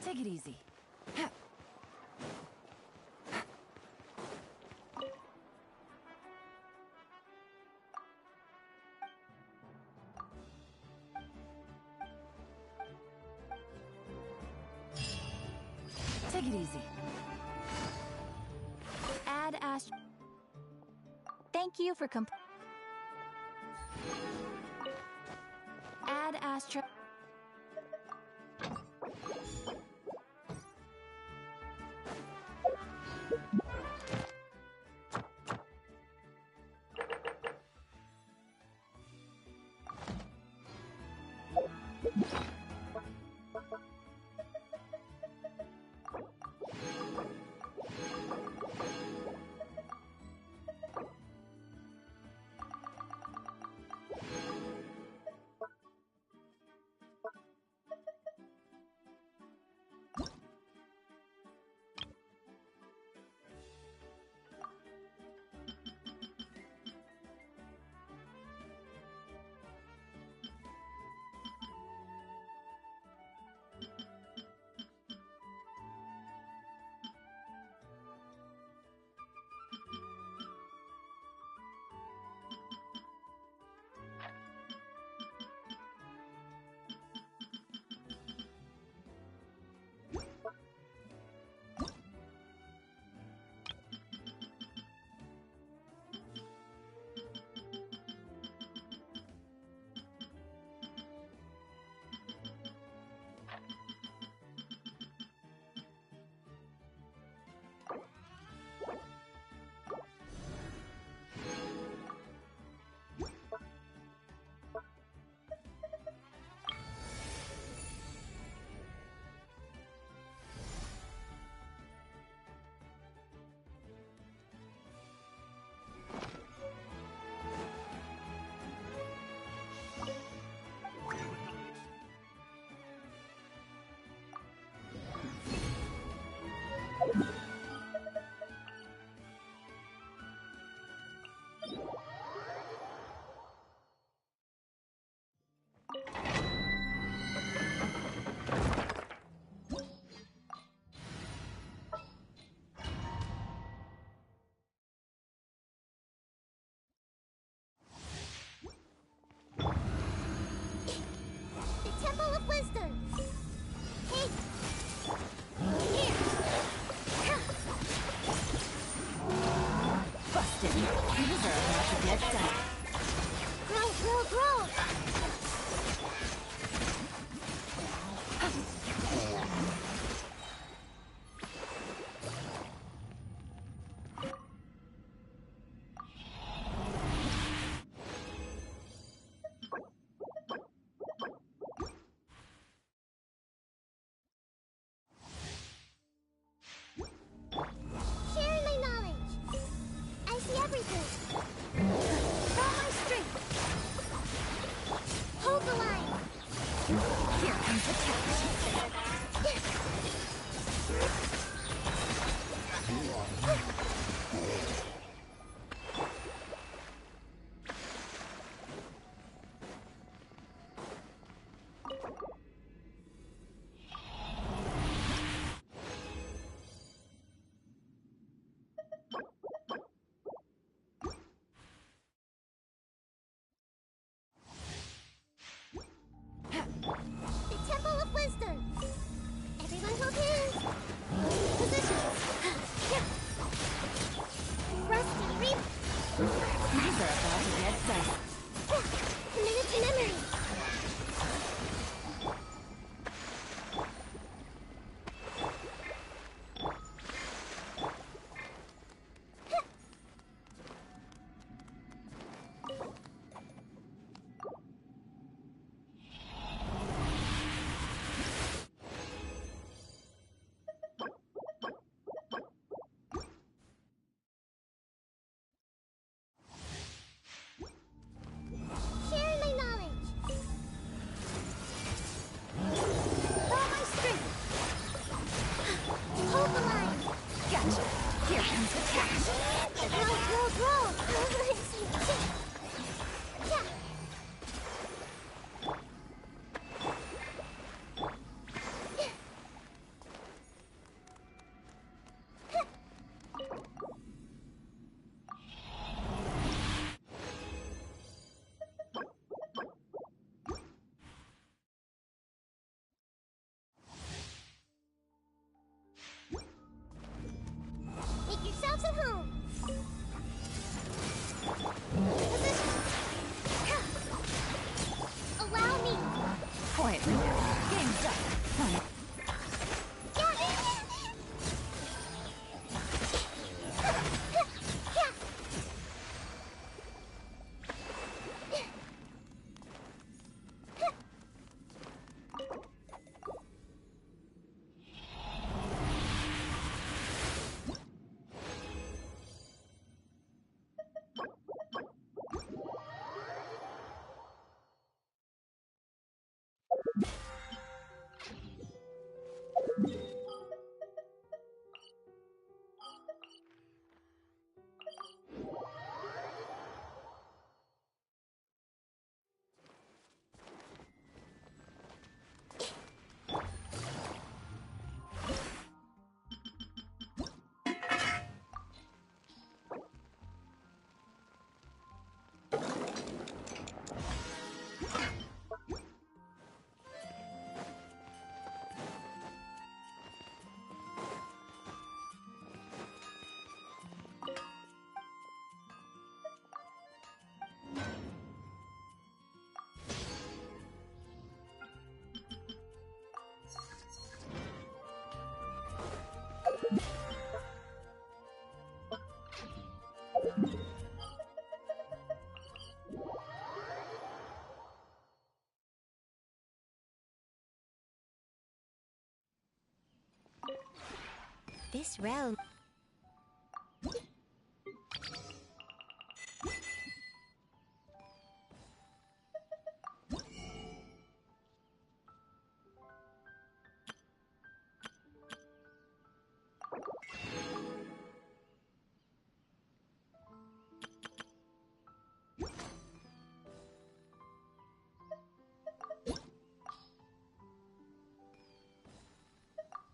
Take it easy. Take it easy. Add Astro. Thank you for Add Astro. The Temple of Wisdom! This realm...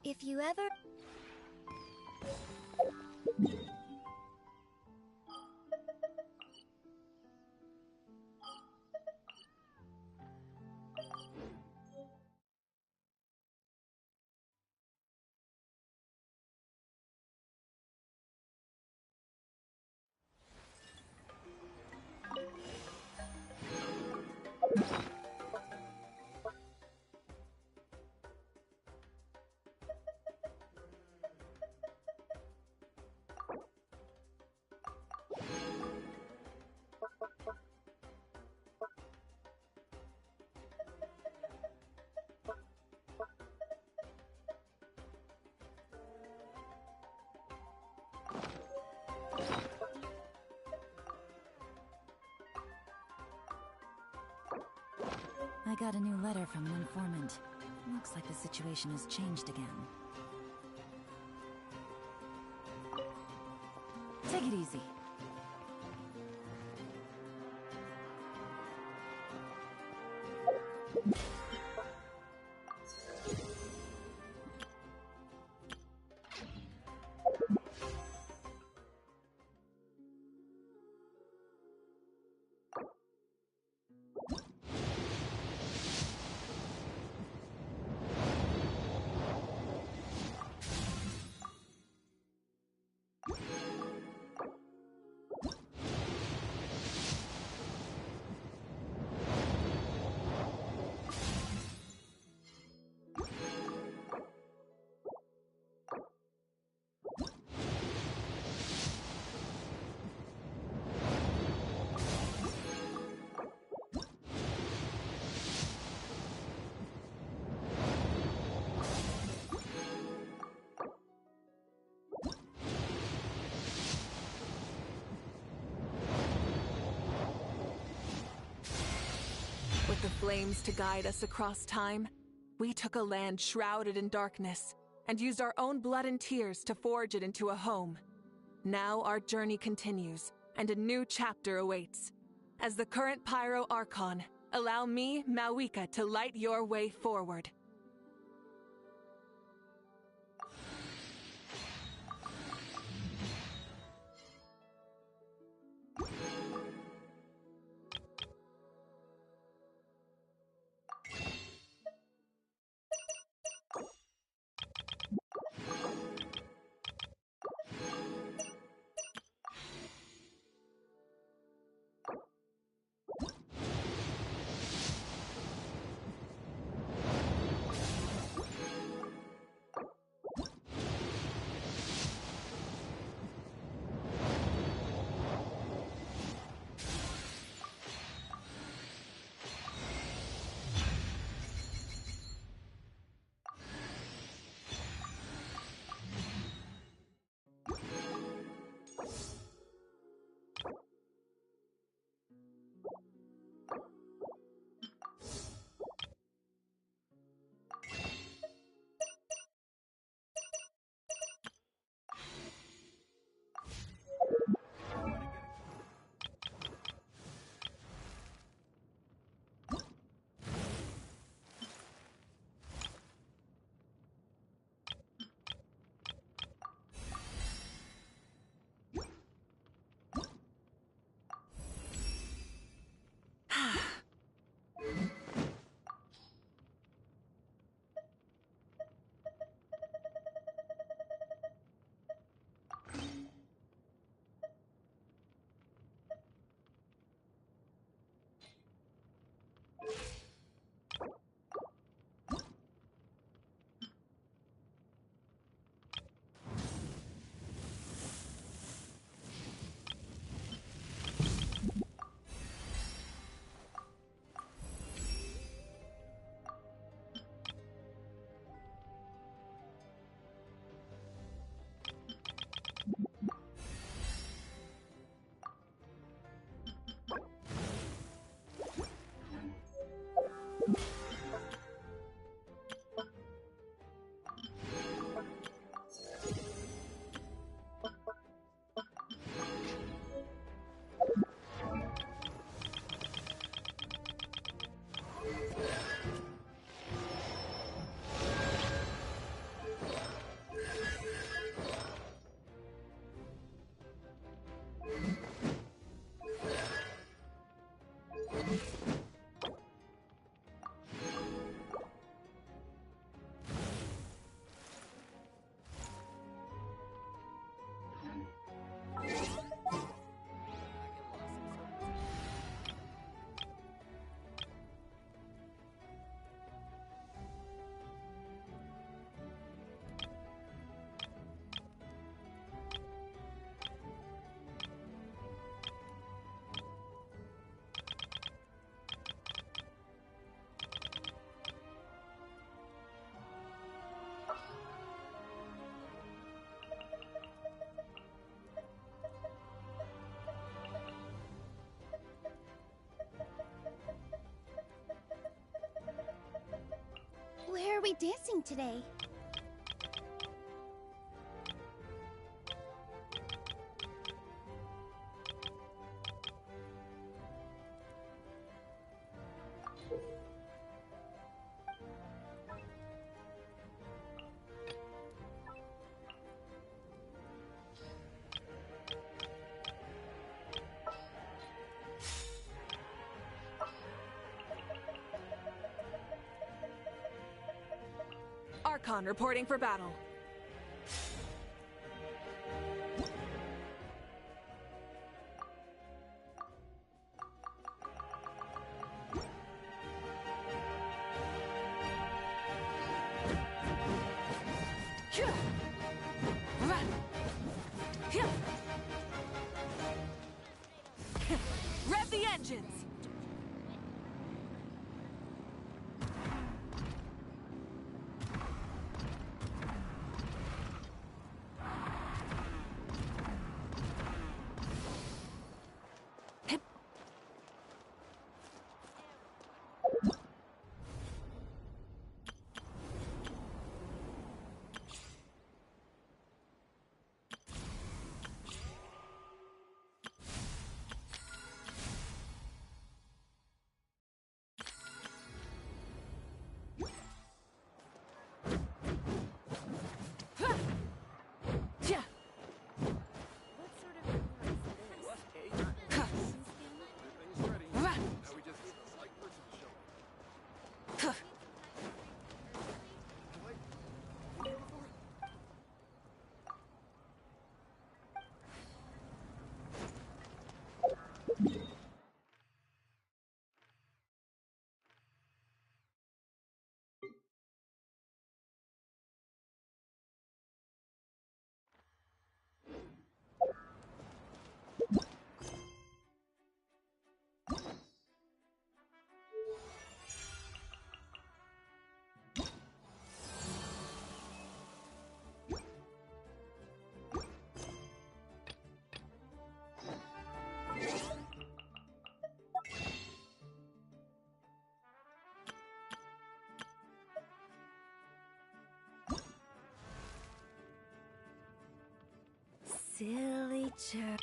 If you ever... I got a new letter from an informant. Looks like the situation has changed again. Take it easy. With the flames to guide us across time, we took a land shrouded in darkness and used our own blood and tears to forge it into a home. Now our journey continues, and a new chapter awaits. As the current Pyro Archon, allow me, Mawika, to light your way forward. we dancing today? Archon reporting for battle. Rev the engines! Silly chirp.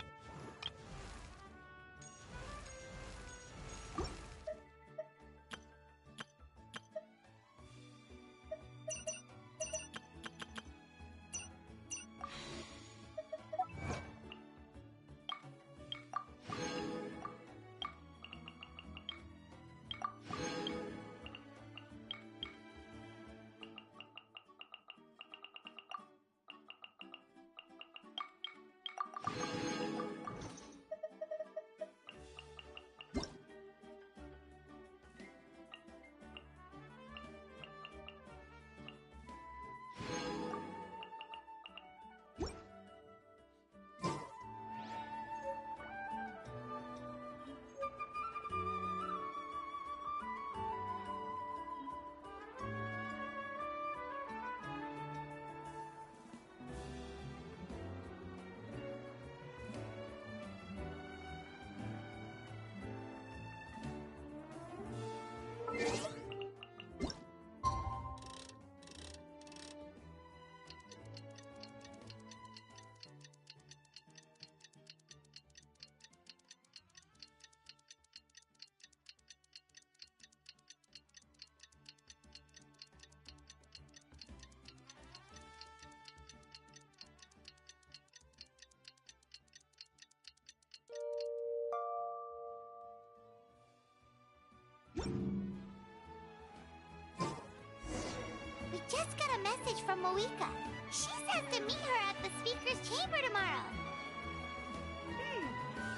We just got a message from Moika. She says to meet her at the Speaker's Chamber tomorrow.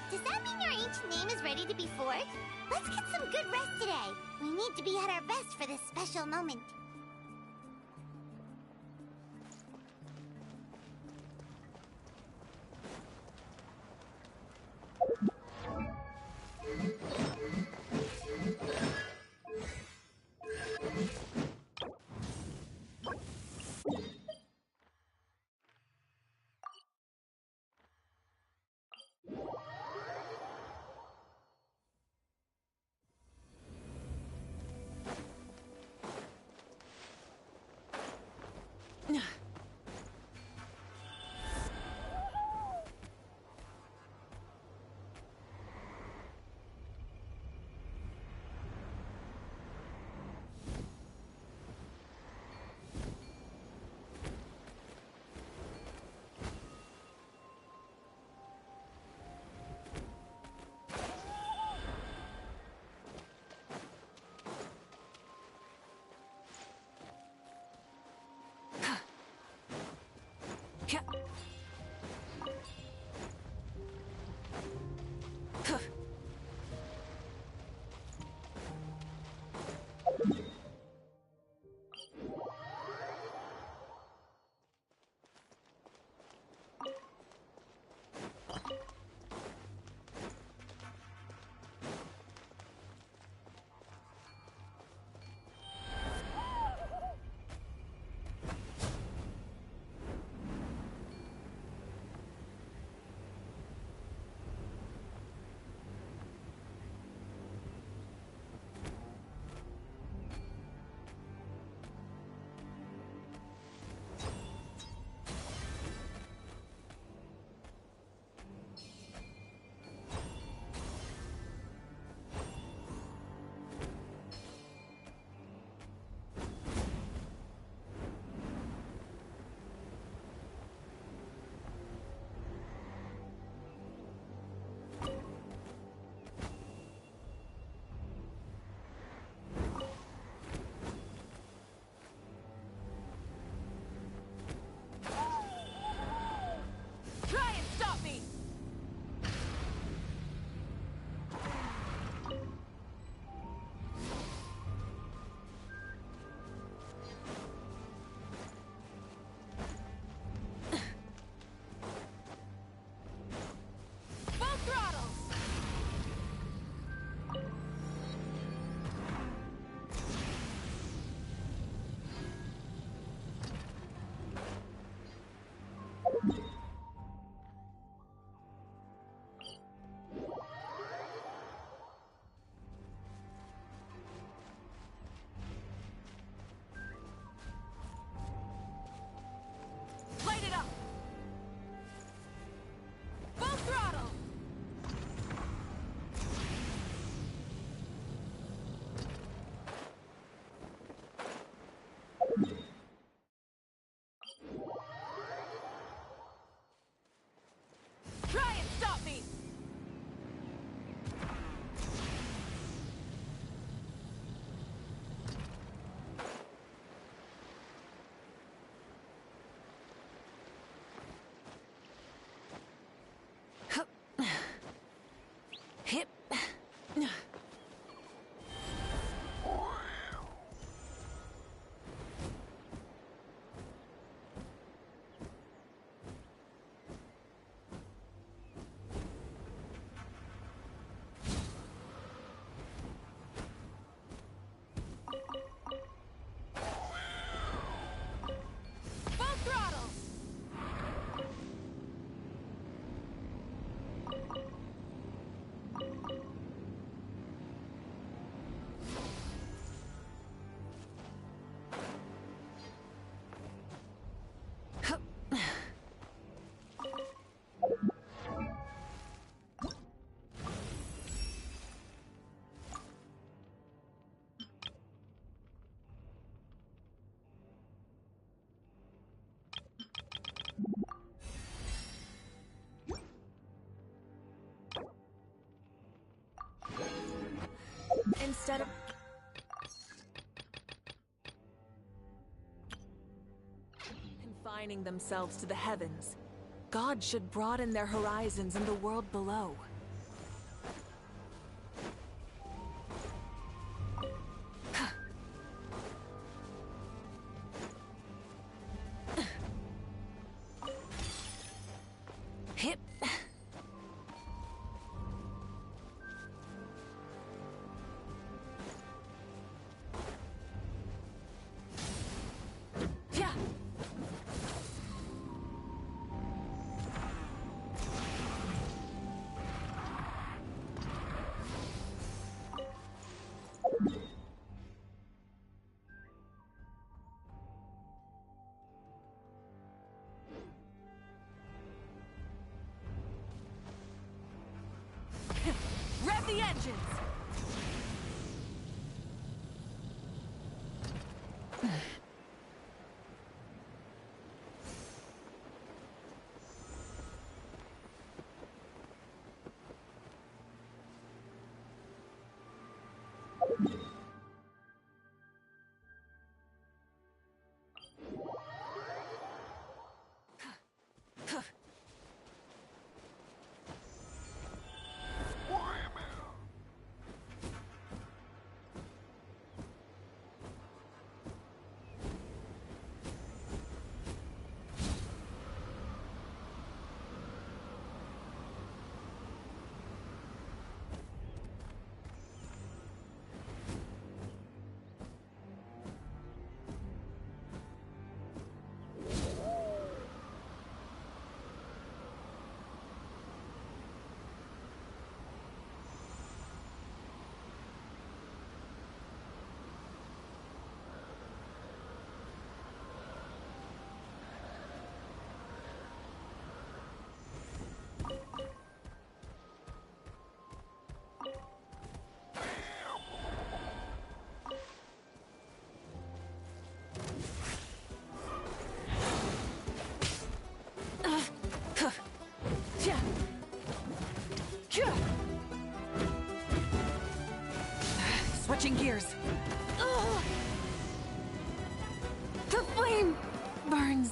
Does that mean your ancient name is ready to be forged? Let's get some good rest today. We need to be at our best for this special moment. Hip. Full throttle. Instead of confining themselves to the heavens, God should broaden their horizons in the world below. Hip. Yeah. Rev the engines! Switching gears. The flame burns.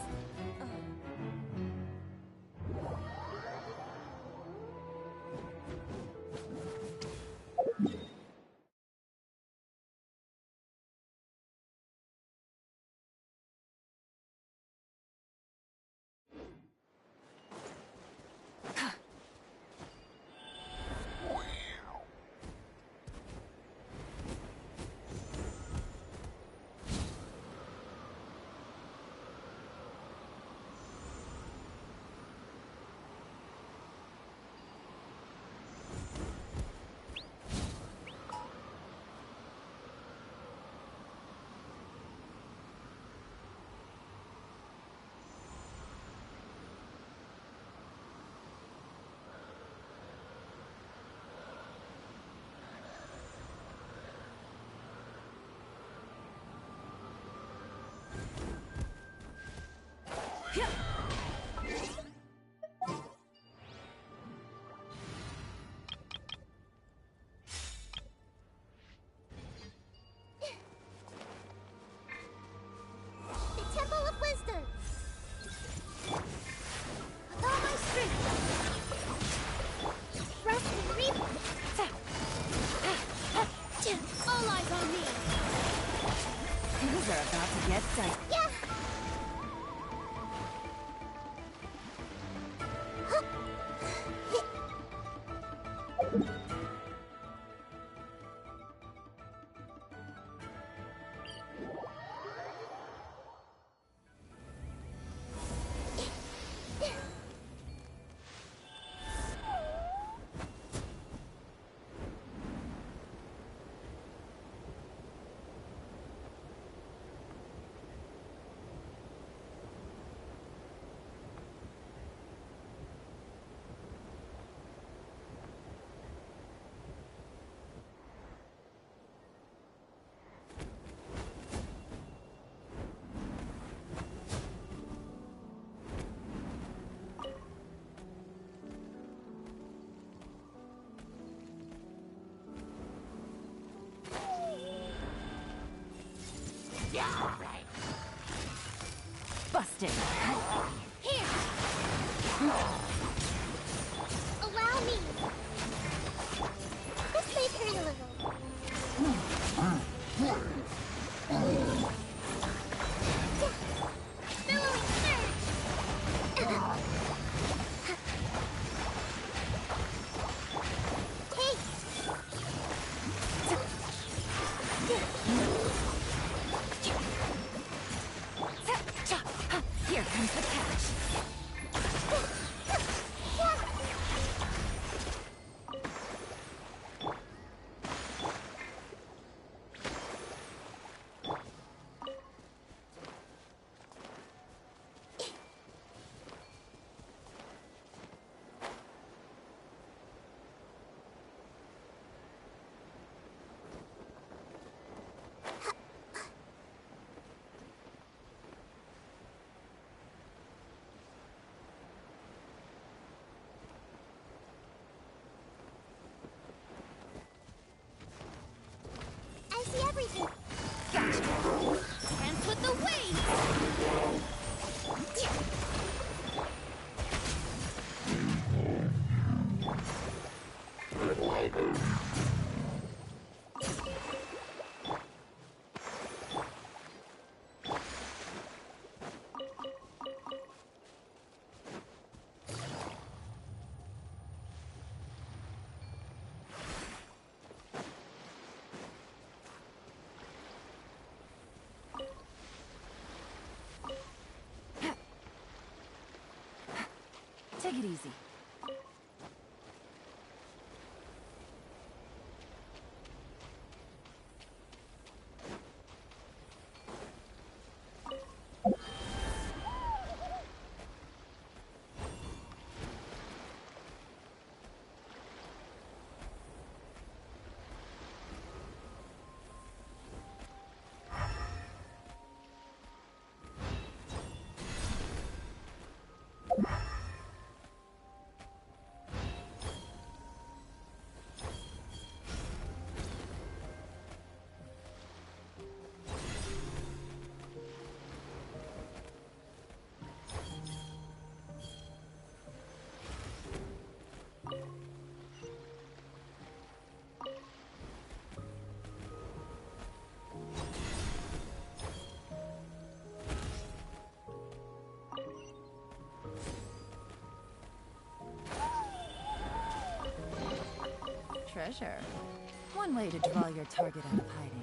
Eyes on me. Things are about to get dicey. Yeah. Busted. Here. Allow me. This may hurt a little. Billowing surge. Here comes the catch. I see everything. Gotcha. Dance with the waves. Take it easy. Treasure. One way to draw your target out of hiding.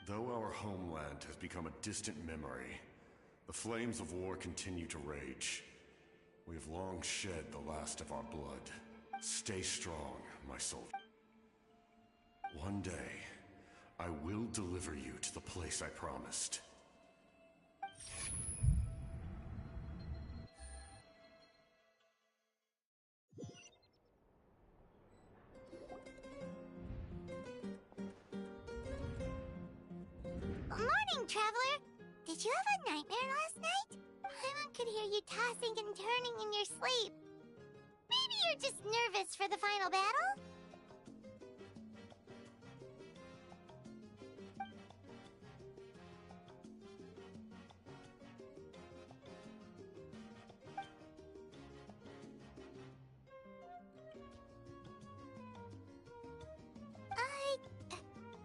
Though our homeland has become a distant memory, the flames of war continue to rage. We have long shed the last of our blood. Stay strong, my soldier. One day, I will deliver you to the place I promised. Morning, Traveler! Did you have a nightmare last night? Paimon could hear you tossing and turning in your sleep. Maybe you're just nervous for the final battle?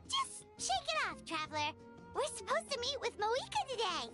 Just shake it off, Traveler. We're supposed to meet with Moeka today.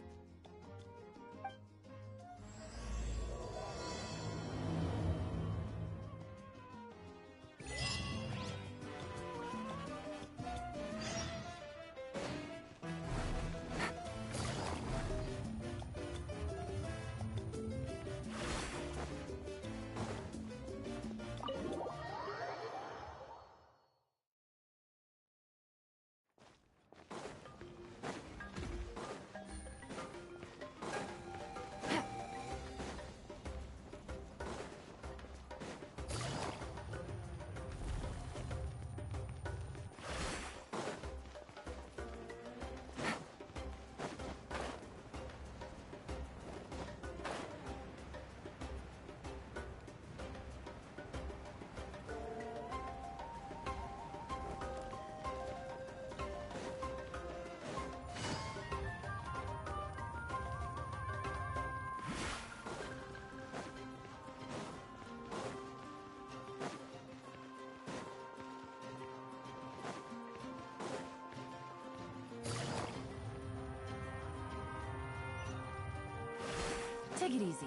Take it easy.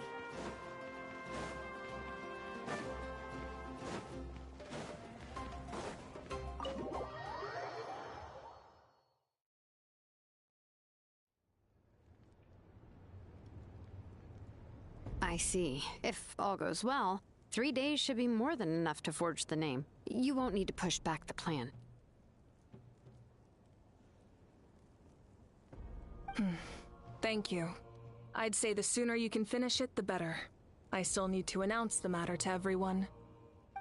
I see. If all goes well, 3 days should be more than enough to forge the name. You won't need to push back the plan. Thank you. I'd say the sooner you can finish it, the better. I still need to announce the matter to everyone.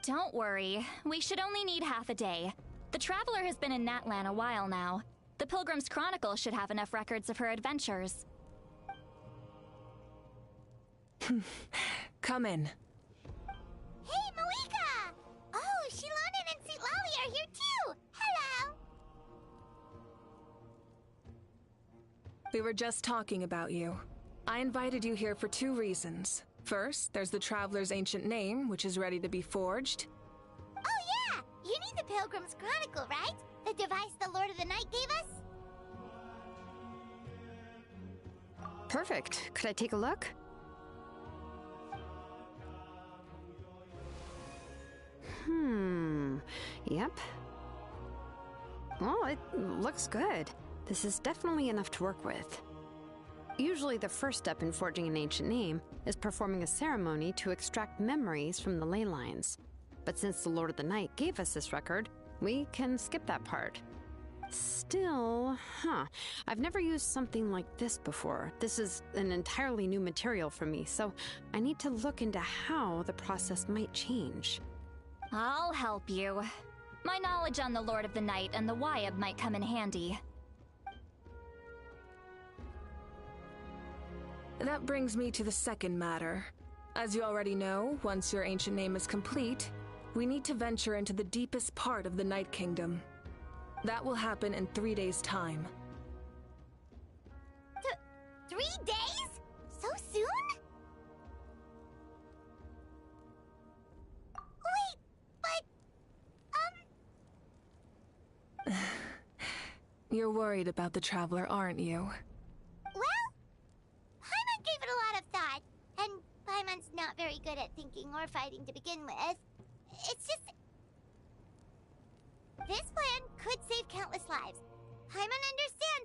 Don't worry. We should only need half a day. The Traveler has been in Natlan a while now. The Pilgrim's Chronicle should have enough records of her adventures. Come in. Hey, Moeka! Oh, Shilonen and St. Lally are here too! Hello! We were just talking about you. I invited you here for 2 reasons. First, there's the Traveler's ancient name, which is ready to be forged. Oh yeah! You need the Pilgrim's Chronicle, right? The device the Lord of the Night gave us? Perfect. Could I take a look? Yep. Well, it looks good. This is definitely enough to work with. Usually the first step in forging an ancient name is performing a ceremony to extract memories from the ley lines. But since the Lord of the Night gave us this record, we can skip that part. Still, I've never used something like this before. This is an entirely new material for me, so I need to look into how the process might change. I'll help you. My knowledge on the Lord of the Night and the Wyab might come in handy. That brings me to the second matter. As you already know, once your ancient name is complete, we need to venture into the deepest part of the Night Kingdom. That will happen in 3 days' time. 3 days? So soon? Wait, but... You're worried about the Traveler, aren't you? Well, Paimon gave it a lot of thought, and Paimon's not very good at thinking or fighting to begin with. It's just... This plan could save countless lives. Paimon understands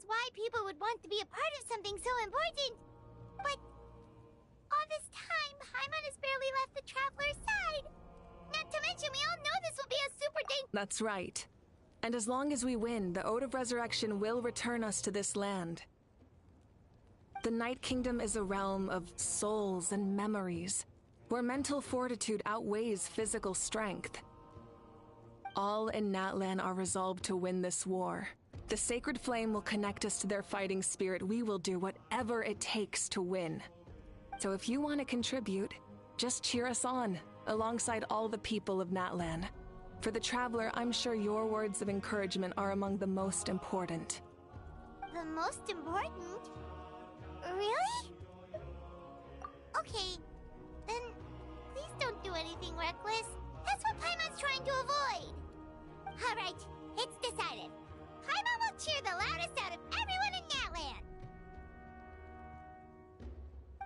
want to be a part of something so important. But all this time, Paimon has barely left the Traveler's side. Not to mention, we all know this will be a super That's right. And as long as we win, the Ode of Resurrection will return us to this land. The Night Kingdom is a realm of souls and memories, where mental fortitude outweighs physical strength. All in Natlan are resolved to win this war. The Sacred Flame will connect us to their fighting spirit. We will do whatever it takes to win. So if you want to contribute, just cheer us on, alongside all the people of Natlan. For the Traveler, I'm sure your words of encouragement are among the most important. The most important? Really? Okay, then please don't do anything reckless. That's what Paimon's trying to avoid. Alright, it's decided. Paimon will cheer the loudest out of everyone in Natlan.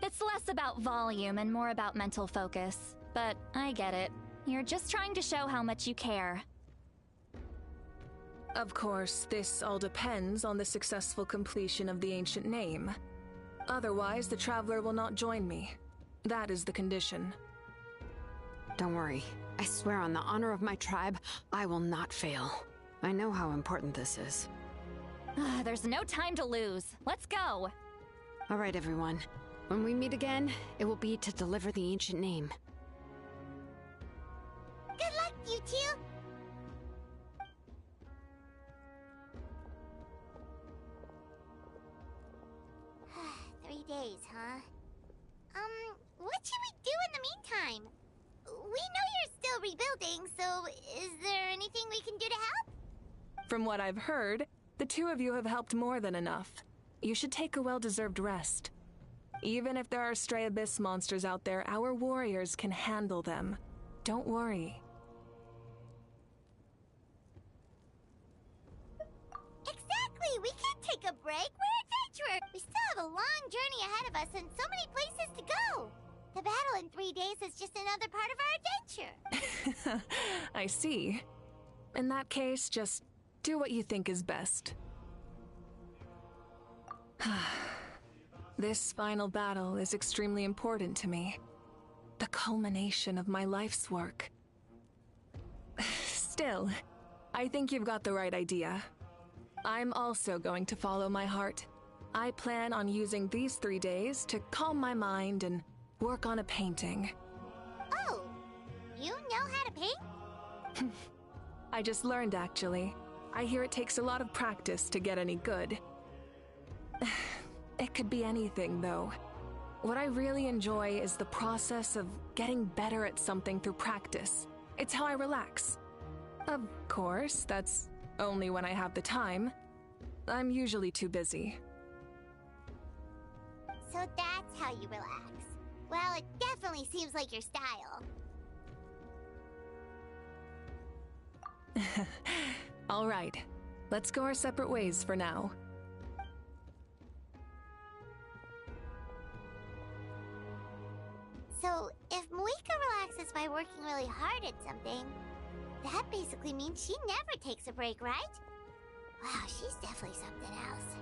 It's less about volume and more about mental focus. But I get it. You're just trying to show how much you care. Of course, this all depends on the successful completion of the ancient name. Otherwise, the Traveler will not join me. That is the condition. Don't worry. I swear on the honor of my tribe, I will not fail. I know how important this is. There's no time to lose. Let's go! All right, everyone. When we meet again, it will be to deliver the ancient name. Good luck, you two! 3 days, huh? What should we do in the meantime? We know you're still rebuilding, so is there anything we can do to help? From what I've heard, the two of you have helped more than enough. You should take a well-deserved rest. Even if there are stray abyss monsters out there, our warriors can handle them. Don't worry. Exactly! We can't take a break! We're adventurers! We still have a long journey ahead of us and so many places to go! The battle in 3 days is just another part of our adventure! I see. In that case, just do what you think is best. This final battle is extremely important to me. The culmination of my life's work. Still, I think you've got the right idea. I'm also going to follow my heart. I plan on using these 3 days to calm my mind and work on a painting. Oh, you know how to paint? I just learned, actually. I hear it takes a lot of practice to get any good. It could be anything, though. What I really enjoy is the process of getting better at something through practice. It's how I relax. Of course, that's only when I have the time. I'm usually too busy. So that's how you relax. Well, it definitely seems like your style. All right, let's go our separate ways for now. So, if Moika relaxes by working really hard at something, that basically means she never takes a break, right? Wow, she's definitely something else.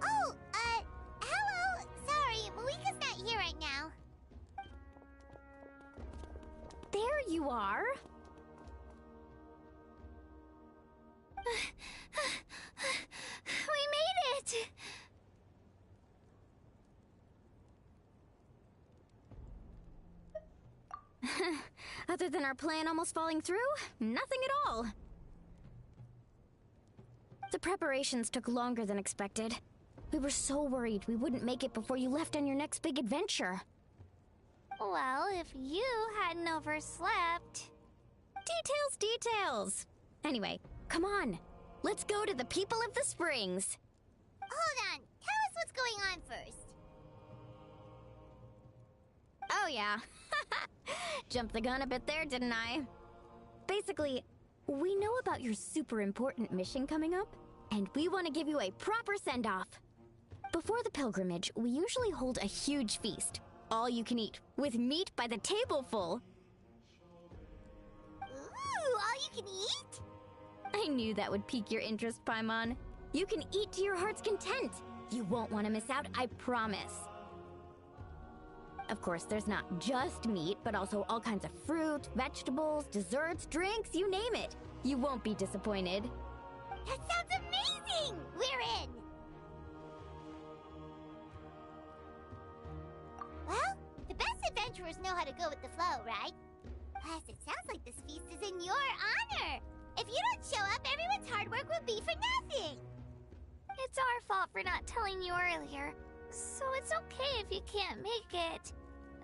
Oh, hello! Sorry, Moika's not here right now. There you are. We made it! Other than our plan almost falling through, nothing at all. The preparations took longer than expected. We were so worried we wouldn't make it before you left on your next big adventure. Well, if you hadn't overslept... Details! Anyway, come on. Let's go to the People of the Springs. Hold on, tell us what's going on first. Oh yeah. Jumped the gun a bit there, didn't I? Basically, we know about your super important mission coming up, and we want to give you a proper send-off. Before the pilgrimage, we usually hold a huge feast. All you can eat, with meat by the tableful. Ooh, all you can eat? I I knew that would pique your interest, Paimon. You can eat to your heart's content. You won't want to miss out, I promise. Of course, there's not just meat, but also all kinds of fruit, vegetables, desserts, drinks, you name it. You won't be disappointed. That sounds amazing! We're in! Well, the best adventurers know how to go with the flow, right? Plus, it sounds like this feast is in your honor. If you don't show up, everyone's hard work will be for nothing. It's our fault for not telling you earlier, so it's okay if you can't make it.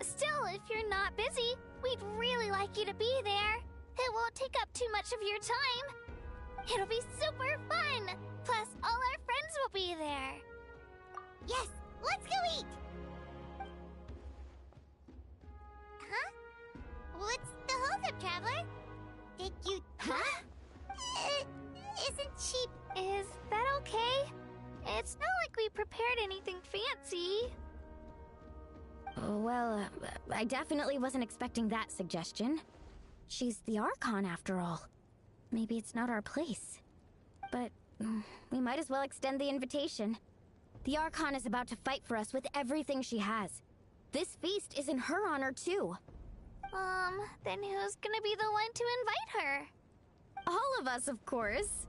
Still, if you're not busy, we'd really like you to be there. It won't take up too much of your time. It'll be super fun! Plus, all our friends will be there. Yes, let's go eat! Huh? What's the holdup, Traveler? Did you... Huh? Isn't she... Is that okay? It's not like we prepared anything fancy. Well, I definitely wasn't expecting that suggestion. She's the Archon, after all. Maybe it's not our place. But we might as well extend the invitation. The Archon is about to fight for us with everything she has. This feast is in her honor, too. Then who's gonna be the one to invite her? All of us, of course.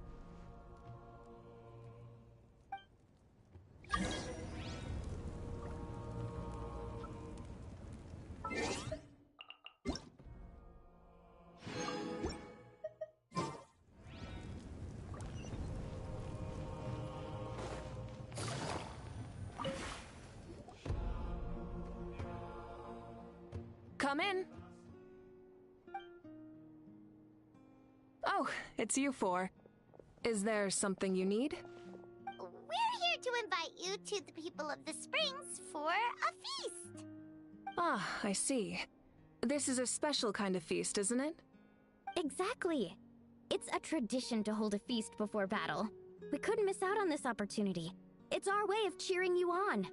Come in. Oh, it's you four. Is there something you need? We're here to invite you to the people of the Springs for a feast. Ah, I see. This is a special kind of feast, isn't it? Exactly. It's a tradition to hold a feast before battle. We couldn't miss out on this opportunity. It's our way of cheering you on.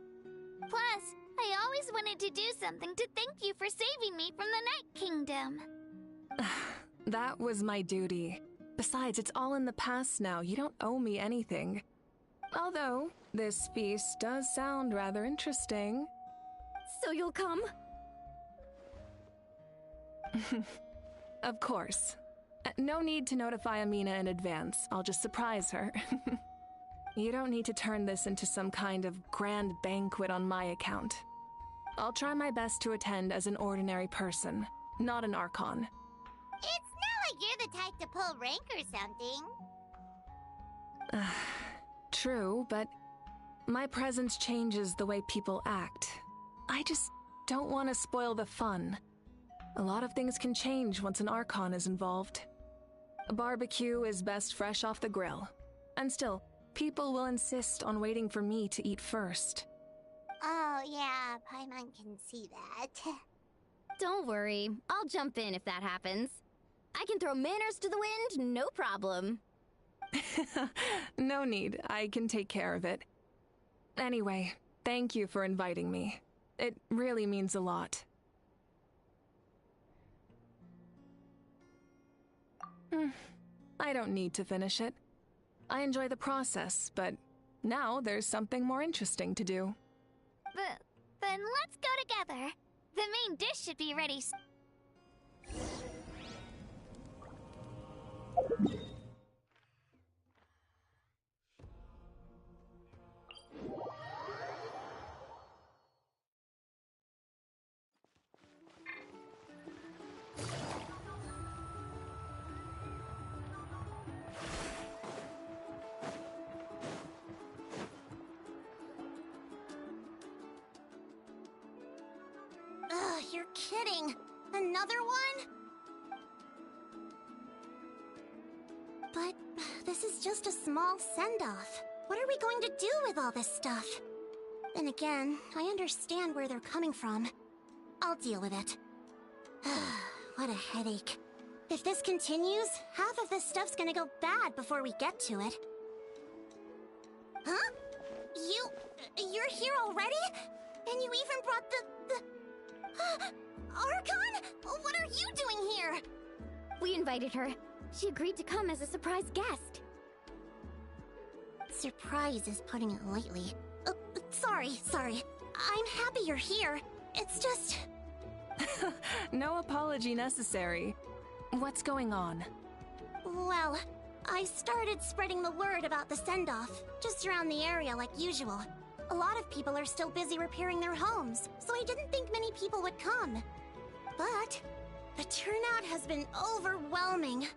Plus, I always wanted to do something to thank you for saving me from the Night Kingdom. That was my duty. Besides, it's all in the past now. You don't owe me anything. Although, this feast does sound rather interesting. So you'll come? Of course. No need to notify Amina in advance. I'll just surprise her. You don't need to turn this into some kind of grand banquet on my account. I'll try my best to attend as an ordinary person, not an Archon. It's not like you're the type to pull rank or something. True, but my presence changes the way people act. I just don't want to spoil the fun. A lot of things can change once an Archon is involved. A barbecue is best fresh off the grill. And still, people will insist on waiting for me to eat first. Oh, yeah, Paimon can see that. Don't worry. I'll jump in if that happens. I can throw manners to the wind, no problem. No need. I can take care of it. Anyway, thank you for inviting me. It really means a lot. I don't need to finish it. I enjoy the process, but now there's something more interesting to do. Then let's go together. The main dish should be ready. Ugh, you're kidding. Another one? But this is just a small send-off. What are we going to do with all this stuff? Then again, I understand where they're coming from. I'll deal with it. What a headache. If this continues, half of this stuff's gonna go bad before we get to it. Huh? You're here already? And you even brought the... Archon? What are you doing here? We invited her. She agreed to come as a surprise guest. Surprise is putting it lightly. Sorry. I'm happy you're here. It's just... No apology necessary. What's going on? Well, I started spreading the word about the send-off, just around the area like usual. A lot of people are still busy repairing their homes, so I didn't think many people would come. But the turnout has been overwhelming.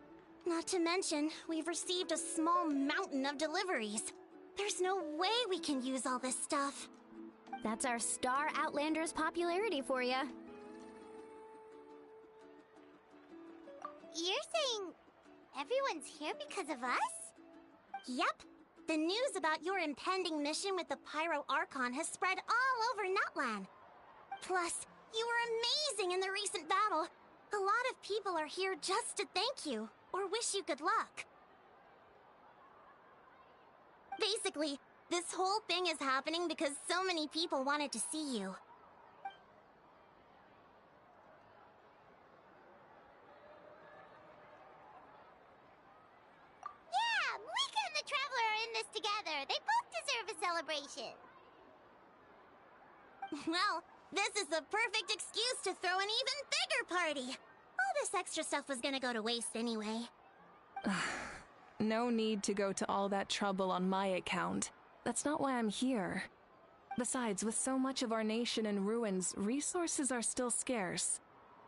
Not to mention, we've received a small mountain of deliveries. There's no way we can use all this stuff. That's our Star Outlander's popularity for you. You're saying everyone's here because of us? Yep. The news about your impending mission with the Pyro Archon has spread all over Nutland. Plus, you were amazing in the recent battle. A lot of people are here just to thank you, or wish you good luck. Basically, this whole thing is happening because so many people wanted to see you. Yeah, Malika and the Traveler are in this together. They both deserve a celebration. Well, this is the perfect excuse to throw an even bigger party. All this extra stuff was gonna go to waste anyway. No need to go to all that trouble on my account. That's not why I'm here. Besides, with so much of our nation in ruins, resources are still scarce.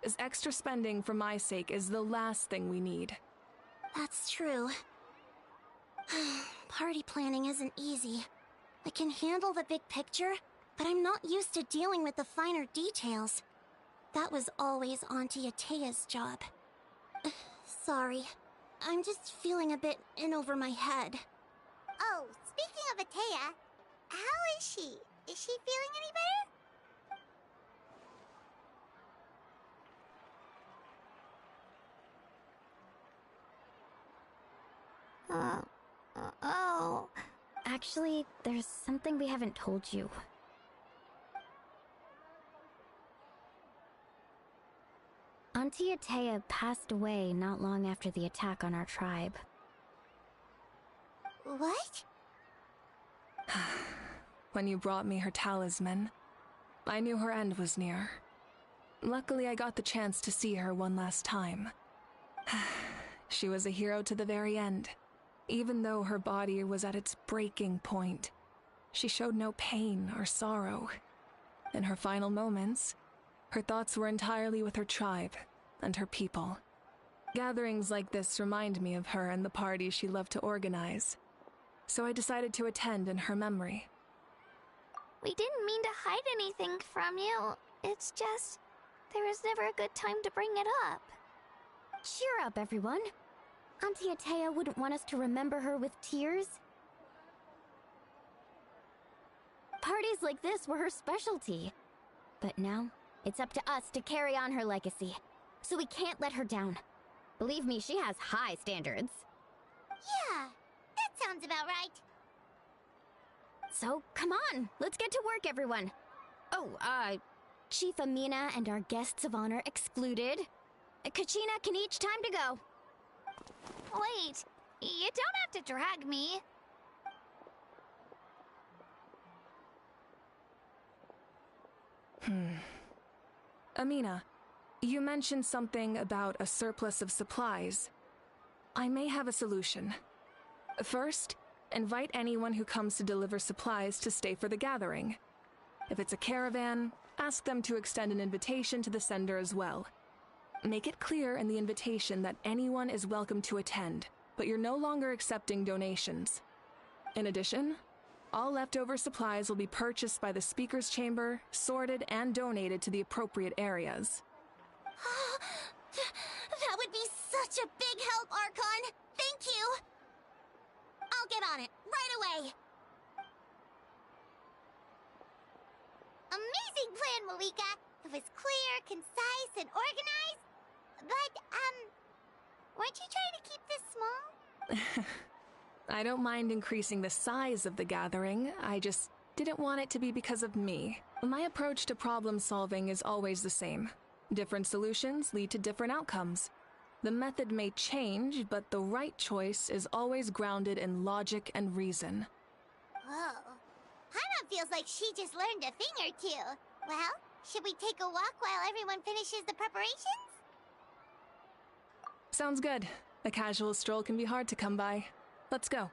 This extra spending for my sake is the last thing we need. That's true. Party planning isn't easy. I can handle the big picture, but I'm not used to dealing with the finer details. That was always Auntie Atea's job. Sorry. I'm just feeling a bit in over my head. Oh, speaking of Atea, how is she? Is she feeling any better? Oh. Actually, there's something we haven't told you. Auntie Atea passed away not long after the attack on our tribe. What? When you brought me her talisman, I knew her end was near. Luckily, I got the chance to see her one last time. She was a hero to the very end. Even though her body was at its breaking point, she showed no pain or sorrow. In her final moments, her thoughts were entirely with her tribe and her people. Gatherings like this remind me of her and the parties she loved to organize. So I decided to attend in her memory. We didn't mean to hide anything from you. It's just, there was never a good time to bring it up. Cheer up, everyone. Auntie Atea wouldn't want us to remember her with tears. Parties like this were her specialty. But now, it's up to us to carry on her legacy. So we can't let her down. Believe me, she has high standards. Yeah, that sounds about right. So, come on, let's get to work, everyone. Oh, Chief Amina and our guests of honor excluded. Kachina can each time to go. Wait, you don't have to drag me. Amina, you mentioned something about a surplus of supplies. I may have a solution. First, invite anyone who comes to deliver supplies to stay for the gathering. If it's a caravan, ask them to extend an invitation to the sender as well. Make it clear in the invitation that anyone is welcome to attend, but you're no longer accepting donations. In addition, all leftover supplies will be purchased by the Speaker's Chamber, sorted, and donated to the appropriate areas. That would be such a big help, Archon! Thank you! I'll get on it, right away! Amazing plan, Malika! It was clear, concise, and organized. But, weren't you trying to keep this small? I don't mind increasing the size of the gathering, I just didn't want it to be because of me. My approach to problem solving is always the same. Different solutions lead to different outcomes. The method may change, but the right choice is always grounded in logic and reason. Whoa. Paimon feels like she just learned a thing or two. Well, should we take a walk while everyone finishes the preparations? Sounds good. A casual stroll can be hard to come by. Let's go.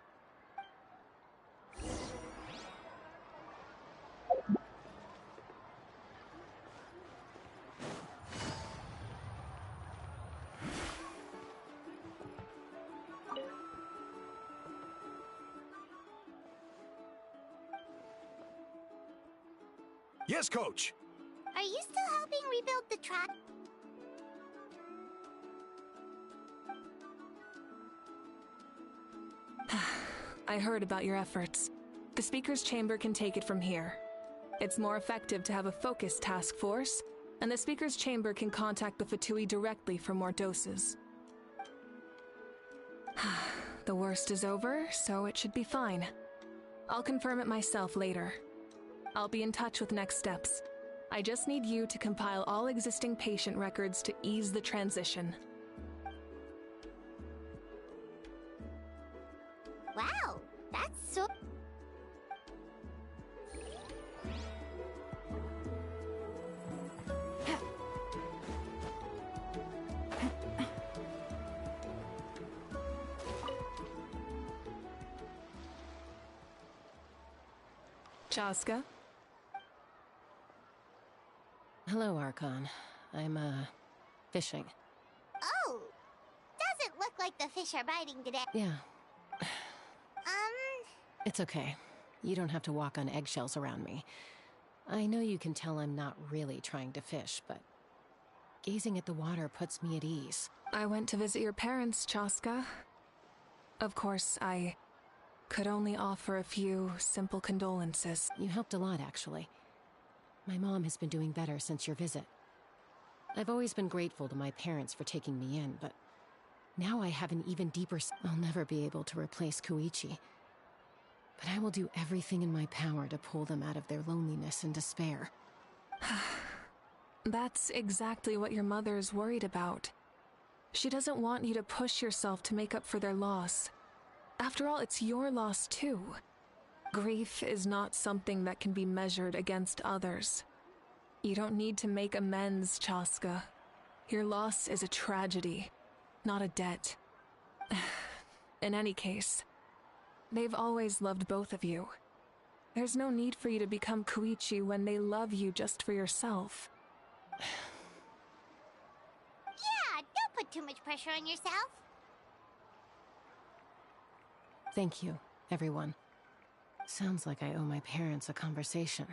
Yes, Coach. Are you still helping rebuild the track? I heard about your efforts. The Speaker's Chamber can take it from here. It's more effective to have a focused task force, and the Speaker's Chamber can contact the Fatui directly for more doses. The worst is over, so it should be fine. I'll confirm it myself later. I'll be in touch with next steps. I just need you to compile all existing patient records to ease the transition. Wow, that's so... Chaska? Hello, Archon. I'm, fishing. Oh! Doesn't look like the fish are biting today. Yeah. It's okay. You don't have to walk on eggshells around me. I know you can tell I'm not really trying to fish, but gazing at the water puts me at ease. I went to visit your parents, Chaska. Of course, I could only offer a few simple condolences. You helped a lot, actually. My mom has been doing better since your visit. I've always been grateful to my parents for taking me in, but now I have an even deeper... I'll never be able to replace Koichi. But I will do everything in my power to pull them out of their loneliness and despair. That's exactly what your mother's worried about. She doesn't want you to push yourself to make up for their loss. After all, it's your loss too. Grief is not something that can be measured against others. You don't need to make amends, Chaska. Your loss is a tragedy, not a debt. In any case, they've always loved both of you. There's no need for you to become Koichi when they love you just for yourself. Yeah, don't put too much pressure on yourself. Thank you, everyone. Sounds like I owe my parents a conversation.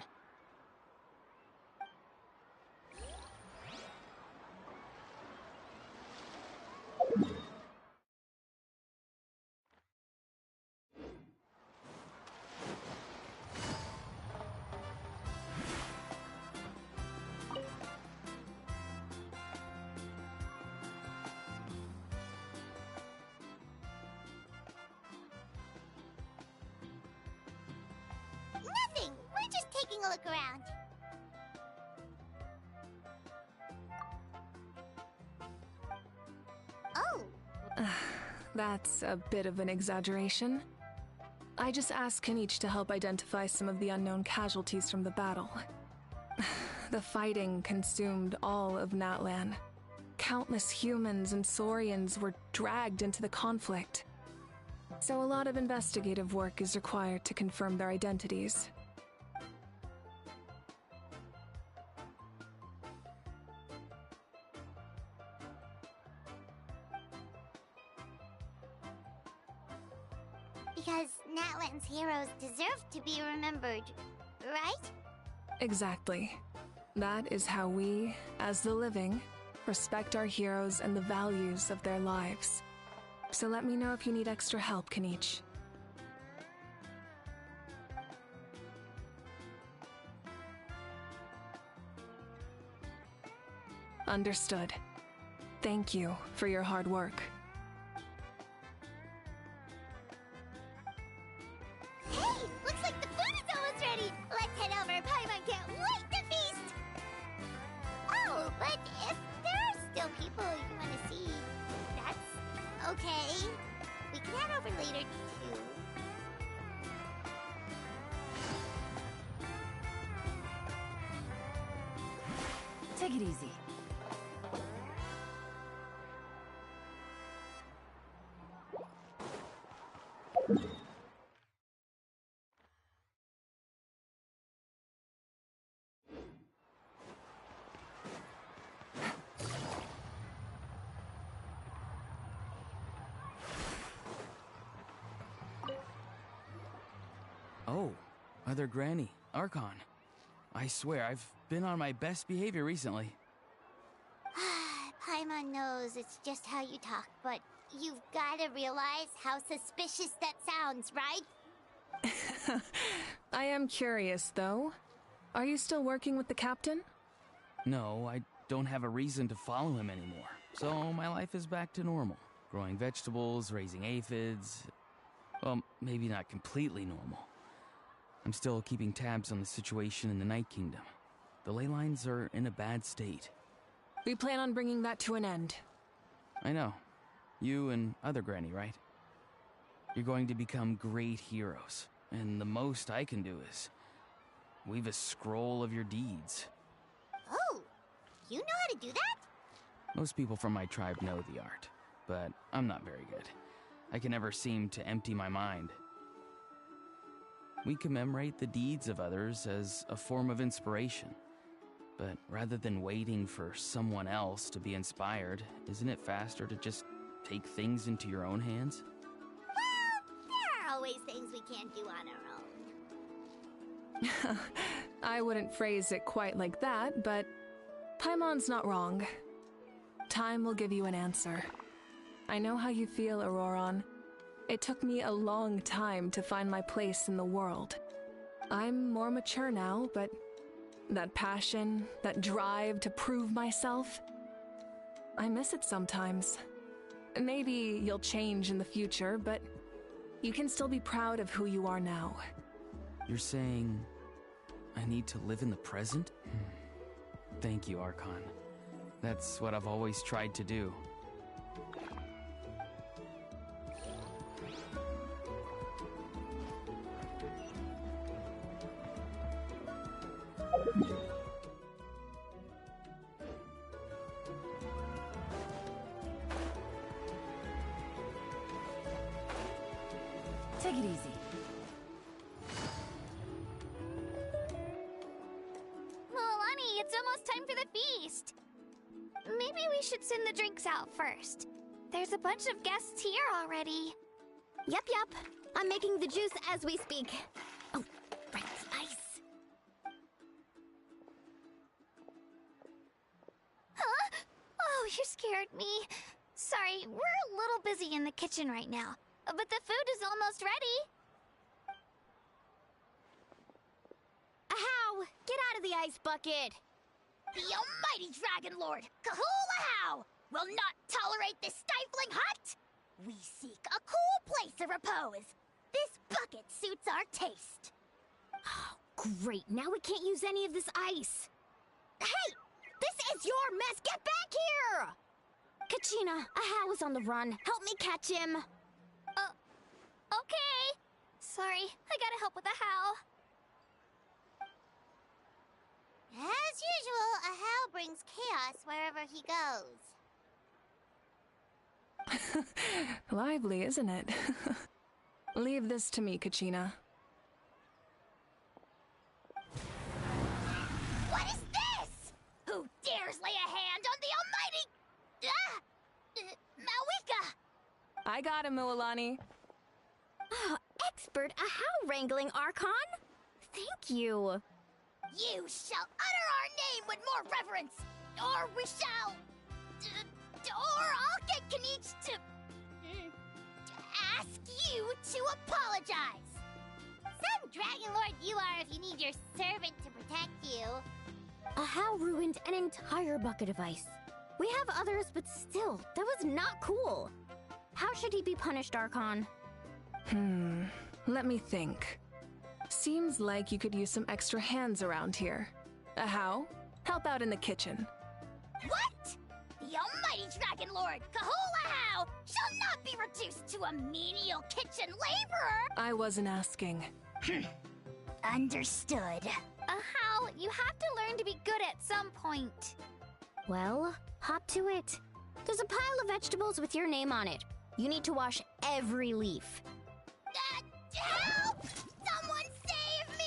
Nothing! We're just taking a look around. Oh! That's a bit of an exaggeration. I just asked Kenichi to help identify some of the unknown casualties from the battle. The fighting consumed all of Natlan. Countless humans and Saurians were dragged into the conflict. So a lot of investigative work is required to confirm their identities. Because Natlan's heroes deserve to be remembered, right? Exactly. That is how we, as the living, respect our heroes and the values of their lives. So let me know if you need extra help, Kenichi. Understood. Thank you for your hard work. Hey! Looks like the food is almost ready! Let's head over! Paimon can't wait to feast! Oh, but if there are still people you want to see, Okay. We can head over later, too. Take it easy. Oh, Mother Granny, Archon. I swear, I've been on my best behavior recently. Paimon knows it's just how you talk, but you've gotta realize how suspicious that sounds, right? I am curious, though. Are you still working with the captain? No, I don't have a reason to follow him anymore. So my life is back to normal. Growing vegetables, raising aphids. Well, maybe not completely normal. I'm still keeping tabs on the situation in the Night Kingdom. The ley lines are in a bad state. We plan on bringing that to an end. I know. You and other Granny, right? You're going to become great heroes. And the most I can do is weave a scroll of your deeds. Oh, you know how to do that? Most people from my tribe know the art, but I'm not very good. I can never seem to empty my mind. We commemorate the deeds of others as a form of inspiration. But rather than waiting for someone else to be inspired, isn't it faster to just take things into your own hands? Well, there are always things we can't do on our own. I wouldn't phrase it quite like that, but Paimon's not wrong. Time will give you an answer. I know how you feel, Auroron. It took me a long time to find my place in the world. I'm more mature now, but that passion, that drive to prove myself, I miss it sometimes. Maybe you'll change in the future, but you can still be proud of who you are now. You're saying I need to live in the present? Thank you, Archon. That's what I've always tried to do. Take it easy. Milani, it's almost time for the feast. Maybe we should send the drinks out first. There's a bunch of guests here already. Yep. I'm making the juice as we speak. Oh, right, the ice. Huh? Oh, you scared me. Sorry, we're a little busy in the kitchen right now. But the food is almost ready. Ahow! Get out of the ice bucket! The almighty Dragon Lord, Kahul will not tolerate this stifling hut! We seek a cool place to repose. This bucket suits our taste. Oh, great. Now we can't use any of this ice. Hey! This is your mess! Get back here! Kachina, Ahow is on the run. Help me catch him. Okay. Sorry, I gotta help with the how. As usual, Ahow brings chaos wherever he goes. Lively, isn't it? Leave this to me, Kachina. What is this? Who dares lay a hand on the almighty... Malika! I got him, Mualani. Expert Ahow wrangling, Archon. Thank you. You shall utter our name with more reverence, or we shall... or I'll get Kanich to... ask you to apologize. Some Dragon Lord you are if you need your servant to protect you. Ahow ruined an entire bucket of ice. We have others, but still, that was not cool. How should he be punished, Archon? Let me think. Seems like you could use some extra hands around here. Ahow, help out in the kitchen. What? The almighty Dragon Lord, Kahul Ahow, shall not be reduced to a menial kitchen laborer! I wasn't asking. Understood. How? You have to learn to be good at some point. Well, hop to it. There's a pile of vegetables with your name on it. You need to wash every leaf. Help! Someone save me!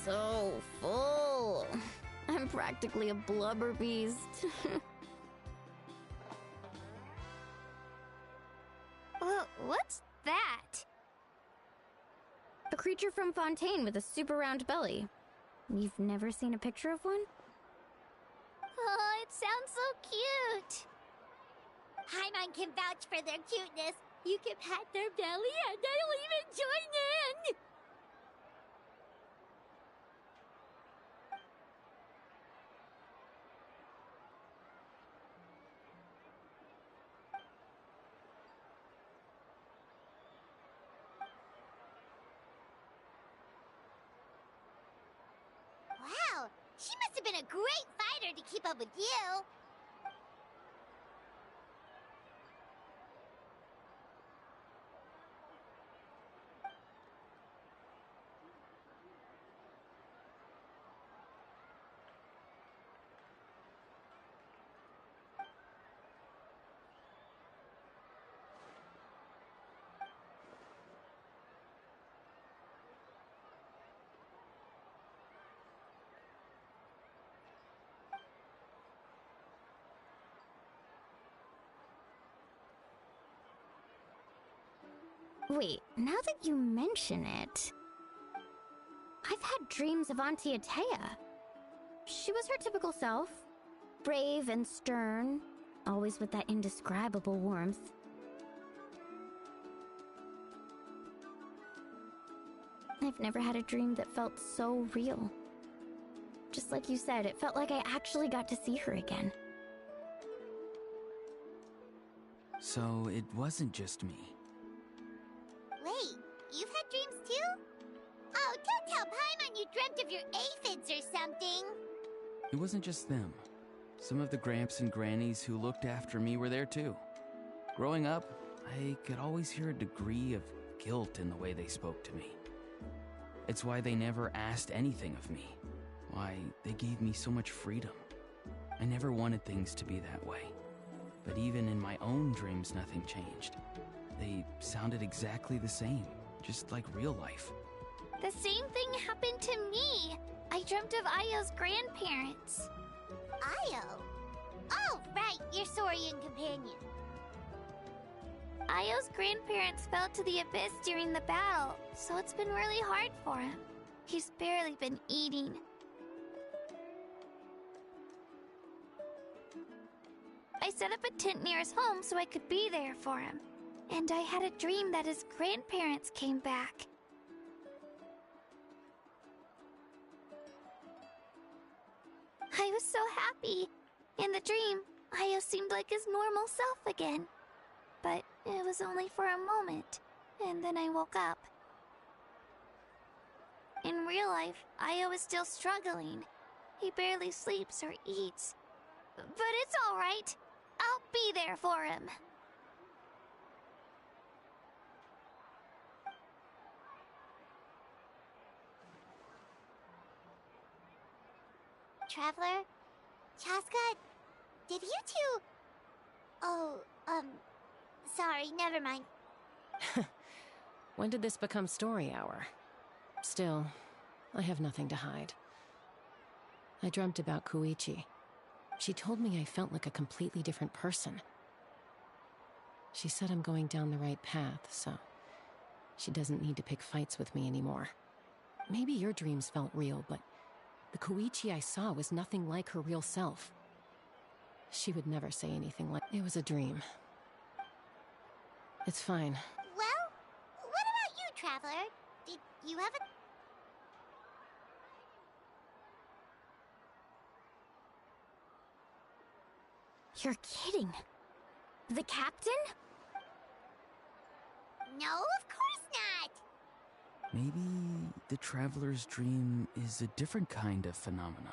So full. I'm practically a blubber beast. What's that? A creature from Fontaine with a super round belly. You've never seen a picture of one? Oh, it sounds so cute. Paimon can vouch for their cuteness. You can pat their belly and they'll even join in. Wow, she must have been a great fighter to keep up with you. Wait, now that you mention it, I've had dreams of Auntie Atea. She was her typical self, brave and stern, always with that indescribable warmth. I've never had a dream that felt so real. Just like you said, it felt like I actually got to see her again. So it wasn't just me. Wait, you've had dreams too? Oh, don't tell Paimon you dreamt of your aphids or something. It wasn't just them. Some of the Gramps and Grannies who looked after me were there too. Growing up, I could always hear a degree of guilt in the way they spoke to me. It's why they never asked anything of me. Why they gave me so much freedom. I never wanted things to be that way. But even in my own dreams, nothing changed. They sounded exactly the same, just like real life. The same thing happened to me. I dreamt of Ayo's grandparents. Ayo? Oh, right, your Saurian companion. Ayo's grandparents fell to the abyss during the battle, so it's been really hard for him. He's barely been eating. I set up a tent near his home so I could be there for him. And I had a dream that his grandparents came back. I was so happy. In the dream, Ayo seemed like his normal self again. But it was only for a moment, and then I woke up. In real life, Ayo is still struggling. He barely sleeps or eats. But it's all right. I'll be there for him. Traveler? Chaska? Did you two... Oh, sorry, never mind. When did this become story hour? Still, I have nothing to hide. I dreamt about Koichi. She told me I felt like a completely different person. She said I'm going down the right path, so she doesn't need to pick fights with me anymore. Maybe your dreams felt real, but the Koichi I saw was nothing like her real self. She would never say anything like, it was a dream. It's fine. Well, what about you, Traveler? Did you have a... You're kidding. The captain? No, of course not! Maybe the Traveler's dream is a different kind of phenomenon.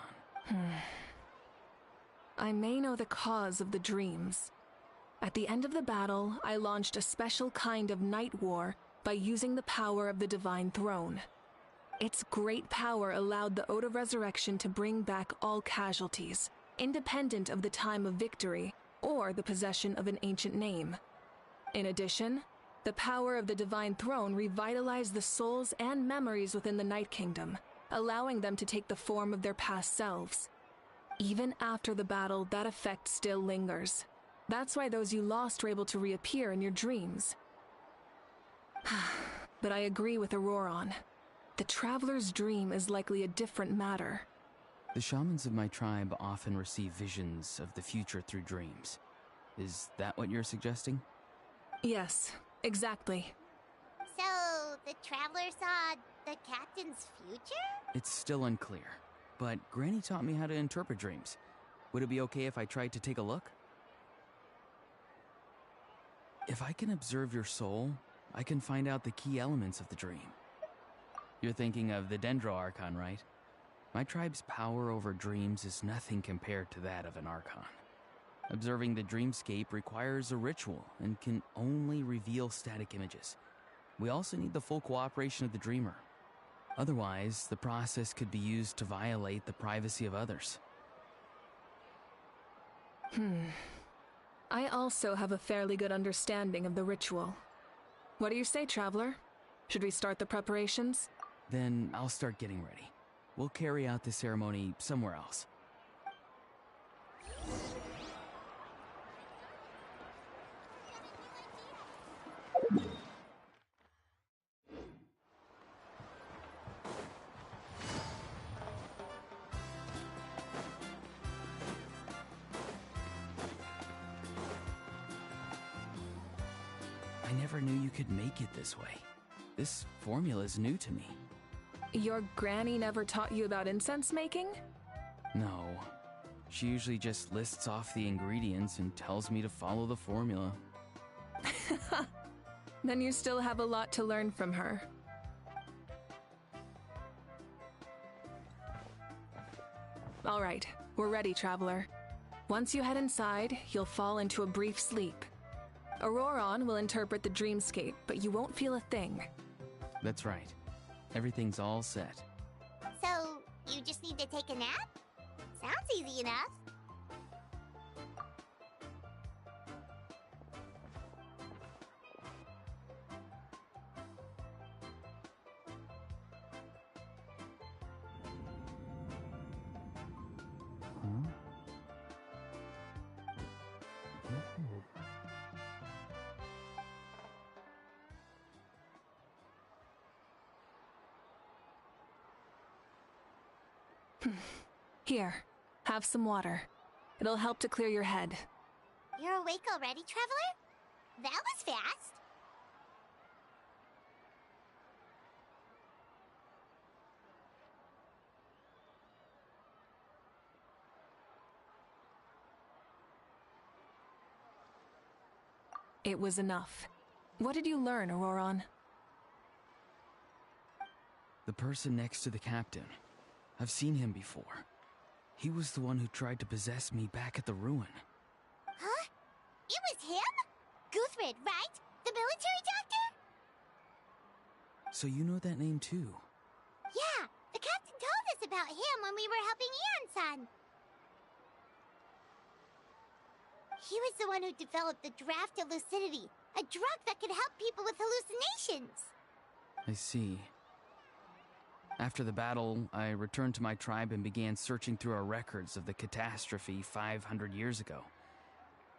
I may know the cause of the dreams. At the end of the battle, I launched a special kind of night war by using the power of the Divine Throne. Its great power allowed the Ode of Resurrection to bring back all casualties, independent of the time of victory or the possession of an ancient name. In addition, the power of the Divine Throne revitalized the souls and memories within the Night Kingdom, allowing them to take the form of their past selves. Even after the battle, that effect still lingers. That's why those you lost were able to reappear in your dreams. But I agree with Auroron. The Traveler's dream is likely a different matter. The shamans of my tribe often receive visions of the future through dreams. Is that what you're suggesting? Yes, exactly. So, the Traveler saw the captain's future? It's still unclear, but Granny taught me how to interpret dreams. Would it be okay if I tried to take a look? If I can observe your soul, I can find out the key elements of the dream. You're thinking of the Dendro Archon, right? My tribe's power over dreams is nothing compared to that of an Archon. Observing the dreamscape requires a ritual and can only reveal static images. We also need the full cooperation of the dreamer. Otherwise, the process could be used to violate the privacy of others. I also have a fairly good understanding of the ritual. What do you say, Traveler? Should we start the preparations? Then I'll start getting ready. We'll carry out the ceremony somewhere else. I never knew you could make it this way. This formula is new to me. Your granny never taught you about incense making? No. She usually just lists off the ingredients and tells me to follow the formula. Then you still have a lot to learn from her. All right, we're ready, Traveler. Once you head inside, you'll fall into a brief sleep. Auroron will interpret the dreamscape, but you won't feel a thing. That's right. Everything's all set. So, you just need to take a nap? Sounds easy enough. Here, have some water. It'll help to clear your head. You're awake already, Traveler? That was fast. It was enough. What did you learn, Auroron? The person next to the captain. I've seen him before. He was the one who tried to possess me back at the ruin. Huh? It was him? Guthred, right? The military doctor? So you know that name too? Yeah, the captain told us about him when we were helping Eon-san. He was the one who developed the Draft of Lucidity, a drug that could help people with hallucinations. I see. After the battle, I returned to my tribe and began searching through our records of the catastrophe 500 years ago.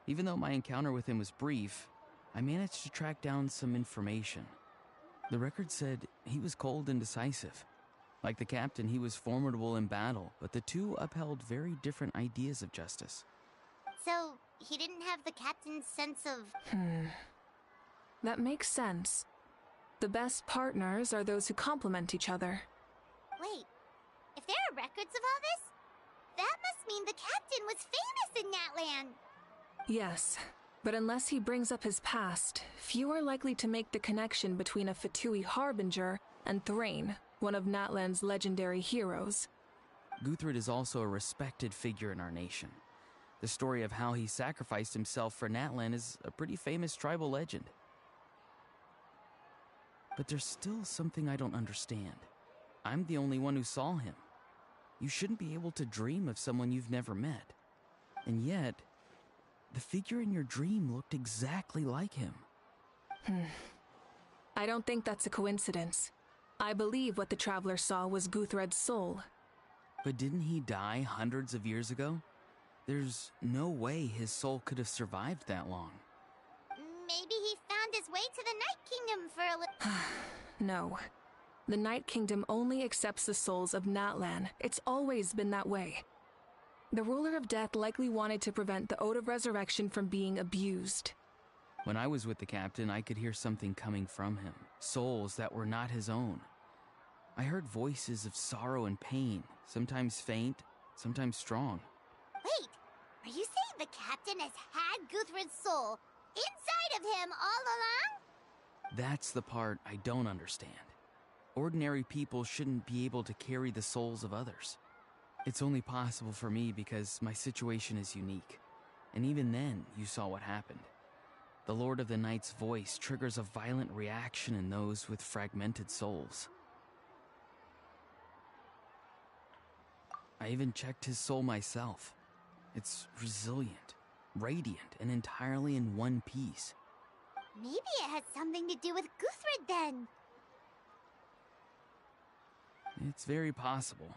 Even though my encounter with him was brief, I managed to track down some information. The record said he was cold and decisive. Like the captain, he was formidable in battle, but the two upheld very different ideas of justice. So, he didn't have the captain's sense of... That makes sense. The best partners are those who complement each other. Wait, if there are records of all this, that must mean the captain was famous in Natlan. Yes, but unless he brings up his past, few are likely to make the connection between a Fatui Harbinger and Thrain, one of Natlan's legendary heroes. Guthred is also a respected figure in our nation. The story of how he sacrificed himself for Natlan is a pretty famous tribal legend. But there's still something I don't understand. I'm the only one who saw him. You shouldn't be able to dream of someone you've never met. And yet, the figure in your dream looked exactly like him. I don't think that's a coincidence. I believe what the Traveler saw was Guthred's soul. But didn't he die hundreds of years ago? There's no way his soul could have survived that long. Maybe he found his way to the Night Kingdom for a little... No. The Night Kingdom only accepts the souls of Natlan. It's always been that way. The Ruler of Death likely wanted to prevent the Ode of Resurrection from being abused. When I was with the captain, I could hear something coming from him. Souls that were not his own. I heard voices of sorrow and pain, sometimes faint, sometimes strong. Wait, are you saying the captain has had Guthred's soul inside of him all along? That's the part I don't understand. Ordinary people shouldn't be able to carry the souls of others. It's only possible for me because my situation is unique. And even then, you saw what happened. The Lord of the Night's voice triggers a violent reaction in those with fragmented souls. I even checked his soul myself. It's resilient, radiant, and entirely in one piece. Maybe it has something to do with Guthred then. It's very possible.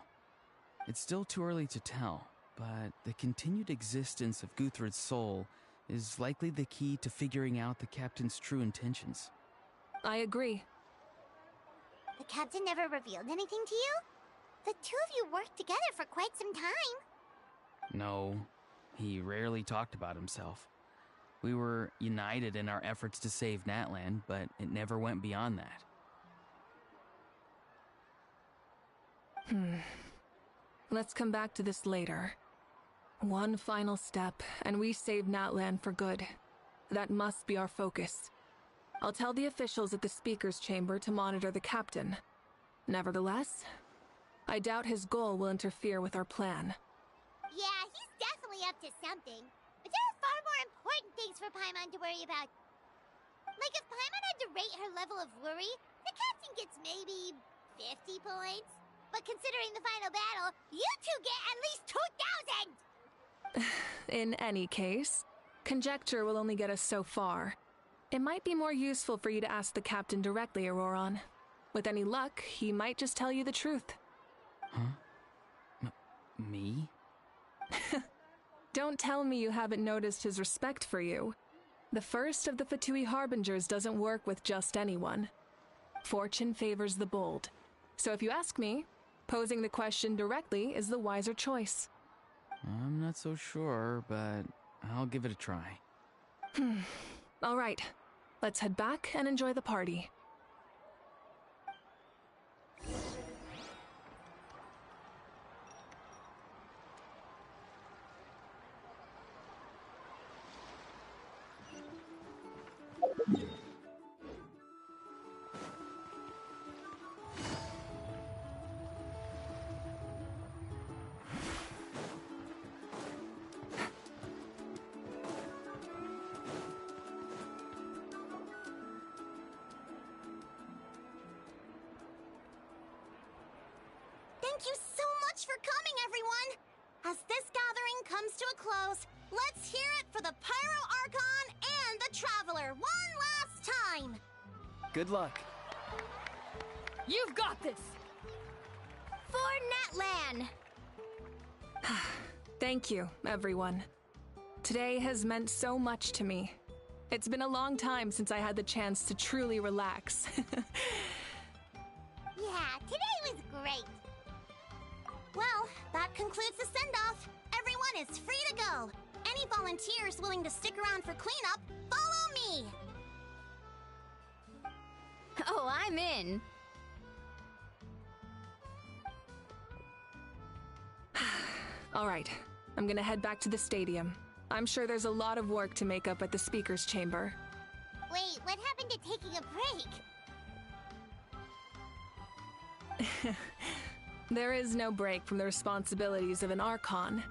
It's still too early to tell, but the continued existence of Guthred's soul is likely the key to figuring out the captain's true intentions. I agree. The captain never revealed anything to you? The two of you worked together for quite some time. No, he rarely talked about himself. We were united in our efforts to save Natlan, but it never went beyond that. Let's come back to this later. One final step, and we save Natlan for good. That must be our focus. I'll tell the officials at the Speaker's Chamber to monitor the captain. Nevertheless, I doubt his goal will interfere with our plan. Yeah, he's definitely up to something. But there are far more important things for Paimon to worry about. Like if Paimon had to rate her level of worry, the captain gets maybe 50 points. But considering the final battle, you two get at least 2,000! In any case, conjecture will only get us so far. It might be more useful for you to ask the captain directly, Auroron. With any luck, he might just tell you the truth. Huh? Me? Don't tell me you haven't noticed his respect for you. The first of the Fatui Harbingers doesn't work with just anyone. Fortune favors the bold. So if you ask me, posing the question directly is the wiser choice. I'm not so sure, but I'll give it a try. All right, let's head back and enjoy the party. Thank you so much for coming, everyone! As this gathering comes to a close, let's hear it for the Pyro Archon and the Traveler one last time! Good luck. You've got this! For Natlan! Thank you, everyone. Today has meant so much to me. It's been a long time since I had the chance to truly relax. Yeah, today was great. Well, that concludes the send-off. Everyone is free to go. Any volunteers willing to stick around for cleanup, follow me! Oh, I'm in. All right, I'm gonna head back to the stadium. I'm sure there's a lot of work to make up at the speaker's chamber. Wait, what happened to taking a break? There is no break from the responsibilities of an Archon.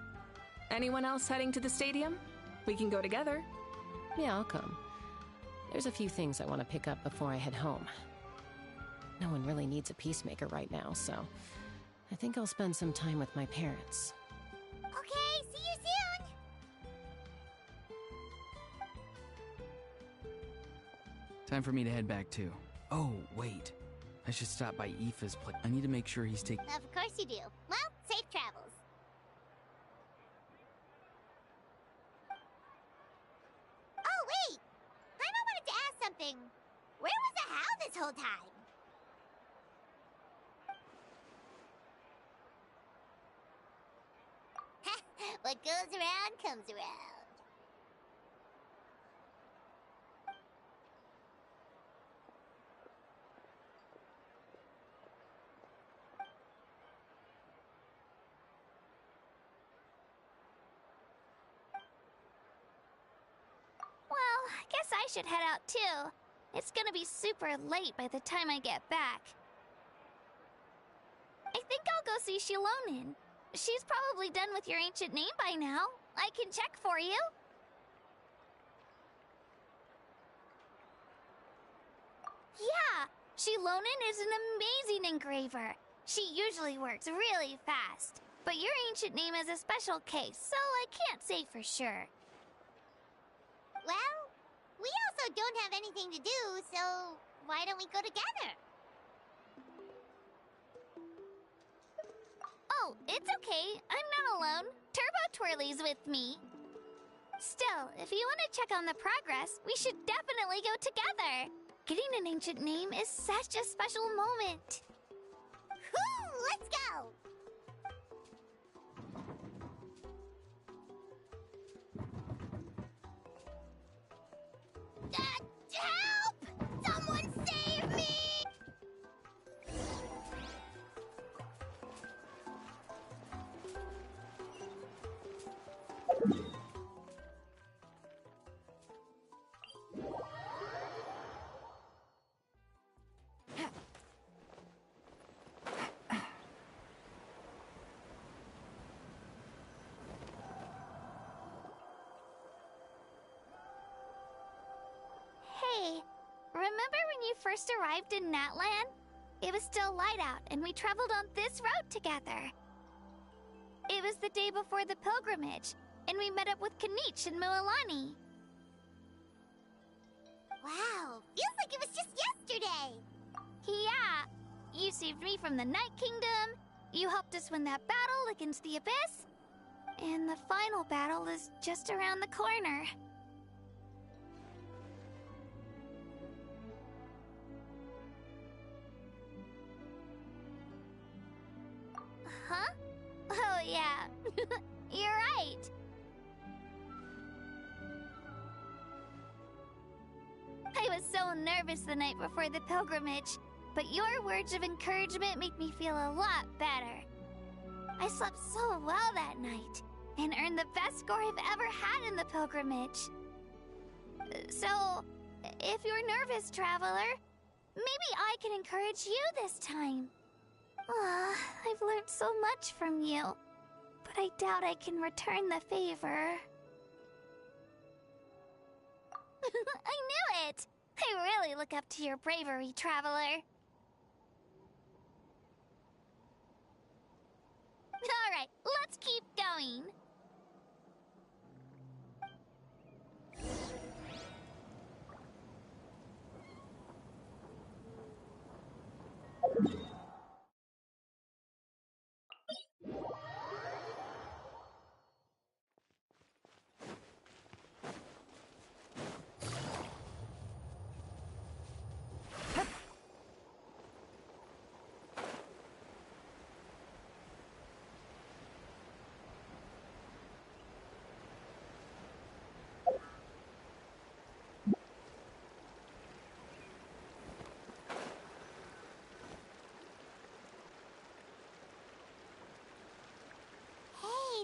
Anyone else heading to the stadium? We can go together. Yeah, I'll come. There's a few things I want to pick up before I head home. No one really needs a peacemaker right now, so I think I'll spend some time with my parents. Okay, see you soon! Time for me to head back too. Oh, wait. I should stop by Aoife's place. I need to make sure he's taking... Of course you do. Well, safe travels. Oh, wait! I wanted to ask something. Where was the Hal this whole time? What goes around comes around. Well, I guess I should head out too. It's gonna be super late by the time I get back. I think I'll go see Shilonin. She's probably done with your ancient name by now. I can check for you. Yeah, Shilonin is an amazing engraver. She usually works really fast. But your ancient name is a special case, so I can't say for sure. Well, we also don't have anything to do, so why don't we go together? Oh, it's okay. I'm not alone. Turbo Twirly's with me. Still, if you want to check on the progress, we should definitely go together. Getting an ancient name is such a special moment. Whoo, let's go! Help! Someone save me! Hey, remember when you first arrived in Natlan? It was still light out, and we traveled on this road together. It was the day before the pilgrimage, and we met up with Kanich and Mualani. Wow, feels like it was just yesterday. Yeah, you saved me from the Night Kingdom, you helped us win that battle against the Abyss, and the final battle is just around the corner. Huh? Oh, yeah. You're right. I was so nervous the night before the pilgrimage, but your words of encouragement make me feel a lot better. I slept so well that night, and earned the best score I've ever had in the pilgrimage. So, if you're nervous, traveler, maybe I can encourage you this time. I've learned so much from you, but I doubt I can return the favor. I knew it! I really look up to your bravery, traveler. Alright, let's keep going.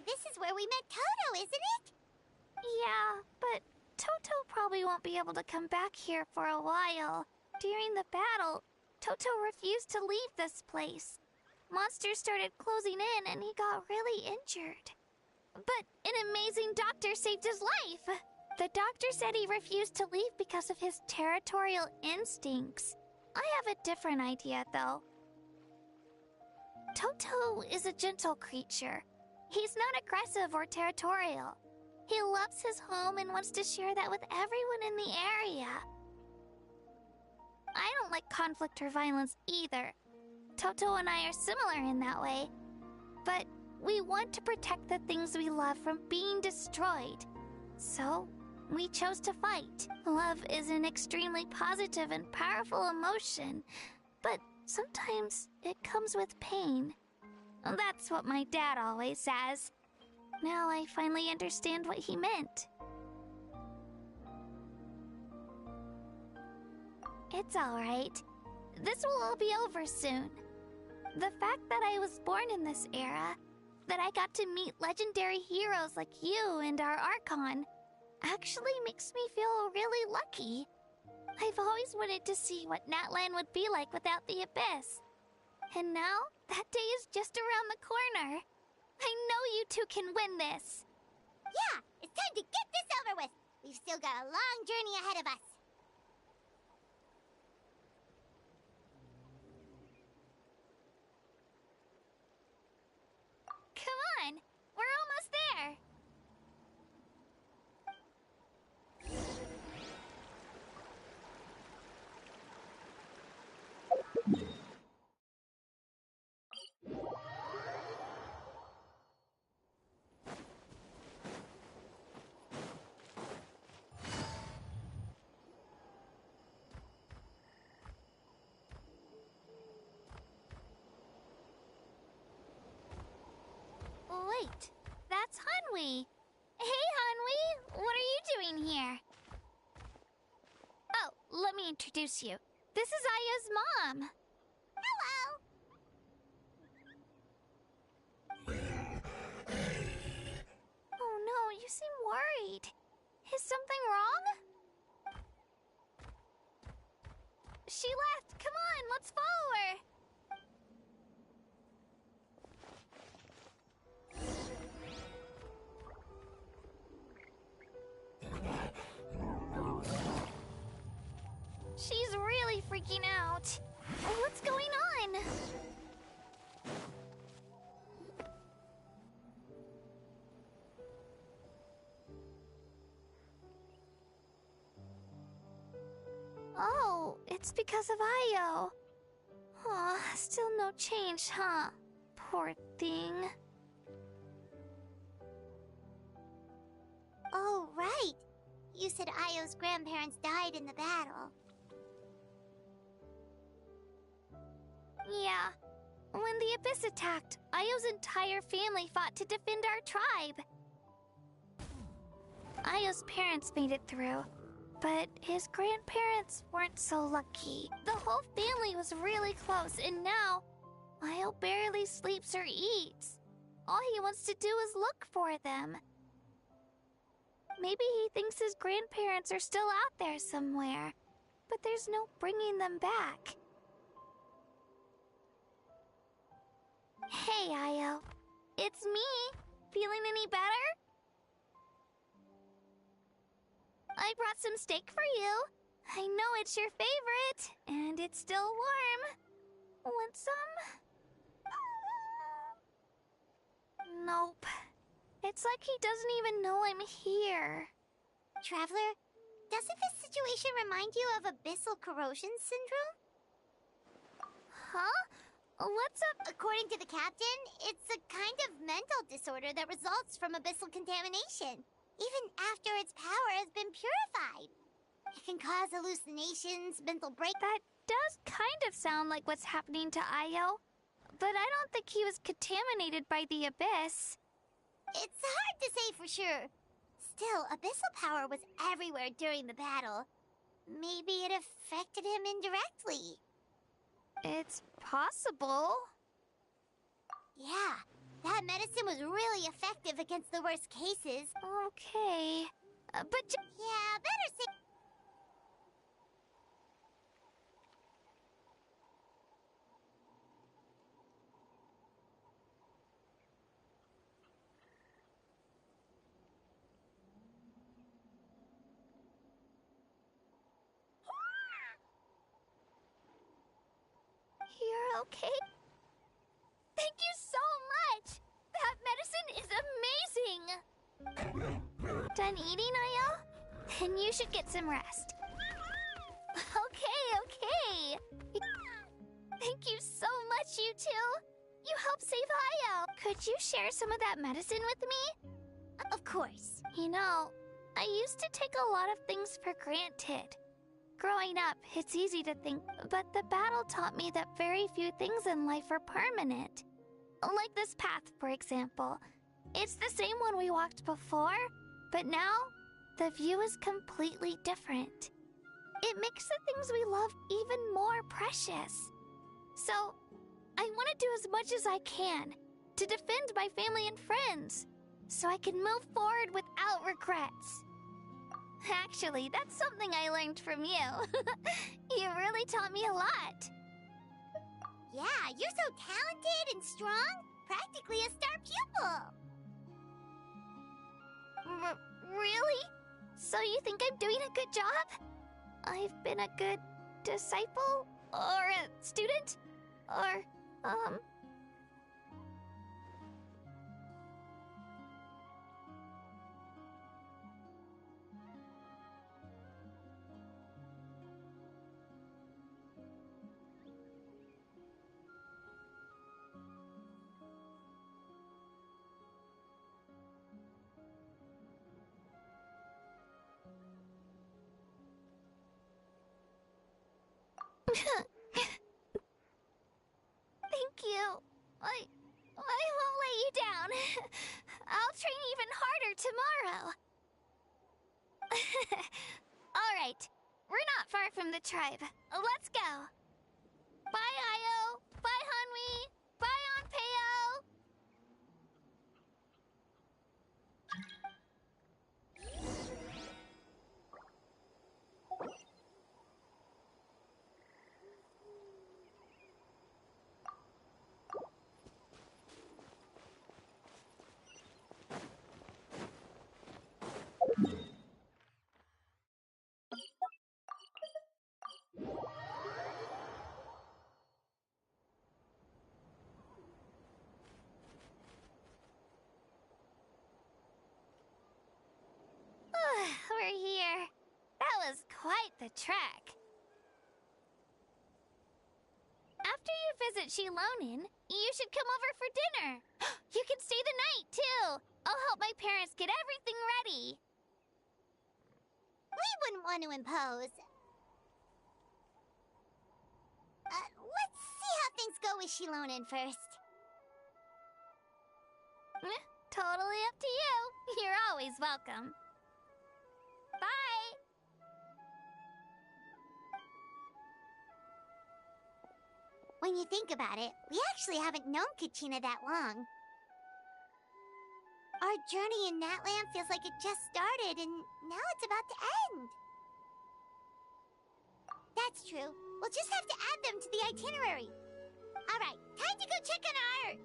this is where we met Toto, isn't it? Yeah, but Toto probably won't be able to come back here for a while. During the battle, Toto refused to leave this place. Monsters started closing in and he got really injured. But an amazing doctor saved his life. The doctor said he refused to leave because of his territorial instincts. I have a different idea, though. Toto is a gentle creature. He's not aggressive or territorial. He loves his home and wants to share that with everyone in the area. I don't like conflict or violence either. Toto and I are similar in that way. But we want to protect the things we love from being destroyed. So, we chose to fight. Love is an extremely positive and powerful emotion, but sometimes it comes with pain. That's what my dad always says. Now I finally understand what he meant. It's alright. This will all be over soon. The fact that I was born in this era, that I got to meet legendary heroes like you and our Archon, actually makes me feel really lucky. I've always wanted to see what Natlan would be like without the Abyss. And now, that day is just around the corner. I know you two can win this. Yeah, it's time to get this over with. We've still got a long journey ahead of us. Come on, we're almost there. Wait, that's Hanwi. Hey, Hanwi, what are you doing here? Oh, let me introduce you. This is Aya's mom. Hello! Oh no, you seem worried. Is something wrong? She left. Come on, let's follow her. She's really freaking out. What's going on? Oh, it's because of Io. Aw, still no change, huh? Poor thing. Oh, right. You said Io's grandparents died in the battle. Yeah. When the Abyss attacked, Io's entire family fought to defend our tribe. Io's parents made it through, but his grandparents weren't so lucky. The whole family was really close, and now Io barely sleeps or eats. All he wants to do is look for them. Maybe he thinks his grandparents are still out there somewhere, but there's no bringing them back. Hey, Io. It's me. Feeling any better? I brought some steak for you. I know it's your favorite, and it's still warm. Want some? Nope. It's like he doesn't even know I'm here. Traveler, doesn't this situation remind you of abyssal corrosion syndrome? Huh? What's up? According to the captain, it's a kind of mental disorder that results from abyssal contamination, even after its power has been purified. It can cause hallucinations, mental break... That does kind of sound like what's happening to Io, but I don't think he was contaminated by the Abyss. It's hard to say for sure. Still, abyssal power was everywhere during the battle. Maybe it affected him indirectly. It's possible. Yeah, That medicine was really effective against the worst cases. Okay. Yeah, better say... You're okay? Thank you so much! That medicine is amazing! Done eating, Ayo? Then you should get some rest. Okay. Thank you so much, you two! You helped save Ayo! Could you share some of that medicine with me? Of course. You know, I used to take a lot of things for granted. Growing up, it's easy to think, but the battle taught me that very few things in life are permanent. Like this path, for example. It's the same one we walked before, but now, the view is completely different. It makes the things we love even more precious. So, I want to do as much as I can to defend my family and friends, so I can move forward without regrets. Actually, that's something I learned from you. You really taught me a lot. Yeah, you're so talented and strong. Practically a star pupil. Really? So you think I'm doing a good job? I've been a good disciple? Or a student? Or, Thank you. I won't let you down. I'll train even harder tomorrow. All right. We're not far from the tribe. Let's go. Bye, Ayo. Bye, Hanwi. Bye, Onpeo. We're here. That was quite the trek. After you visit Shilonin, you should come over for dinner. You can stay the night, too. I'll help my parents get everything ready. We wouldn't want to impose. Let's see how things go with Shilonin first. Totally up to you. You're always welcome. Bye! When you think about it, we actually haven't known Kachina that long. Our journey in Natlan feels like it just started, and now it's about to end. That's true. We'll just have to add them to the itinerary. Alright, time to go check on our...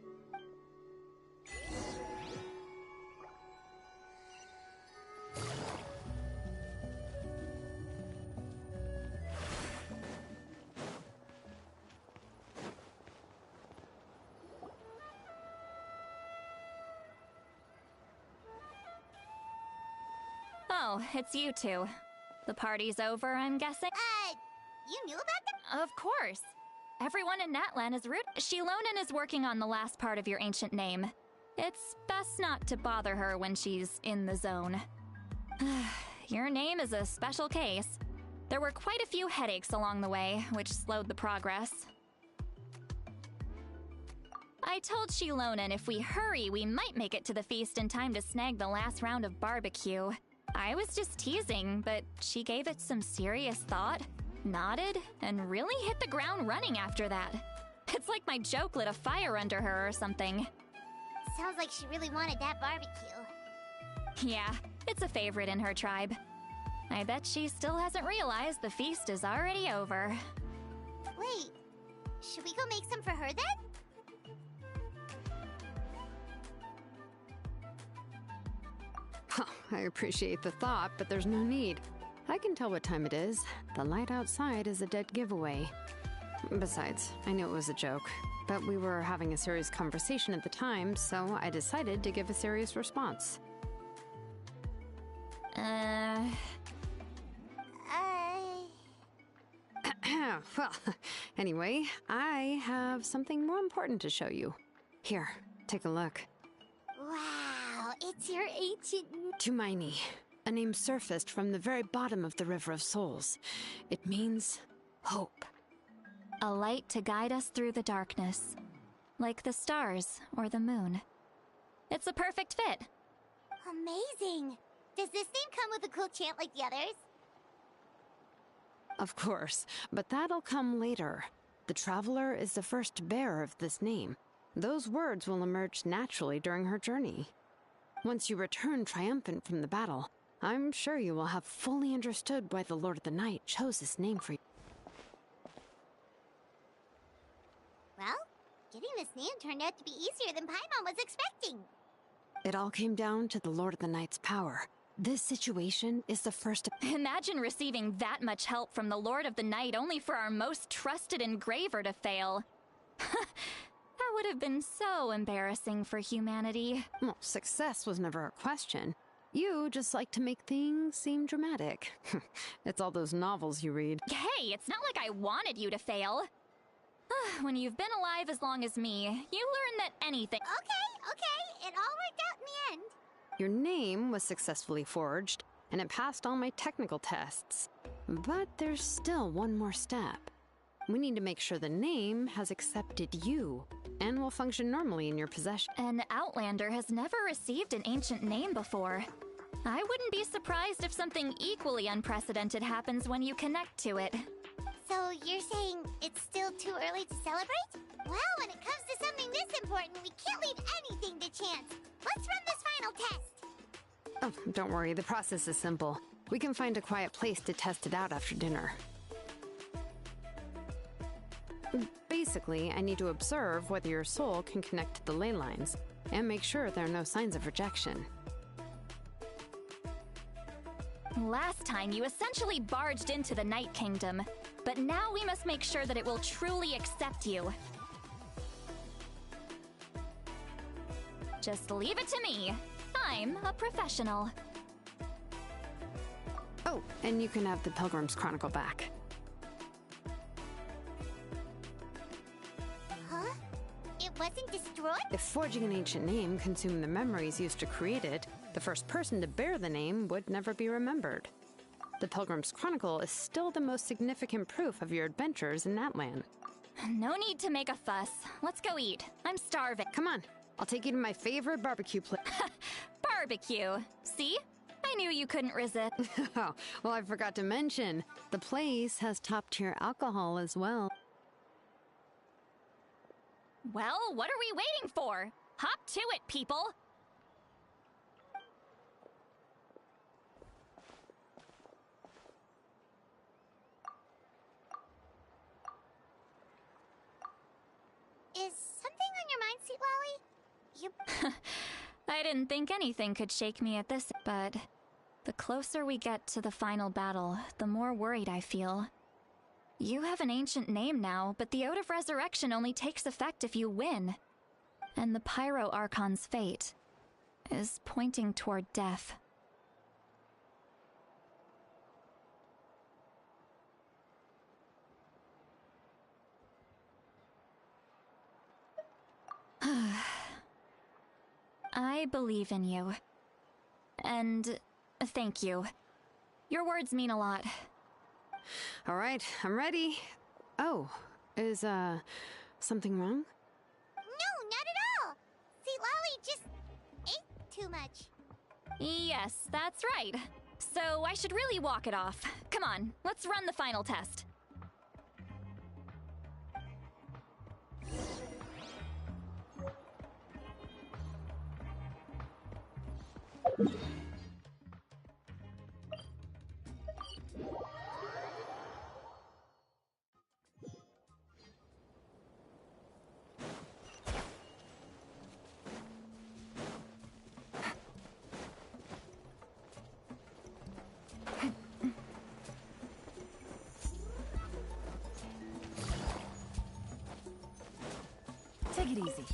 Oh, it's you two. The party's over, I'm guessing? You knew about that? Of course. Everyone in Natlan is rude. Shilonin is working on the last part of your ancient name. It's best not to bother her when she's in the zone. Your name is a special case. There were quite a few headaches along the way, which slowed the progress. I told Shilonin if we hurry, we might make it to the feast in time to snag the last round of barbecue. I was just teasing, but she gave it some serious thought, nodded, and really hit the ground running after that. It's like my joke lit a fire under her or something. Sounds like she really wanted that barbecue. Yeah, it's a favorite in her tribe. I bet she still hasn't realized the feast is already over. Wait, should we go make some for her then? Oh, I appreciate the thought, but there's no need. I can tell what time it is. The light outside is a dead giveaway. Besides, I knew it was a joke, but we were having a serious conversation at the time, so I decided to give a serious response. Well, anyway, I have something more important to show you. Here, take a look. Wow, it's your ancient... Tumaini, a name surfaced from the very bottom of the River of Souls. It means hope. A light to guide us through the darkness, like the stars or the moon. It's a perfect fit. Amazing! Does this name come with a cool chant like the others? Of course, but that'll come later. The Traveler is the first bearer of this name. Those words will emerge naturally during her journey. Once you return triumphant from the battle, I'm sure you will have fully understood why the Lord of the Night chose this name for you. Well, getting this name turned out to be easier than Paimon was expecting. It all came down to the Lord of the Night's power. This situation is the first... Imagine receiving that much help from the Lord of the Night only for our most trusted engraver to fail. That would have been so embarrassing for humanity. Well, success was never a question. You just like to make things seem dramatic. It's all those novels you read. Hey, it's not like I wanted you to fail. When you've been alive as long as me, you learn that anything... Okay, it all worked out in the end. Your name was successfully forged, and it passed all my technical tests. But there's still one more step. We need to make sure the name has accepted you, and will function normally in your possession. An Outlander has never received an ancient name before. I wouldn't be surprised if something equally unprecedented happens when you connect to it. So you're saying it's still too early to celebrate? Well, when it comes to something this important, we can't leave anything to chance. Let's run this final test. Oh, don't worry, the process is simple. We can find a quiet place to test it out after dinner. Basically, I need to observe whether your soul can connect to the ley lines, and make sure there are no signs of rejection. Last time, you essentially barged into the Night Kingdom, but now we must make sure that it will truly accept you. Just leave it to me. I'm a professional. Oh, and you can have the Pilgrim's Chronicle back. Huh? It wasn't destroyed? If forging an ancient name consumed the memories used to create it, the first person to bear the name would never be remembered. The Pilgrim's Chronicle is still the most significant proof of your adventures in that land. No need to make a fuss. Let's go eat. I'm starving. Come on, I'll take you to my favorite barbecue place. Barbecue. See? I knew you couldn't resist. Oh, well, I forgot to mention, the place has top-tier alcohol as well. Well, what are we waiting for? Hop to it, people! Is something on your mind, Sweet Lolly? I didn't think anything could shake me at this, but the closer we get to the final battle, the more worried I feel. You have an ancient name now, but the Oath of Resurrection only takes effect if you win. And the Pyro Archon's fate is pointing toward death. I believe in you. And thank you. Your words mean a lot. All right, I'm ready. Oh, is, something wrong? No, not at all! Sweet Lolly just ate too much. Yes, that's right. So I should really walk it off. Come on, let's run the final test. Take it easy.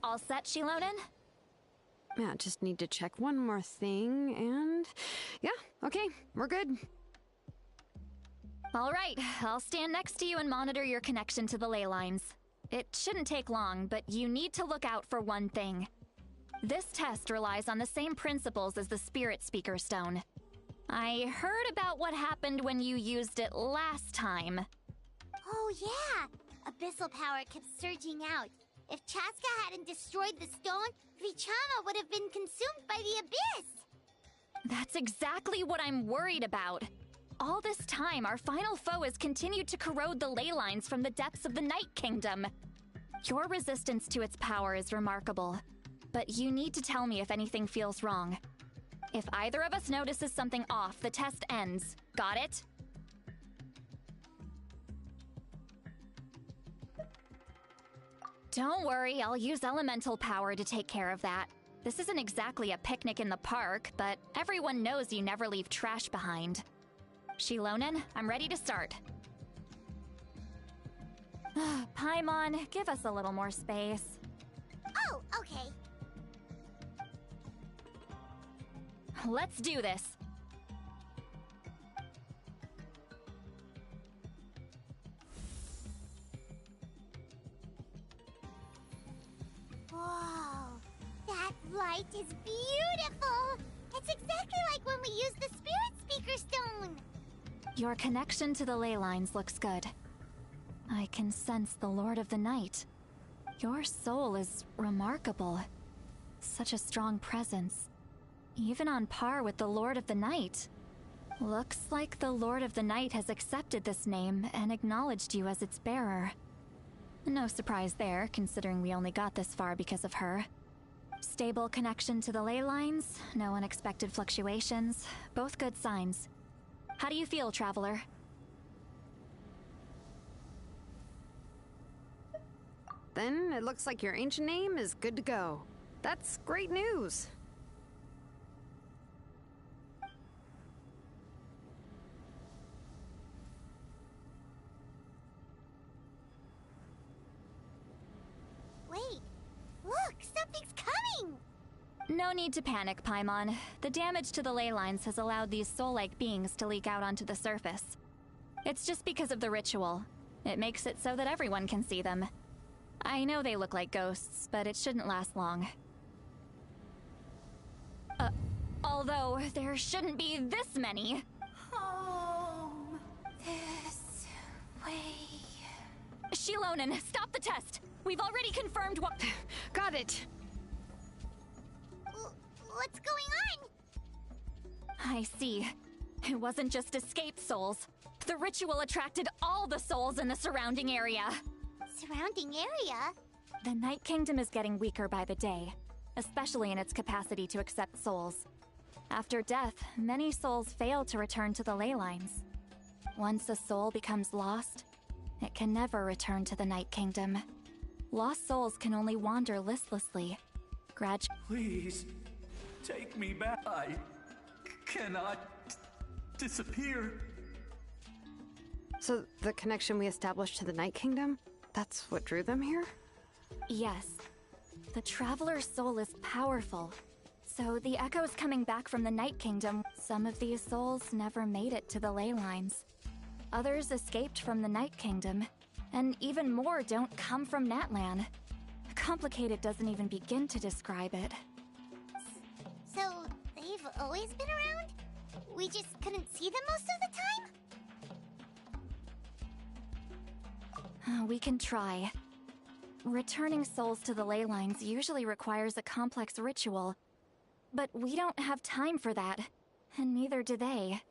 All set, Shilonen? Yeah, just need to check one more thing, and... yeah, okay, we're good. All right, I'll stand next to you and monitor your connection to the ley lines. It shouldn't take long, but you need to look out for one thing. This test relies on the same principles as the Spirit Speaker Stone. I heard about what happened when you used it last time. Oh yeah! Abyssal power kept surging out. If Chaska hadn't destroyed the stone, Vichama would have been consumed by the abyss! That's exactly what I'm worried about. All this time, our final foe has continued to corrode the ley lines from the depths of the Night Kingdom. Your resistance to its power is remarkable, but you need to tell me if anything feels wrong. If either of us notices something off, the test ends. Got it? Don't worry, I'll use elemental power to take care of that. This isn't exactly a picnic in the park, but everyone knows you never leave trash behind. Shilonen, I'm ready to start. Paimon, give us a little more space. Oh, okay. Let's do this. Whoa, that light is beautiful! It's exactly like when we used the Spirit Speaker Stone! Your connection to the ley lines looks good. I can sense the Lord of the Night. Your soul is remarkable. Such a strong presence. Even on par with the Lord of the Night. Looks like the Lord of the Night has accepted this name and acknowledged you as its bearer. No surprise there, considering we only got this far because of her. Stable connection to the ley lines, no unexpected fluctuations, both good signs. How do you feel, Traveler? Then it looks like your ancient name is good to go. That's great news. Wait, look, something's coming! No need to panic, Paimon. The damage to the ley lines has allowed these soul-like beings to leak out onto the surface. It's just because of the ritual. It makes it so that everyone can see them. I know they look like ghosts, but it shouldn't last long. Although, there shouldn't be this many. Home. This way. Shilonen, stop the test! We've already confirmed what— Got it! What's going on? I see. It wasn't just escaped souls. The ritual attracted all the souls in the surrounding area. Surrounding area? The Night Kingdom is getting weaker by the day, especially in its capacity to accept souls. After death, many souls fail to return to the ley lines. Once a soul becomes lost, it can never return to the Night Kingdom. Lost souls can only wander listlessly, Please, take me back. I cannot disappear. So the connection we established to the Night Kingdom, that's what drew them here? Yes. The Traveler's soul is powerful. So the echoes coming back from the Night Kingdom, some of these souls never made it to the ley lines. Others escaped from the Night Kingdom, and even more don't come from Natlan. Complicated doesn't even begin to describe it. So, they've always been around? We just couldn't see them most of the time? We can try. Returning souls to the ley lines usually requires a complex ritual. But we don't have time for that, and neither do they.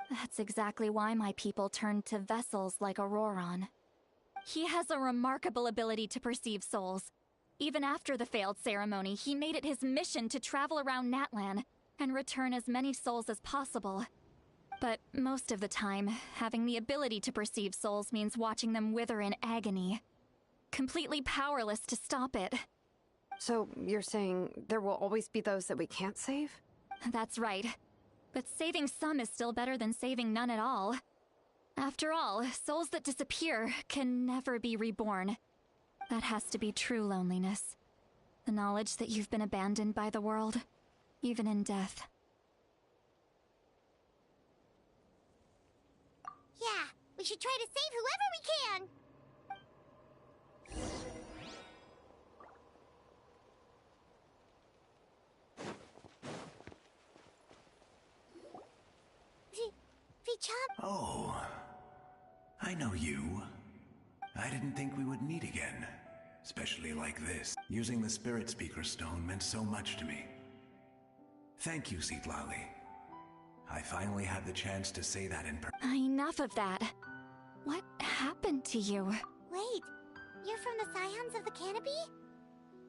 That's exactly why my people turned to vessels like Auroron. He has a remarkable ability to perceive souls. Even after the failed ceremony, he made it his mission to travel around Natlan and return as many souls as possible. But most of the time, having the ability to perceive souls means watching them wither in agony. Completely powerless to stop it. So you're saying there will always be those that we can't save? That's right. But saving some is still better than saving none at all. After all, souls that disappear can never be reborn. That has to be true loneliness. The knowledge that you've been abandoned by the world, even in death. Yeah, we should try to save whoever we can! Vicham? Oh, I know you. I didn't think we would meet again, especially like this. Using the Spirit Speaker Stone meant so much to me. Thank you, Citlali. I finally had the chance to say that in person. Enough of that. What happened to you? Wait, you're from the Scions of the Canopy?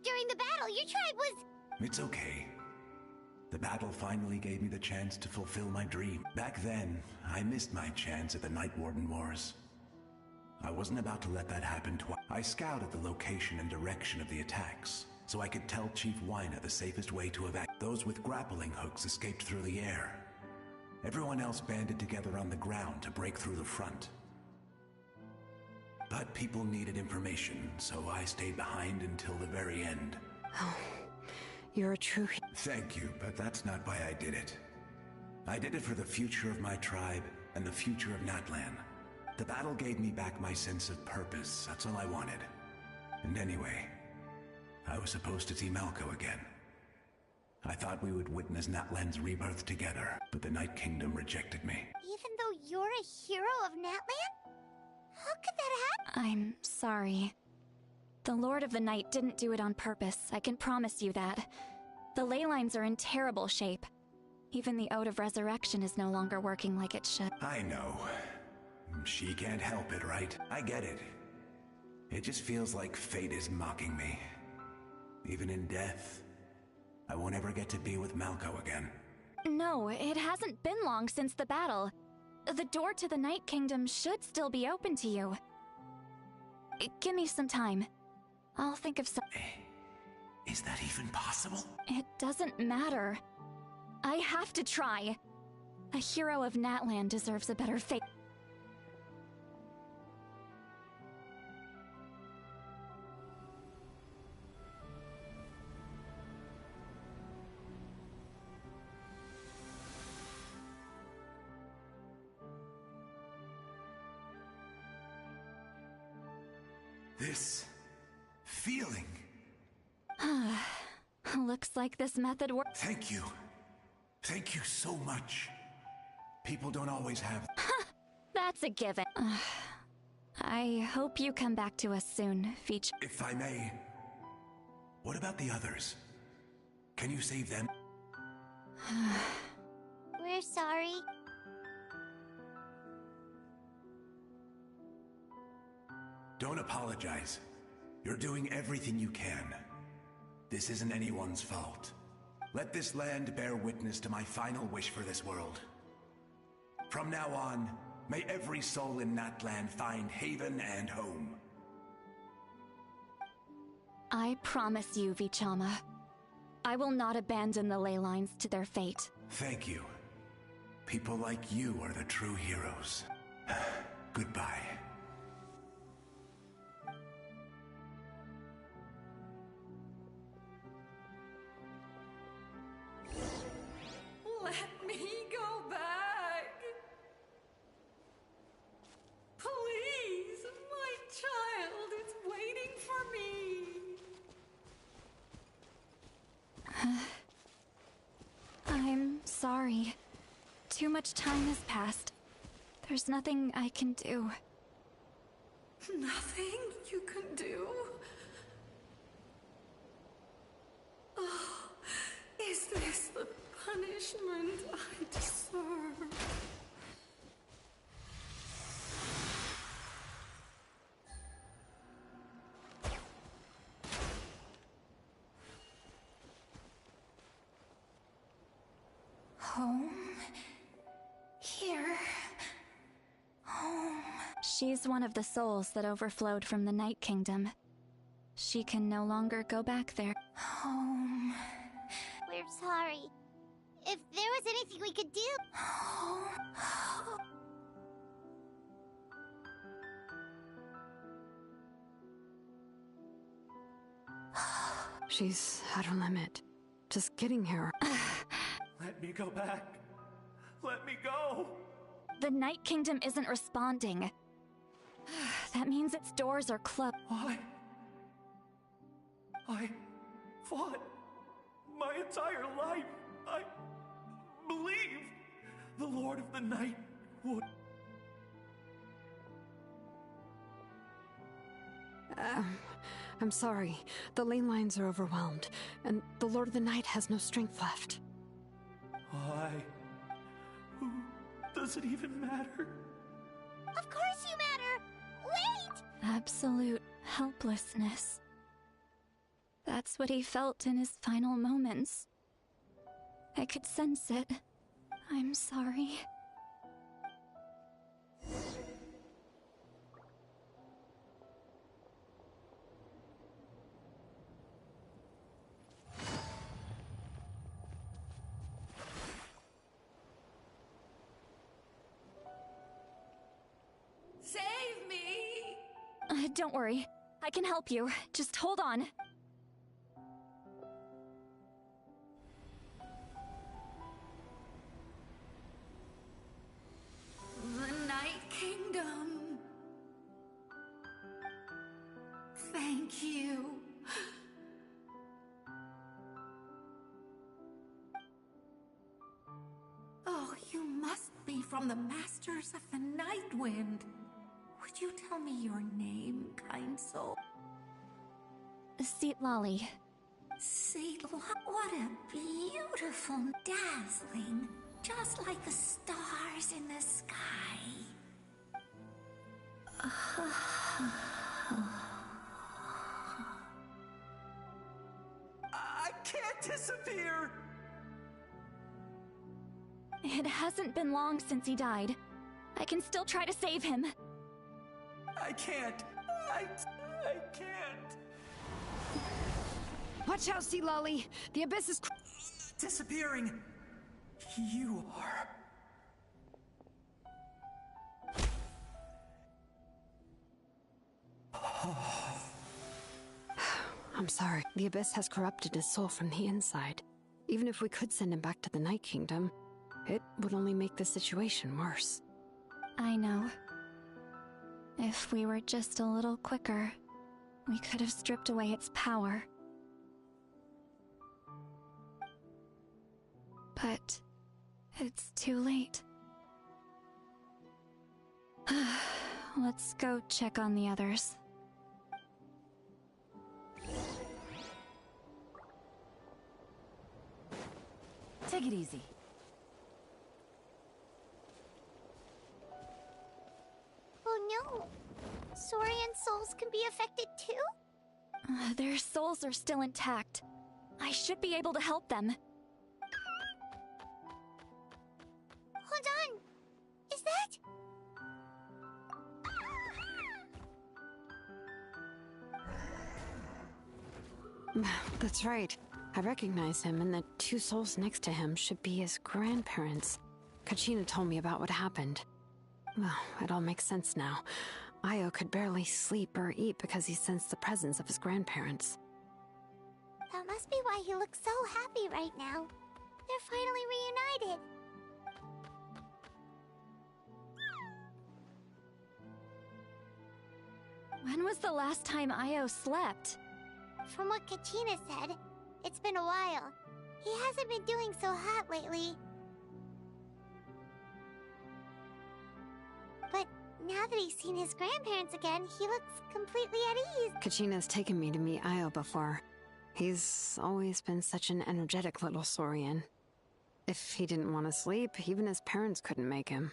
During the battle, your tribe was— It's okay. The battle finally gave me the chance to fulfill my dream. Back then, I missed my chance at the Night Warden Wars. I wasn't about to let that happen twice. I scouted the location and direction of the attacks, so I could tell Chief Wyna the safest way to evacuate. Those with grappling hooks escaped through the air. Everyone else banded together on the ground to break through the front. But people needed information, so I stayed behind until the very end. Oh, you're a true— Thank you, but that's not why I did it. I did it for the future of my tribe and the future of Natlan. The battle gave me back my sense of purpose, that's all I wanted. And anyway, I was supposed to see Malko again. I thought we would witness Natlan's rebirth together, but the Night Kingdom rejected me. Even though you're a hero of Natlan? How could that happen? I'm sorry. The Lord of the Night didn't do it on purpose, I can promise you that. The ley lines are in terrible shape. Even the Ode of Resurrection is no longer working like it should. I know. She can't help it, right? I get it. It just feels like fate is mocking me. Even in death, I won't ever get to be with Malko again. No, it hasn't been long since the battle. The door to the Night Kingdom should still be open to you. Give me some time. I'll think of some— Is that even possible? It doesn't matter. I have to try. A hero of Natlan deserves a better fate. This feeling. Looks like this method works. Thank you. Thank you so much. People don't always have... That's a given. I hope you come back to us soon, Veach. If I may, what about the others? Can you save them? We're sorry. Don't apologize. You're doing everything you can. This isn't anyone's fault. Let this land bear witness to my final wish for this world. From now on, may every soul in Natlan find haven and home. I promise you, Vichama. I will not abandon the ley lines to their fate. Thank you. People like you are the true heroes. Goodbye. Let me go back. Please, my child is waiting for me. I'm sorry. Too much time has passed. There's nothing I can do. Nothing you can do? Oh, is this the punishment I deserve? Home? Here? Home? She's one of the souls that overflowed from the Night Kingdom. She can no longer go back there. Home? We're sorry. If there was anything we could do... She's at her limit. Just getting here. Let me go back. Let me go. The Night Kingdom isn't responding. That means its doors are closed. I fought my entire life. I believed the Lord of the Night would... I'm sorry. The ley lines are overwhelmed, and the Lord of the Night has no strength left. Why? Who does it even matter? Of course you matter! Wait! Absolute helplessness. That's what he felt in his final moments. I could sense it. I'm sorry. Save me! Don't worry. I can help you. Just hold on. The Night Kingdom. Thank you. Oh, you must be from the Masters of the Night Wind. Would you tell me your name, kind soul? Seatlali. Seatlali? What a beautiful, dazzling, just like the stars in the sky. I can't disappear! It hasn't been long since he died. I can still try to save him. I can't. I can't. Watch out, Seatlali! The abyss is disappearing. You are. I'm sorry. The abyss has corrupted his soul from the inside. Even if we could send him back to the Night Kingdom, it would only make the situation worse. I know. If we were just a little quicker, we could have stripped away its power. But It's too late. Let's go check on the others. Take it easy. Oh no! Saurian souls can be affected too? Their souls are still intact. I should be able to help them. Hold on! Is that... That's right. I recognize him, and the two souls next to him should be his grandparents. Kachina told me about what happened. Well, it all makes sense now. Io could barely sleep or eat because he sensed the presence of his grandparents. That must be why he looks so happy right now. They're finally reunited. When was the last time Io slept? From what Kachina said, it's been a while. He hasn't been doing so hot lately. But now that he's seen his grandparents again, he looks completely at ease. Kachina's taken me to meet Io before. He's always been such an energetic little Saurian. If he didn't want to sleep, even his parents couldn't make him.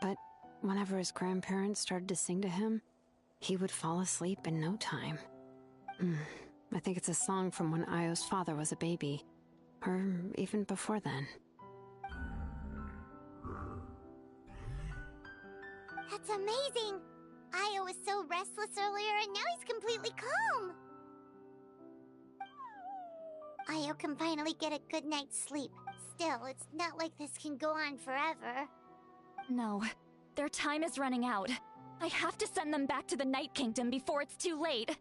But whenever his grandparents started to sing to him, he would fall asleep in no time. I think it's a song from when Io's father was a baby, or even before then. That's amazing! Io was so restless earlier and now he's completely calm! Io can finally get a good night's sleep. Still, it's not like this can go on forever. No, their time is running out. I have to send them back to the Night Kingdom before it's too late.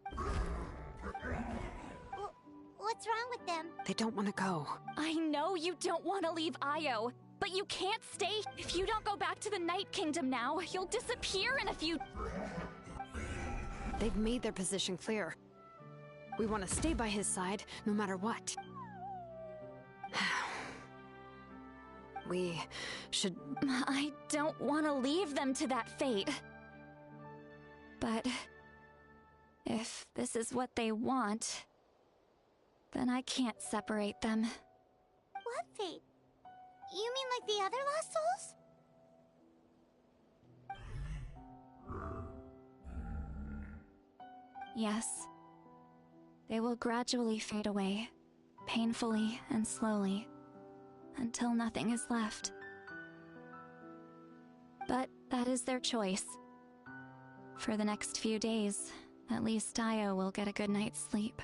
What's wrong with them? They don't want to go. I know you don't want to leave Io, but you can't stay. If you don't go back to the Night Kingdom now, you'll disappear in a few... They've made their position clear. We want to stay by his side, no matter what. We should... I don't want to leave them to that fate. But... if this is what they want... then I can't separate them. What fate? You mean like the other lost souls? Yes. They will gradually fade away, painfully and slowly, until nothing is left. But that is their choice. For the next few days, at least Io will get a good night's sleep.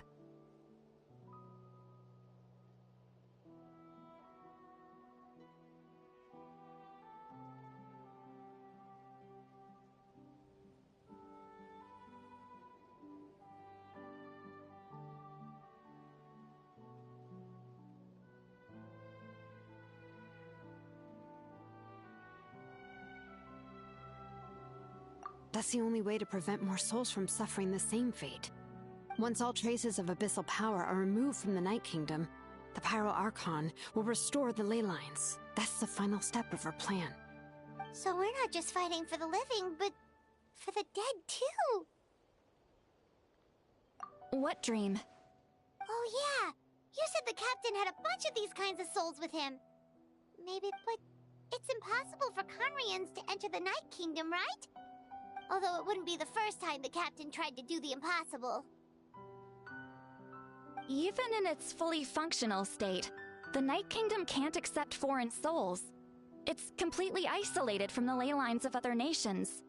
That's the only way to prevent more souls from suffering the same fate. Once all traces of abyssal power are removed from the Night Kingdom, the Pyro Archon will restore the ley lines. That's the final step of our plan. So we're not just fighting for the living, but for the dead too. What dream? Oh yeah, you said the captain had a bunch of these kinds of souls with him. Maybe, but it's impossible for Conrians to enter the Night Kingdom, right? Although it wouldn't be the first time the captain tried to do the impossible. Even in its fully functional state, the Night Kingdom can't accept foreign souls. It's completely isolated from the ley lines of other nations.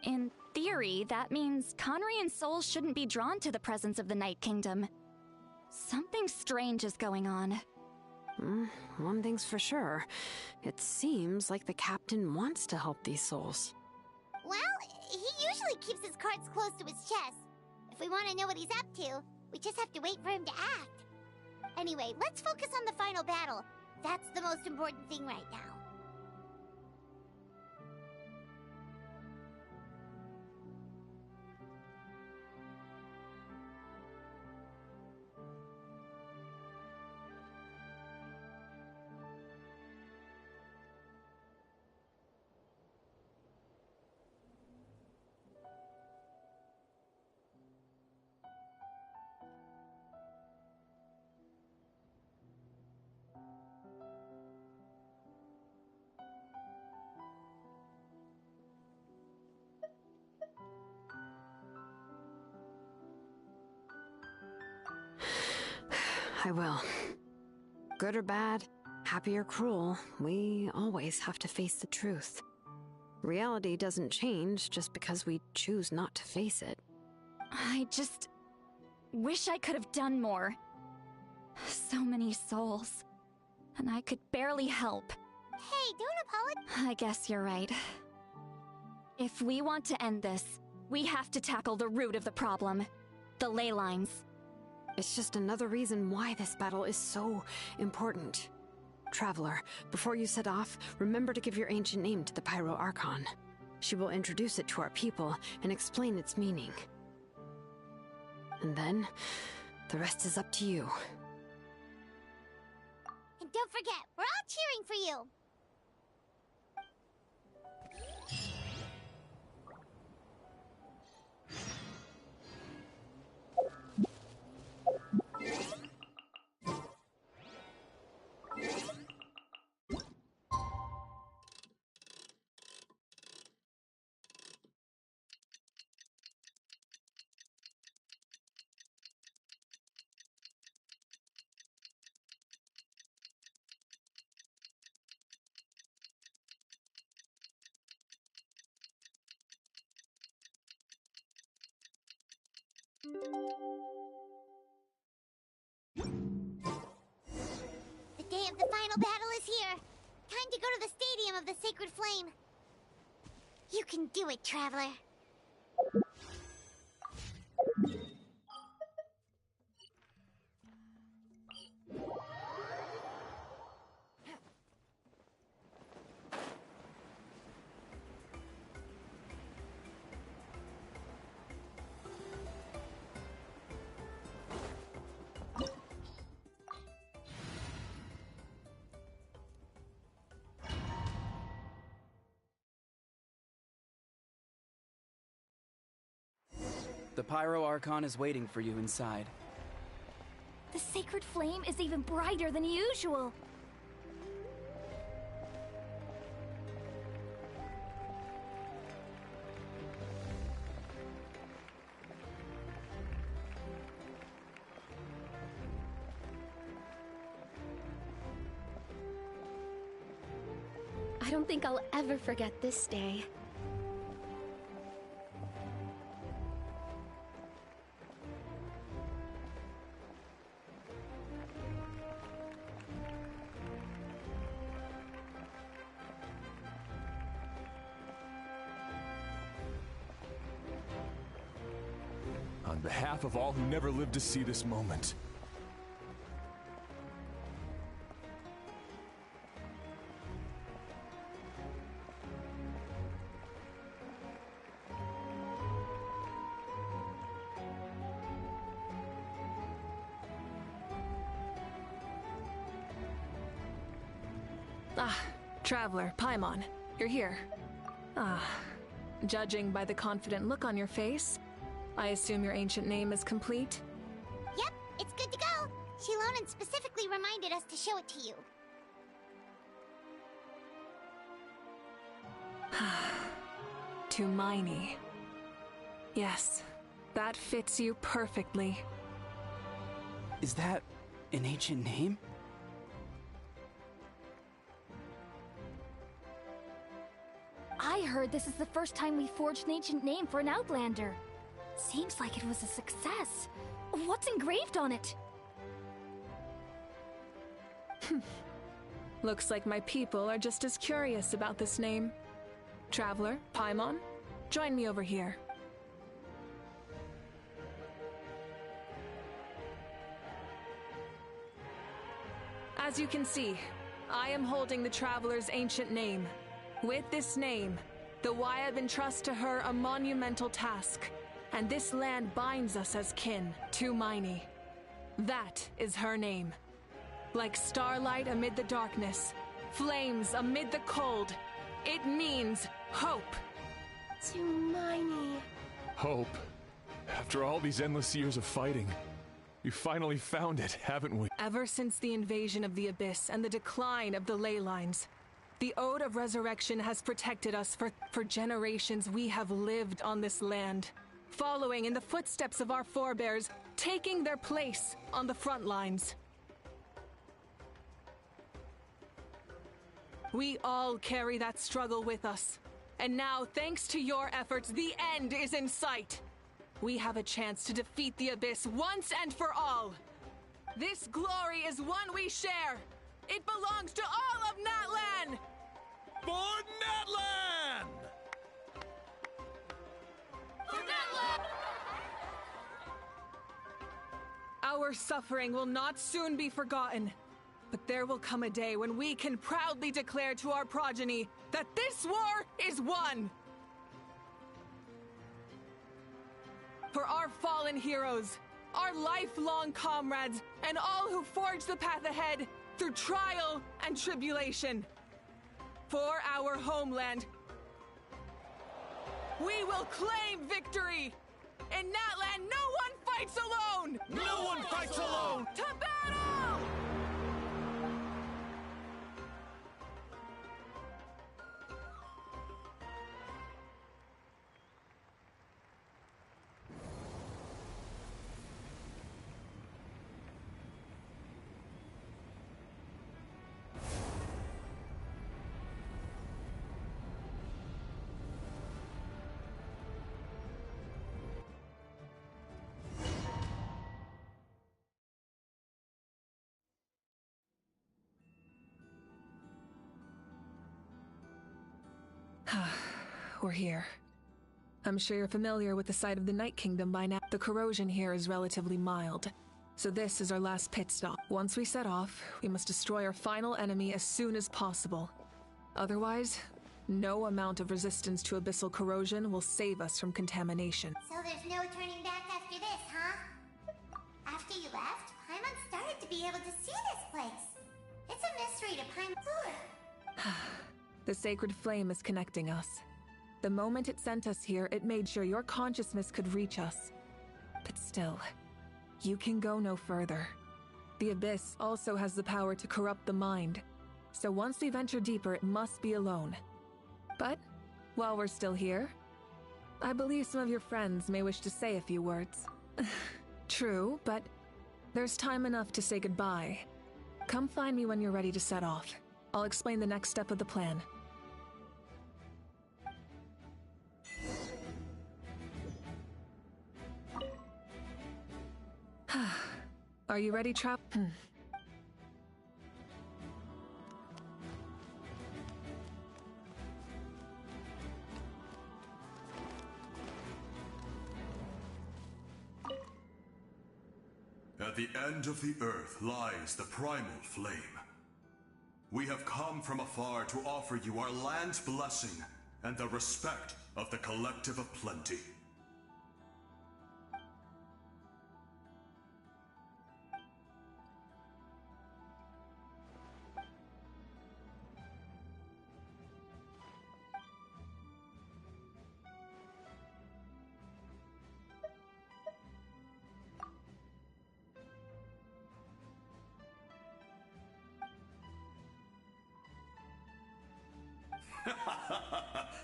In theory, that means Conrian souls shouldn't be drawn to the presence of the Night Kingdom. Something strange is going on. One thing's for sure. It seems like the captain wants to help these souls. Well, he usually keeps his cards close to his chest. If we want to know what he's up to, we just have to wait for him to act. Anyway, let's focus on the final battle. That's the most important thing right now. I will. Good or bad, happy or cruel, we always have to face the truth. Reality doesn't change just because we choose not to face it. I just wish I could have done more. So many souls. And I could barely help. Hey, don't apologize. I guess you're right. If we want to end this, we have to tackle the root of the problem. The ley lines. It's just another reason why this battle is so important. Traveler, before you set off, remember to give your ancient name to the Pyro Archon. She will introduce it to our people and explain its meaning. And then, the rest is up to you. And don't forget, we're all cheering for you. The day of the final battle is here. Time to go to the Stadium of the Sacred Flame. You can do it, Traveler. The Pyro Archon is waiting for you inside. The sacred flame is even brighter than usual. I don't think I'll ever forget this day. On behalf of all who never lived to see this moment. Ah, Traveler, Paimon, you're here. Ah, judging by the confident look on your face, I assume your ancient name is complete? Yep, it's good to go. Shilonan specifically reminded us to show it to you. Tumaini. Yes, that fits you perfectly. Is that an ancient name? I heard this is the first time we forged an ancient name for an Outlander. Seems like it was a success. What's engraved on it? Looks like my people are just as curious about this name. Traveler, Paimon, join me over here. As you can see, I am holding the Traveler's ancient name. With this name, the Wyab entrusts to her a monumental task, and this land binds us as kin, Tumaini. That is her name. Like starlight amid the darkness, flames amid the cold, it means hope. Tumaini. Hope. After all these endless years of fighting, we finally found it, haven't we? Ever since the invasion of the Abyss and the decline of the ley lines, the Ode of Resurrection has protected us for generations. We have lived on this land, following in the footsteps of our forebears, taking their place on the front lines. We all carry that struggle with us. And now, thanks to your efforts, the end is in sight. We have a chance to defeat the Abyss once and for all. This glory is one we share. It belongs to all of Natlan! For Natlan! For Natlan! Our suffering will not soon be forgotten. But there will come a day when we can proudly declare to our progeny that this war is won! For our fallen heroes, our lifelong comrades, and all who forge the path ahead through trial and tribulation. For our homeland, we will claim victory! In Natlan, no one fights alone! No one fights alone! To battle! We're here. I'm sure you're familiar with the site of the Night Kingdom by now. The corrosion here is relatively mild, so this is our last pit stop. Once we set off, we must destroy our final enemy as soon as possible. Otherwise, no amount of resistance to abyssal corrosion will save us from contamination. So there's no turning back after this, huh? After you left, Paimon started to be able to see this place. It's a mystery to Paimon. The sacred flame is connecting us. The moment it sent us here, it made sure your consciousness could reach us. But still, you can go no further. The Abyss also has the power to corrupt the mind, so once we venture deeper, it must be alone. But, while we're still here, I believe some of your friends may wish to say a few words. True, but there's time enough to say goodbye. Come find me when you're ready to set off. I'll explain the next step of the plan. Are you ready, Trap? At the end of the earth lies the primal flame. We have come from afar to offer you our land's blessing and the respect of the Collective of Plenty.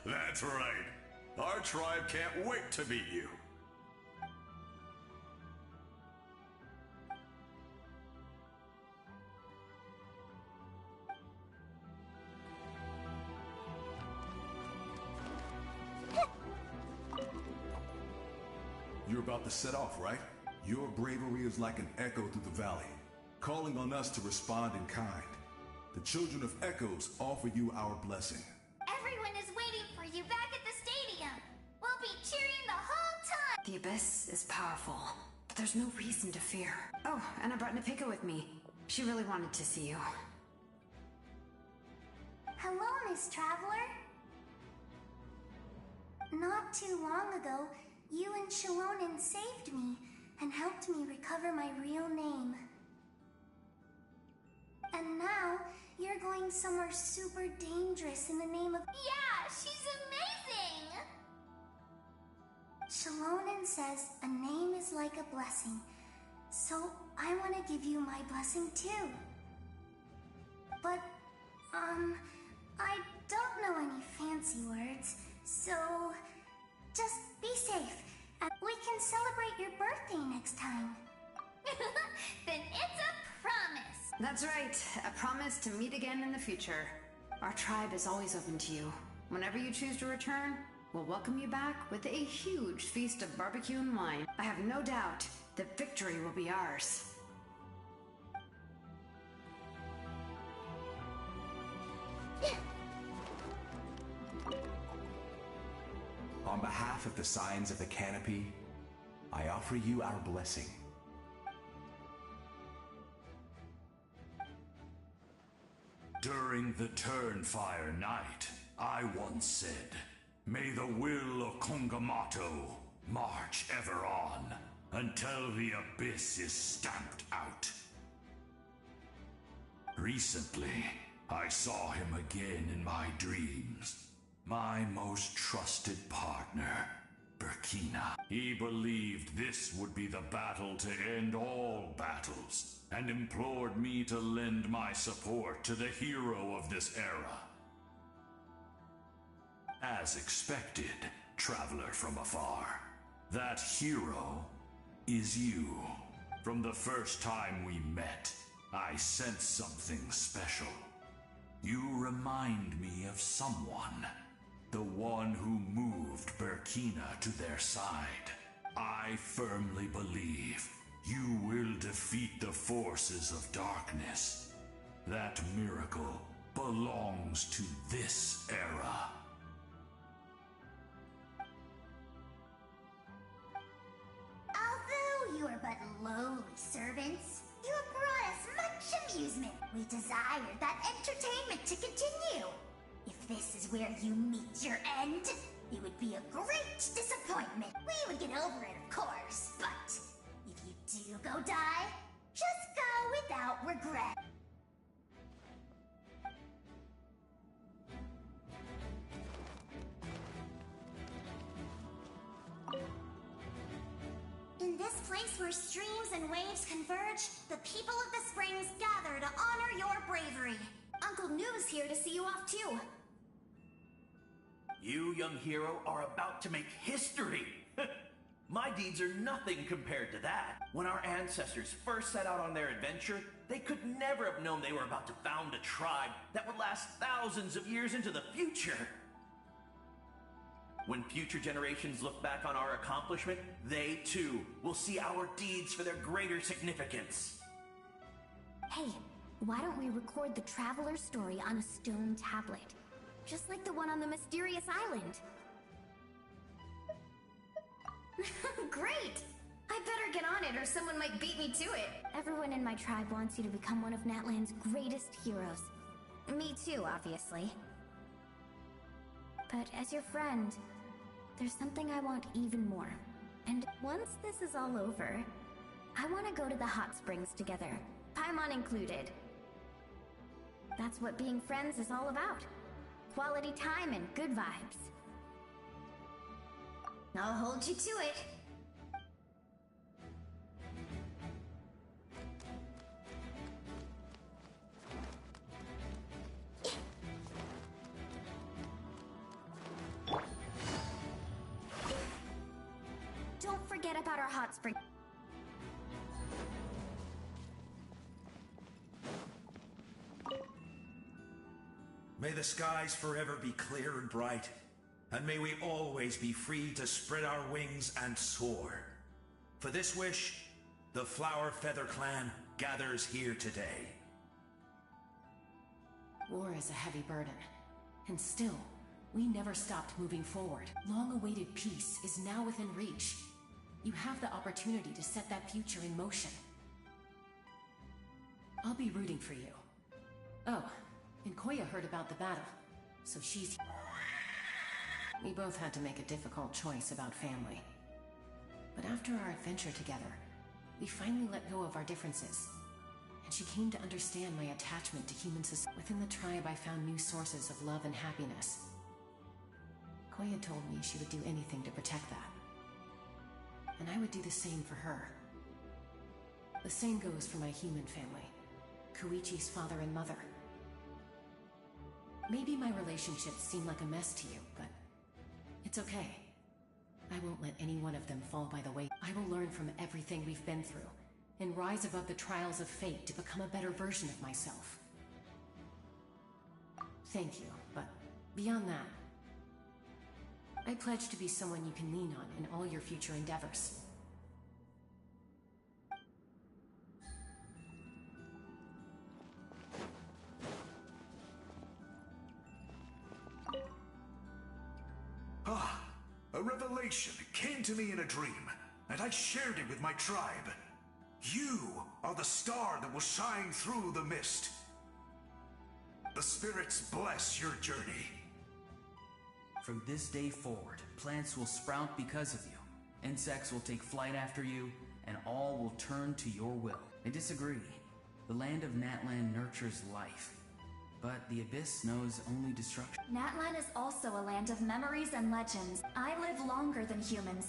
That's right. Our tribe can't wait to meet you. You're about to set off, right? Your bravery is like an echo through the valley, calling on us to respond in kind. The Children of Echoes offer you our blessing. Everyone is waiting for you back at the stadium. We'll be cheering the whole time. The Abyss is powerful, but there's no reason to fear. Oh, and I brought Nepika with me. She really wanted to see you. Hello, Miss Traveler. Not too long ago, you and Shalonen saved me and helped me recover my real name. And now, you're going somewhere super dangerous in the name of— Yeah, she's amazing! Shalonen says a name is like a blessing, so I want to give you my blessing too. But, I don't know any fancy words, so just be safe, and we can celebrate your birthday next time. Then it's a promise! That's right. A promise to meet again in the future. Our tribe is always open to you. Whenever you choose to return, we'll welcome you back with a huge feast of barbecue and wine. I have no doubt that victory will be ours. On behalf of the Signs of the Canopy, I offer you our blessing. During the Turnfire Night, I once said, "May the will of Kongamato march ever on, until the abyss is stamped out." Recently, I saw him again in my dreams. My most trusted partner, Burkina. He believed this would be the battle to end all battles, and implored me to lend my support to the hero of this era. As expected, traveler from afar, that hero is you. From the first time we met, I sensed something special. You remind me of someone. The one who moved Burkina to their side. I firmly believe you will defeat the forces of darkness. That miracle belongs to this era. Although you are but lowly servants, you have brought us much amusement. We desire that entertainment to continue. If this is where you meet your end, it would be a great disappointment. We would get over it, of course, but if you do go die, just go without regret. In this place where streams and waves converge, the people of the springs gather to honor your bravery. Uncle Noo's here to see you off too. You, young hero, are about to make history! My deeds are nothing compared to that. When our ancestors first set out on their adventure, they could never have known they were about to found a tribe that would last thousands of years into the future. When future generations look back on our accomplishment, they too will see our deeds for their greater significance. Hey, why don't we record the traveler's story on a stone tablet? Just like the one on the mysterious island. Great! I better get on it or someone might beat me to it. Everyone in my tribe wants you to become one of Natlan's greatest heroes. Me too, obviously. But as your friend, there's something I want even more. And once this is all over, I want to go to the hot springs together, Paimon included. That's what being friends is all about. Quality time and good vibes. I'll hold you to it. Don't forget about our hot spring. May the skies forever be clear and bright, and may we always be free to spread our wings and soar. For this wish, the Flower Feather Clan gathers here today. War is a heavy burden, and still, we never stopped moving forward. Long-awaited peace is now within reach. You have the opportunity to set that future in motion. I'll be rooting for you. Oh, and Koya heard about the battle, so she's... We both had to make a difficult choice about family. But after our adventure together, we finally let go of our differences. And she came to understand my attachment to human society. Within the tribe, I found new sources of love and happiness. Koya told me she would do anything to protect that. And I would do the same for her. The same goes for my human family, Koichi's father and mother. Maybe my relationships seem like a mess to you, but it's okay. I won't let any one of them fall by the way. I will learn from everything we've been through, and rise above the trials of fate to become a better version of myself. Thank you, but beyond that, I pledge to be someone you can lean on in all your future endeavors. Ah, a revelation came to me in a dream, and I shared it with my tribe. You are the star that will shine through the mist. The spirits bless your journey. From this day forward, plants will sprout because of you. Insects will take flight after you, and all will turn to your will. I disagree. The land of Natlan nurtures life, but the Abyss knows only destruction. Natlan is also a land of memories and legends. I live longer than humans,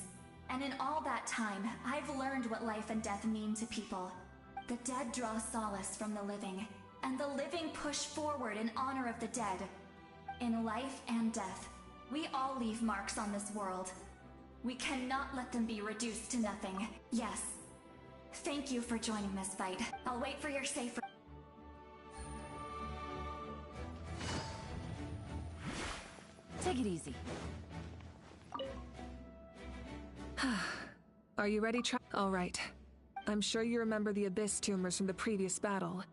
and in all that time, I've learned what life and death mean to people. The dead draw solace from the living, and the living push forward in honor of the dead. In life and death, we all leave marks on this world. We cannot let them be reduced to nothing. Yes. Thank you for joining this fight. I'll wait for your safe... Take it easy. Are you ready, All right. I'm sure you remember the Abyss tumors from the previous battle.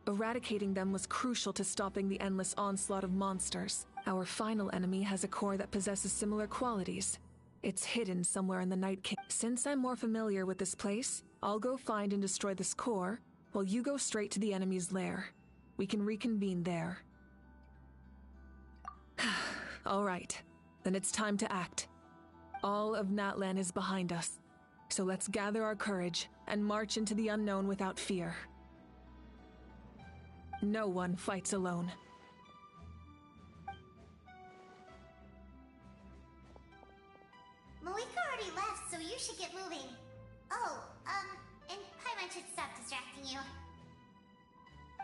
Eradicating them was crucial to stopping the endless onslaught of monsters. Our final enemy has a core that possesses similar qualities. It's hidden somewhere in the Night King. Since I'm more familiar with this place, I'll go find and destroy this core, while you go straight to the enemy's lair. We can reconvene there. All right, then it's time to act. All of Natlan is behind us, so let's gather our courage and march into the unknown without fear. No one fights alone. Malika already left, so you should get moving. Oh, and Paimon should stop distracting you.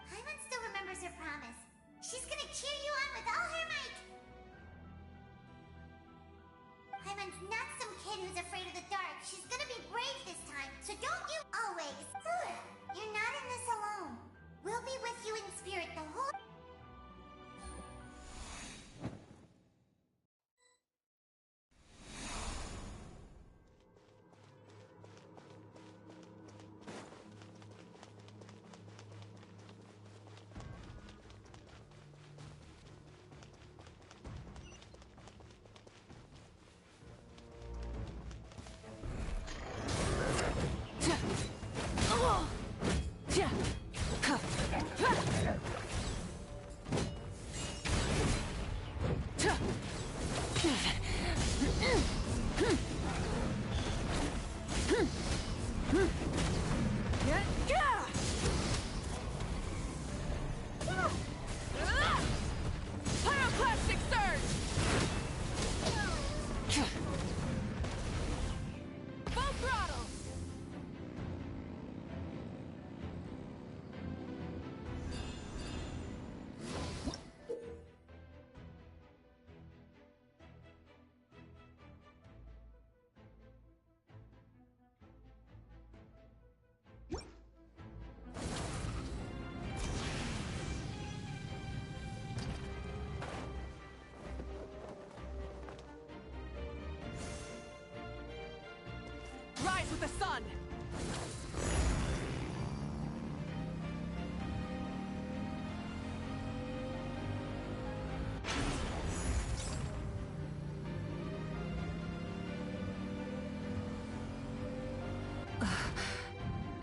Paimon still remembers her promise. She's gonna cheer you on with all her might. Paimon's not some kid who's afraid of the dark. She's gonna be brave this time, so don't you always. You're not in this alone. We'll be with you in spirit the whole... Rise with the sun!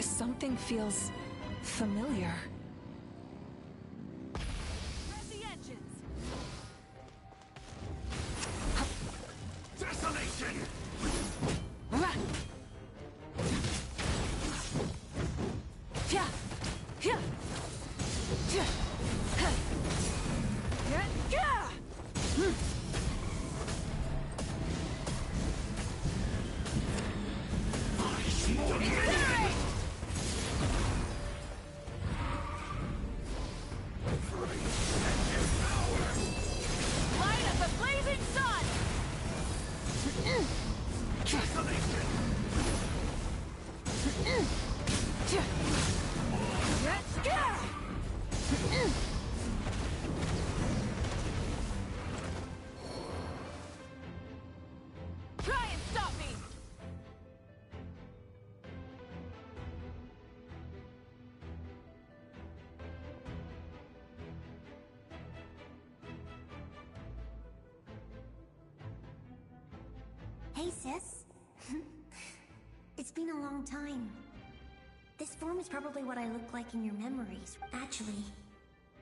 Something feels familiar. Press the engines! Desolation! Hey, sis. It's been a long time. This form is probably what I look like in your memories. Actually,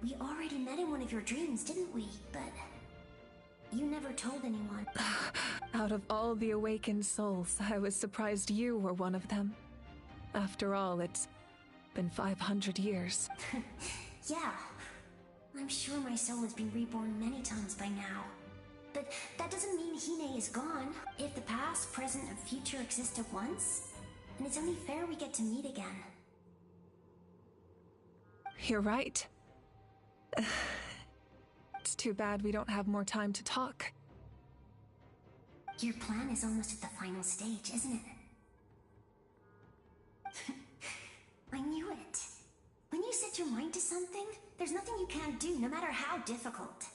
we already met in one of your dreams, didn't we? But you never told anyone. Out of all the awakened souls, I was surprised you were one of them. After all, it's been 500 years. Yeah. I'm sure my soul has been reborn many times by now. But that doesn't mean Hine is gone. If the past, present, and future exist at once, then it's only fair we get to meet again. You're right. It's too bad we don't have more time to talk. Your plan is almost at the final stage, isn't it? I knew it. When you set your mind to something, there's nothing you can't do, no matter how difficult.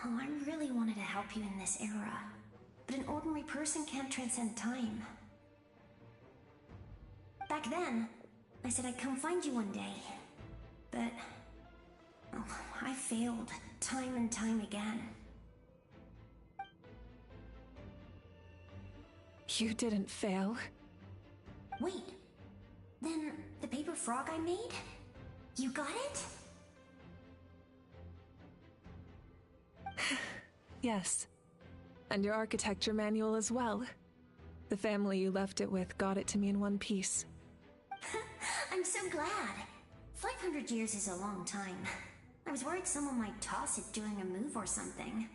Oh, I really wanted to help you in this era, but an ordinary person can't transcend time. Back then, I said I'd come find you one day, but I failed time and time again. You didn't fail. Wait, then the paper frog I made? You got it? Yes. And your architecture manual as well. The family you left it with got it to me in one piece. I'm so glad. 500 years is a long time. I was worried someone might toss it during a move or something.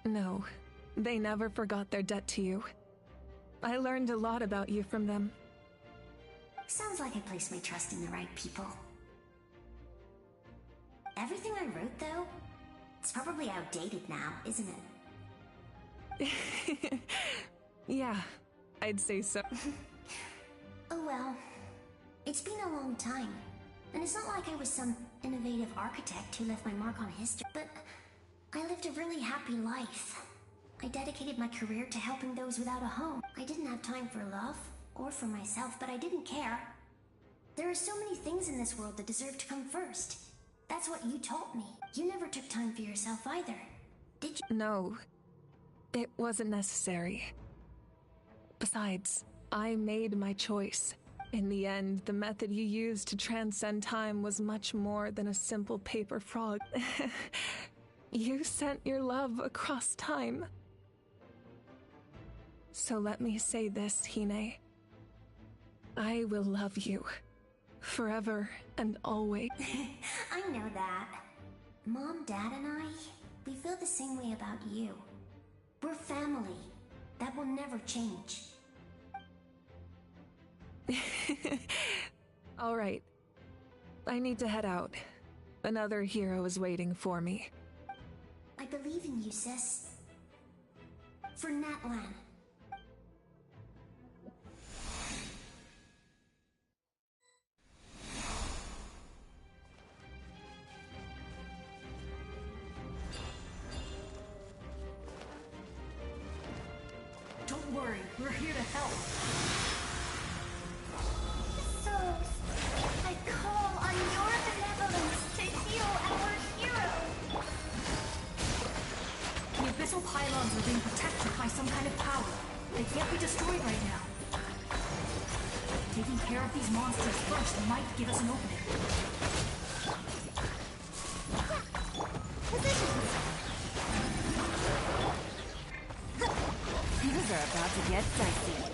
No, they never forgot their debt to you. I learned a lot about you from them. Sounds like I placed my trust in the right people. Everything I wrote, though, it's probably outdated now, isn't it? Yeah, I'd say so. Oh well. It's been a long time. And it's not like I was some innovative architect who left my mark on history, but I lived a really happy life. I dedicated my career to helping those without a home. I didn't have time for love, or for myself, but I didn't care. There are so many things in this world that deserve to come first. That's what you taught me. You never took time for yourself either, did you? No, it wasn't necessary. Besides, I made my choice. In the end, the method you used to transcend time was much more than a simple paper frog. You sent your love across time. So let me say this, Hine. I will love you. Forever and always. I know that. Mom, Dad, and I, we feel the same way about you. We're family. That will never change. All right. I need to head out. Another hero is waiting for me. I believe in you, sis. For Natlan. Don't worry, we're here to help. Souls, I call on your benevolence to heal our hero. The abyssal pylons are being protected by some kind of power. They can't be destroyed right now. Taking care of these monsters first might give us an opening. Things are about to get dicey.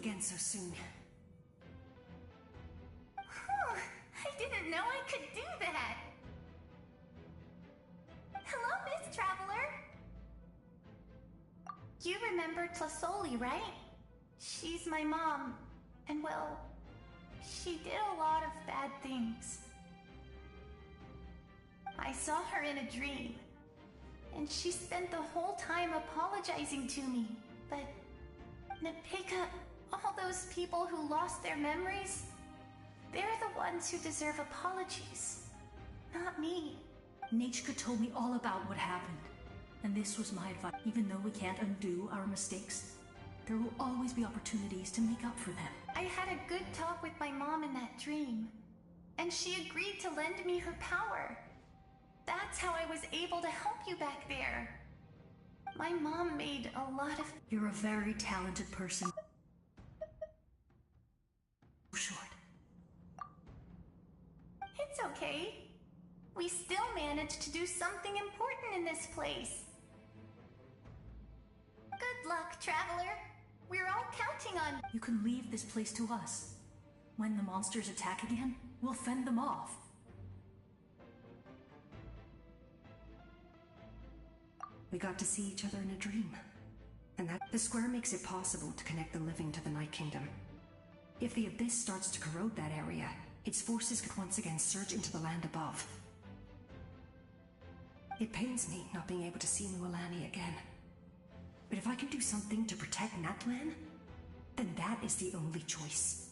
again so soon. I didn't know I could do that. Hello, Miss Traveler. You remember Tlasoli, right? She's my mom, and well, she did a lot of bad things. I saw her in a dream, and she spent the whole time apologizing to me, but Nepika, all those people who lost their memories, they're the ones who deserve apologies, not me. Nachka told me all about what happened, and this was my advice. Even though we can't undo our mistakes, there will always be opportunities to make up for them. I had a good talk with my mom in that dream, and she agreed to lend me her power. That's how I was able to help you back there. My mom made a lot of... You're a very talented person. Short. It's okay. We still managed to do something important in this place. Good luck, Traveler. We're all counting on... You can leave this place to us. When the monsters attack again, we'll fend them off. We got to see each other in a dream. And that the square makes it possible to connect the living to the Night Kingdom. If the Abyss starts to corrode that area, its forces could once again surge into the land above. It pains me not being able to see Mualani again. But if I can do something to protect Natlan, then that is the only choice.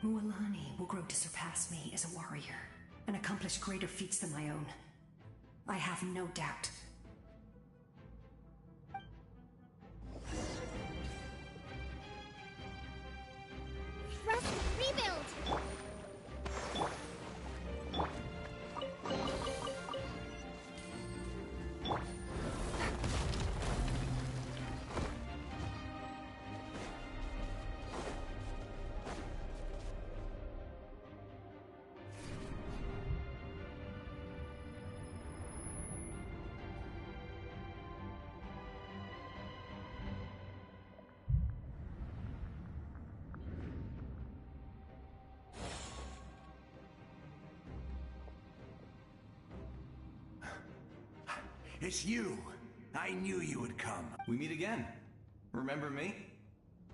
Mualani will grow to surpass me as a warrior, and accomplish greater feats than my own. I have no doubt. Rust, rebuild! It's you! I knew you would come. We meet again. Remember me?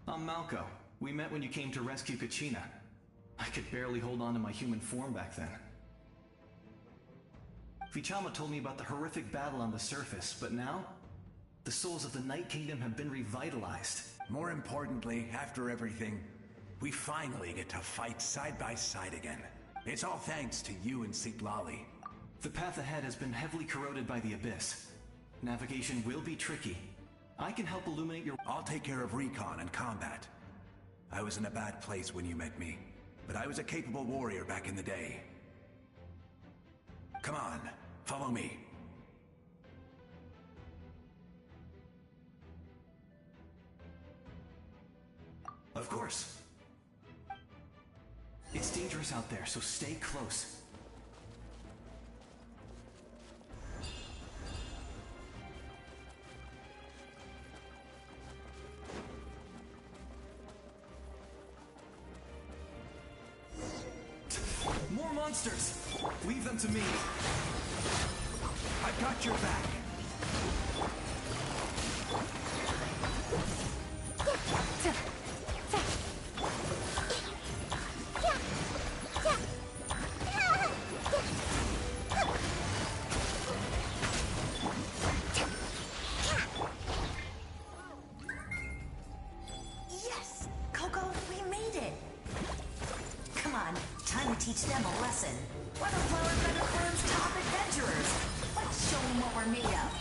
I'm Malko. We met when you came to rescue Kachina. I could barely hold on to my human form back then. Vichama told me about the horrific battle on the surface, but now, the souls of the Night Kingdom have been revitalized. More importantly, after everything, we finally get to fight side by side again. It's all thanks to you and Sitlali. The path ahead has been heavily corroded by the Abyss. Navigation will be tricky. I can help illuminate your... I'll take care of recon and combat. I was in a bad place when you met me, but I was a capable warrior back in the day. Come on, follow me. Of course. It's dangerous out there, so stay close. More monsters! Leave them to me. I've got your back. Yes! Coco, we made it! Come on, time to teach them a lesson. We're the Flower Feather Firm's top adventurers. Let's show them what we're made of.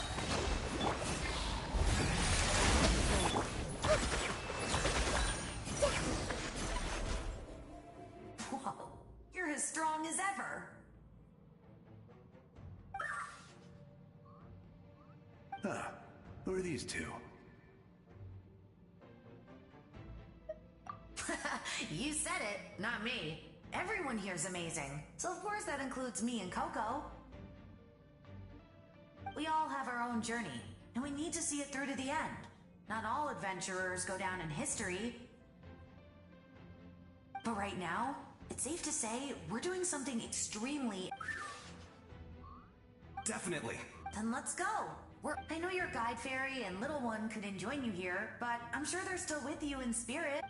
Whoa, you're as strong as ever. Huh. Who are these two? You said it, not me. Everyone here's amazing. So of course that includes me and Coco. We all have our own journey, and we need to see it through to the end. Not all adventurers go down in history. But right now, it's safe to say we're doing something extremely... Definitely. Then let's go. I know your guide fairy and little one couldn't join you here, but I'm sure they're still with you in spirit.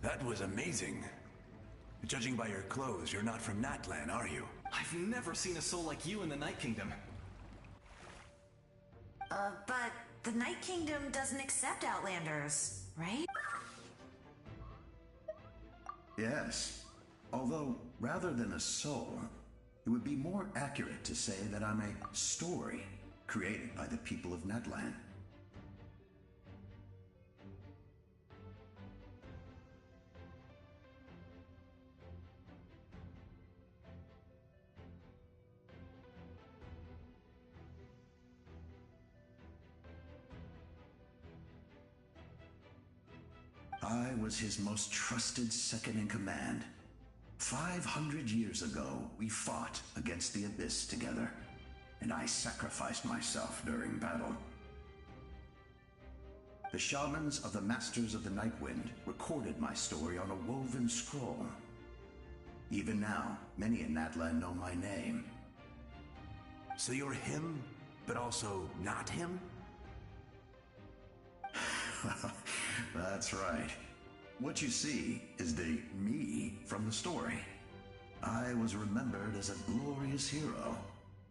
That was amazing. Judging by your clothes, you're not from Natlan, are you? I've never seen a soul like you in the Night Kingdom. But the Night Kingdom doesn't accept Outlanders, right? Yes. Although, rather than a soul, it would be more accurate to say that I'm a story created by the people of Natlan. I was his most trusted second-in-command. 500 years ago, we fought against the Abyss together, and I sacrificed myself during battle. The shamans of the Masters of the Nightwind recorded my story on a woven scroll. Even now, many in Natlan know my name. So you're him, but also not him? That's right. What you see is the me from the story. I was remembered as a glorious hero,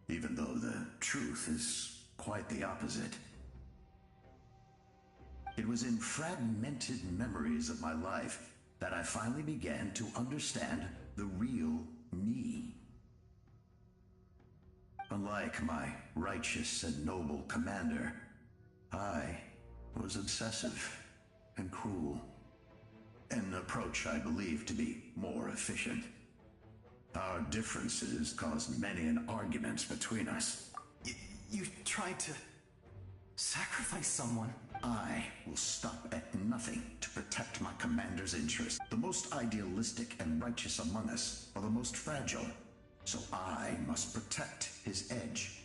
even though the truth is quite the opposite. It was in fragmented memories of my life that I finally began to understand the real me. Unlike my righteous and noble commander, I was obsessive and cruel. An approach I believe to be more efficient. Our differences caused many an arguments between us. You tried to sacrifice someone? I will stop at nothing to protect my commander's interests. The most idealistic and righteous among us are the most fragile, so I must protect his edge.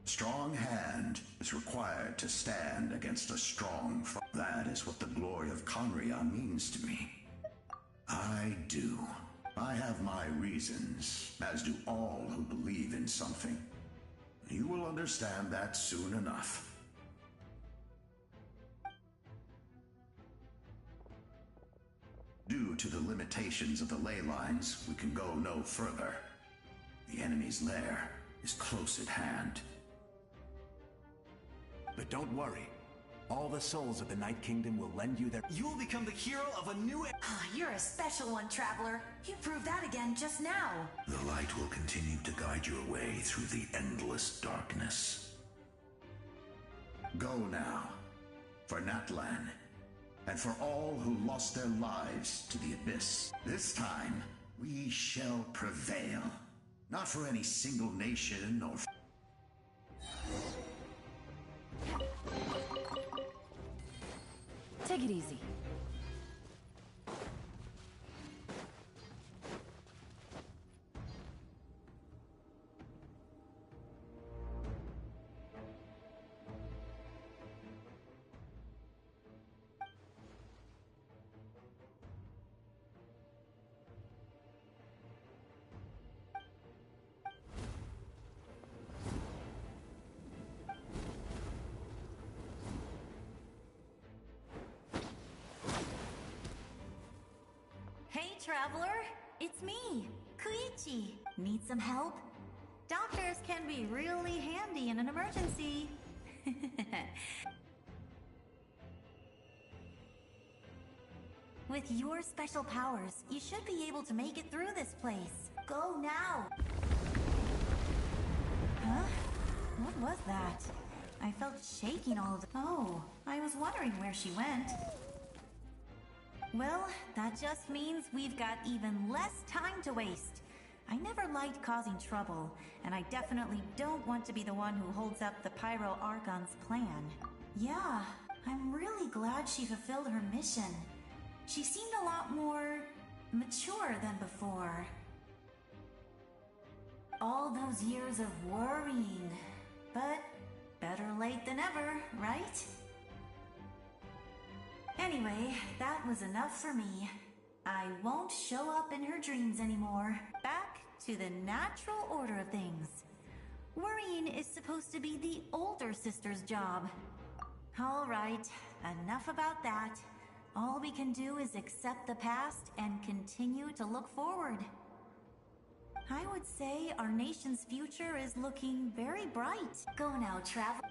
Strong hand is required to stand against a strong foe. That is what the glory of Conria means to me. I do. I have my reasons, as do all who believe in something. You will understand that soon enough. Due to the limitations of the ley lines, we can go no further. The enemy's lair is close at hand. But don't worry. All the souls of the Night Kingdom will lend you their... You will become the hero of a new... You're a special one, Traveler. You proved that again just now. The light will continue to guide your way through the endless darkness. Go now, for Natlan, and for all who lost their lives to the Abyss. This time, we shall prevail. Not for any single nation or... Take it easy. traveler. It's me, Koichi. Need some help? Doctors can be really handy in an emergency. With your special powers, you should be able to make it through this place. Go now! Huh? What was that? I felt shaking all the— Oh, I was wondering where she went. Well, that just means we've got even less time to waste. I never liked causing trouble, and I definitely don't want to be the one who holds up the Pyro Archon's plan. Yeah, I'm really glad she fulfilled her mission. She seemed a lot more mature than before. All those years of worrying, but better late than ever, right? Anyway, that was enough for me. I won't show up in her dreams anymore. Back to the natural order of things. Worrying is supposed to be the older sister's job. All right, enough about that. All we can do is accept the past and continue to look forward. I would say our nation's future is looking very bright. Go now, travel.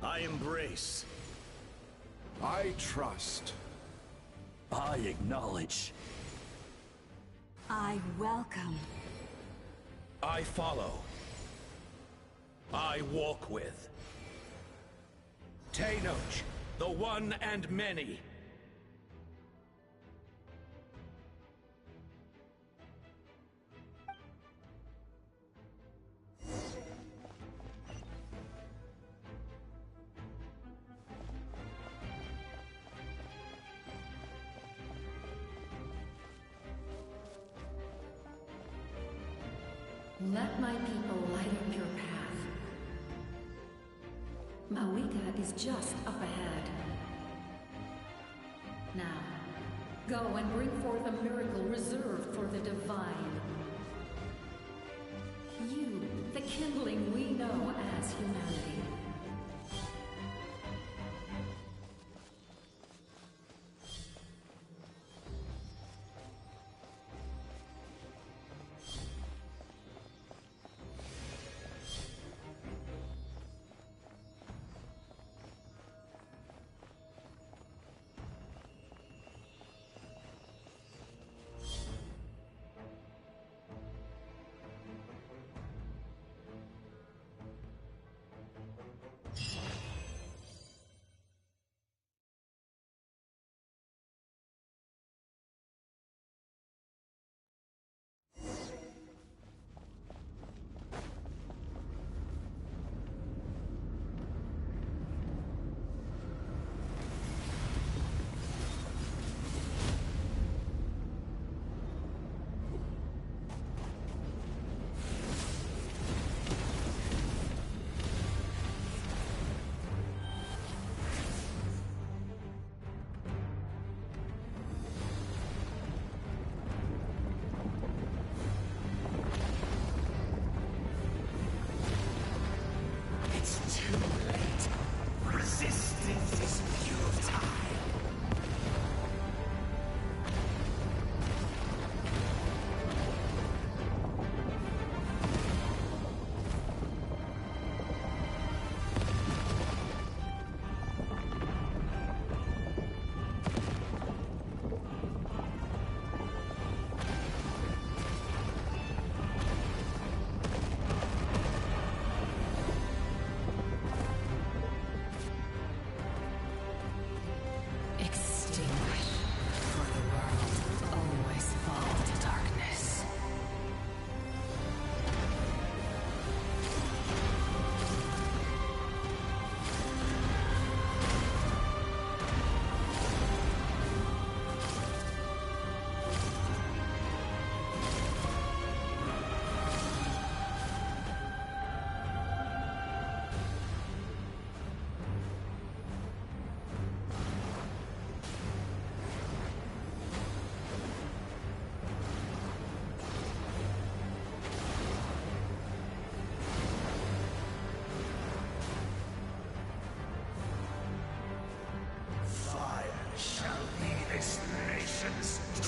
I embrace. I trust. I acknowledge. I welcome. I follow. I walk with. Tenoch, the one and many. Let my people light up your path. Mawika is just up ahead. Now, go and bring forth a miracle reserved for the divine. You, the kindling we know as humanity.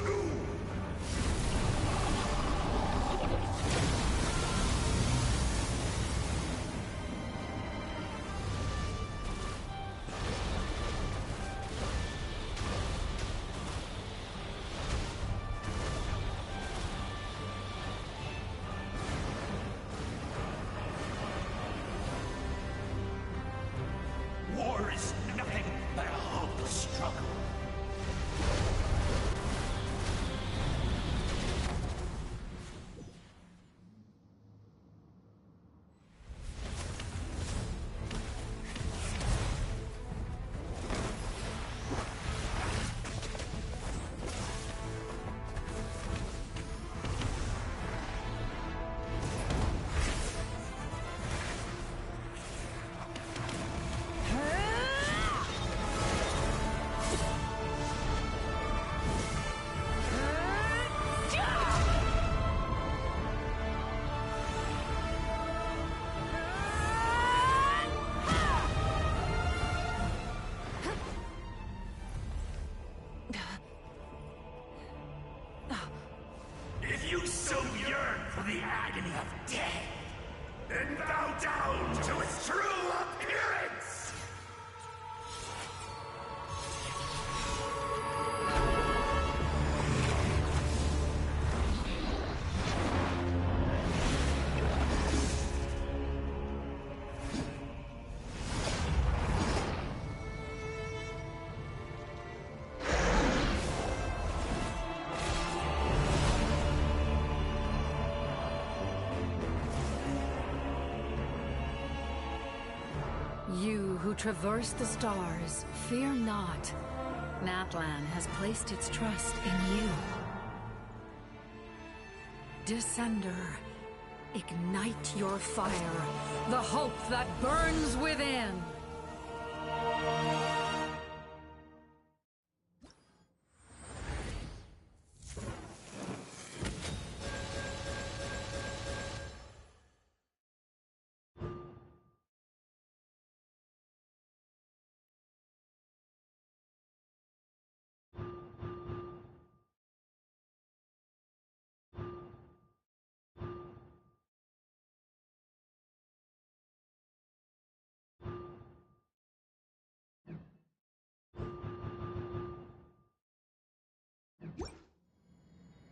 tomb! War is nothing but a hopeless struggle. If you so yearn for the agony of death, then bow down to its true appearance! You who traverse the stars, fear not. Natlan has placed its trust in you. Descender, ignite your fire, the hope that burns within!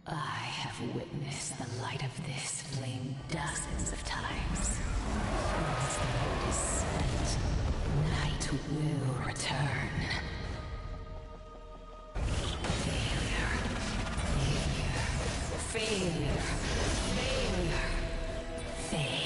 I have witnessed the light of this flame dozens of times. Once the mood is set, night will return. Failure. Failure. Failure. Failure. Failure.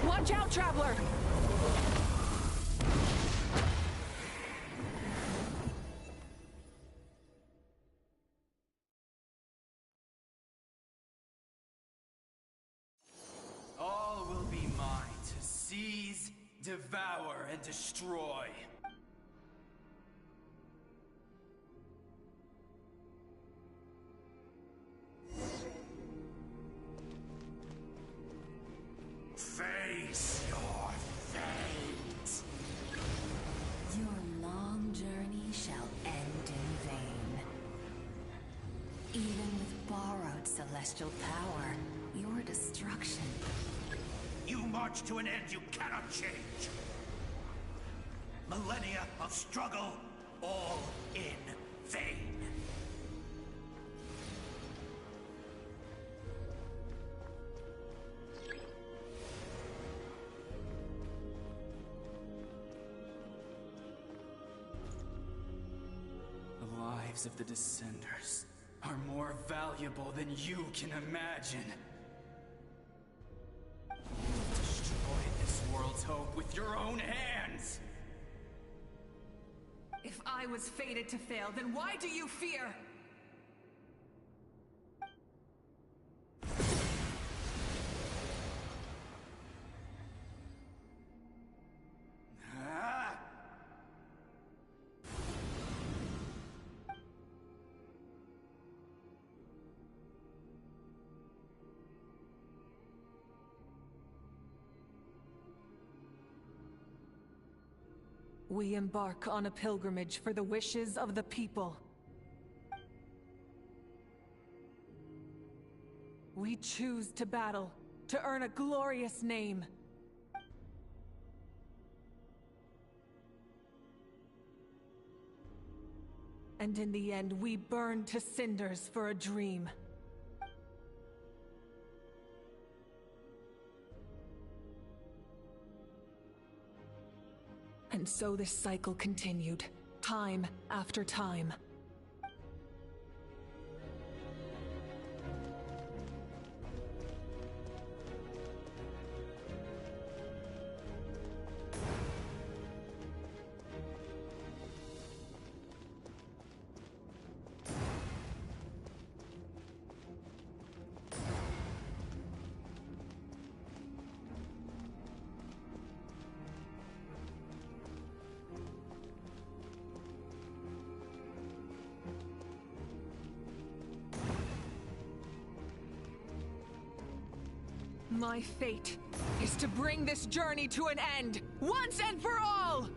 Watch out, Traveler! Devour and destroy. Face your fate. Your long journey shall end in vain. Even with borrowed celestial power, your destruction. You march to an end you cannot change. Millennia of struggle, all in vain. The lives of the Descenders are more valuable than you can imagine. You destroyed this world's hope with your own hands! If I was fated to fail, then why do you fear? We embark on a pilgrimage for the wishes of the people. We choose to battle, to earn a glorious name. And in the end, we burn to cinders for a dream. And so this cycle continued, time after time. My fate is to bring this journey to an end, once and for all!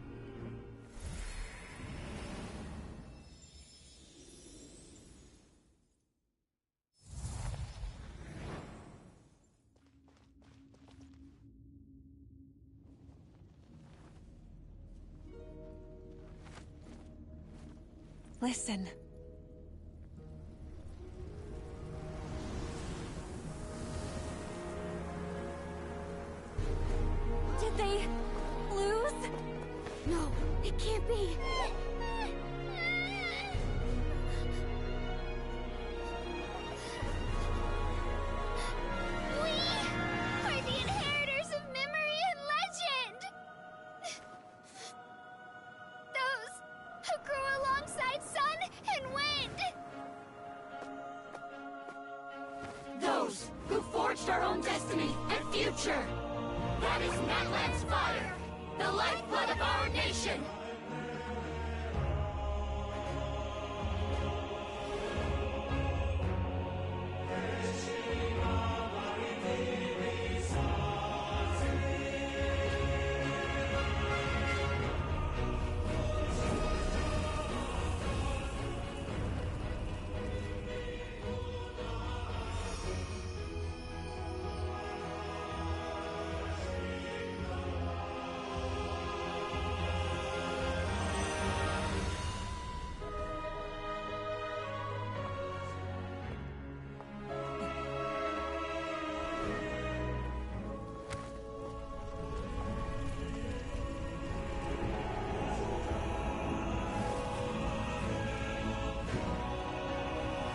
Listen. Did they lose? No, it can't be. We are the inheritors of memory and legend! Those who grew alongside sun and wind! Those who forged our own destiny and future! That is Natlan's fire, the lifeblood of our nation!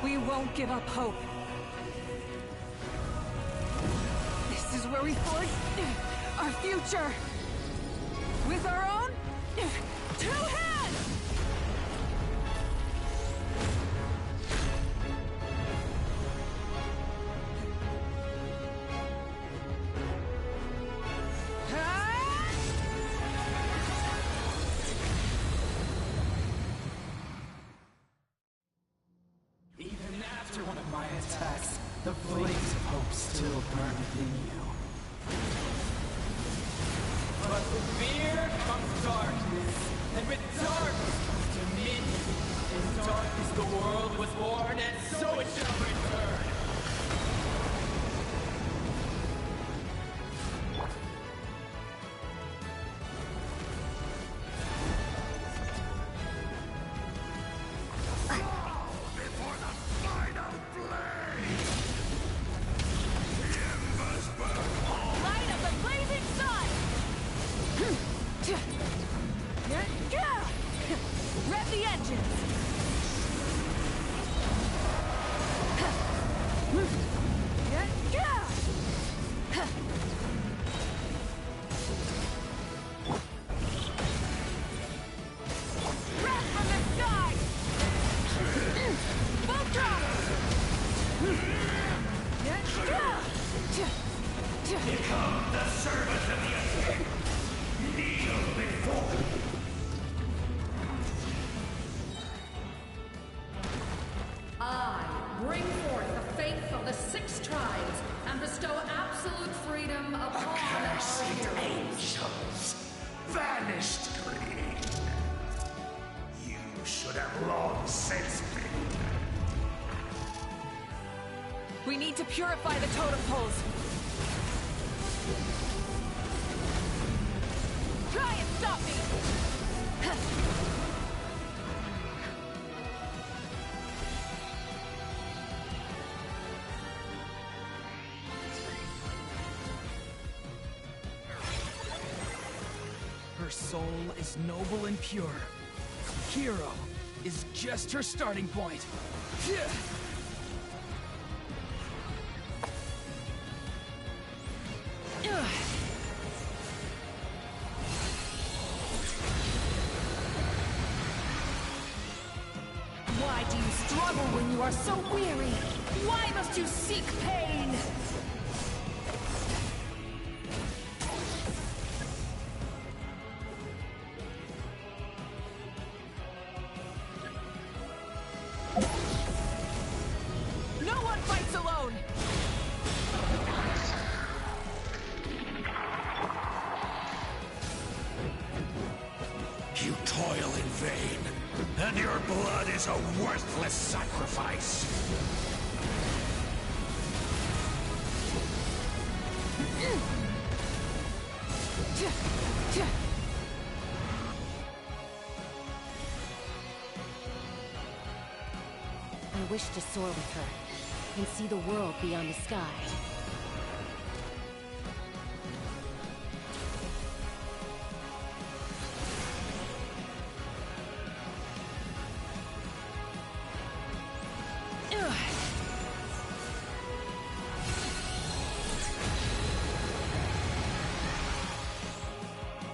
We won't give up hope. This is where we forge our future. With our own 2 hands! Tess. The flames of hope still burn within you. But with fear comes darkness, and with darkness comes dominion. In darkness the world was born, and so it shall return. We need to purify the totem poles. Try and stop me! Her soul is noble and pure. Hero is just her starting point. Why do you struggle when you are so weary? Why must you seek pain? No one fights alone! You toil in vain, and your blood is a worthless sacrifice. I wish to soar with her and see the world beyond the sky.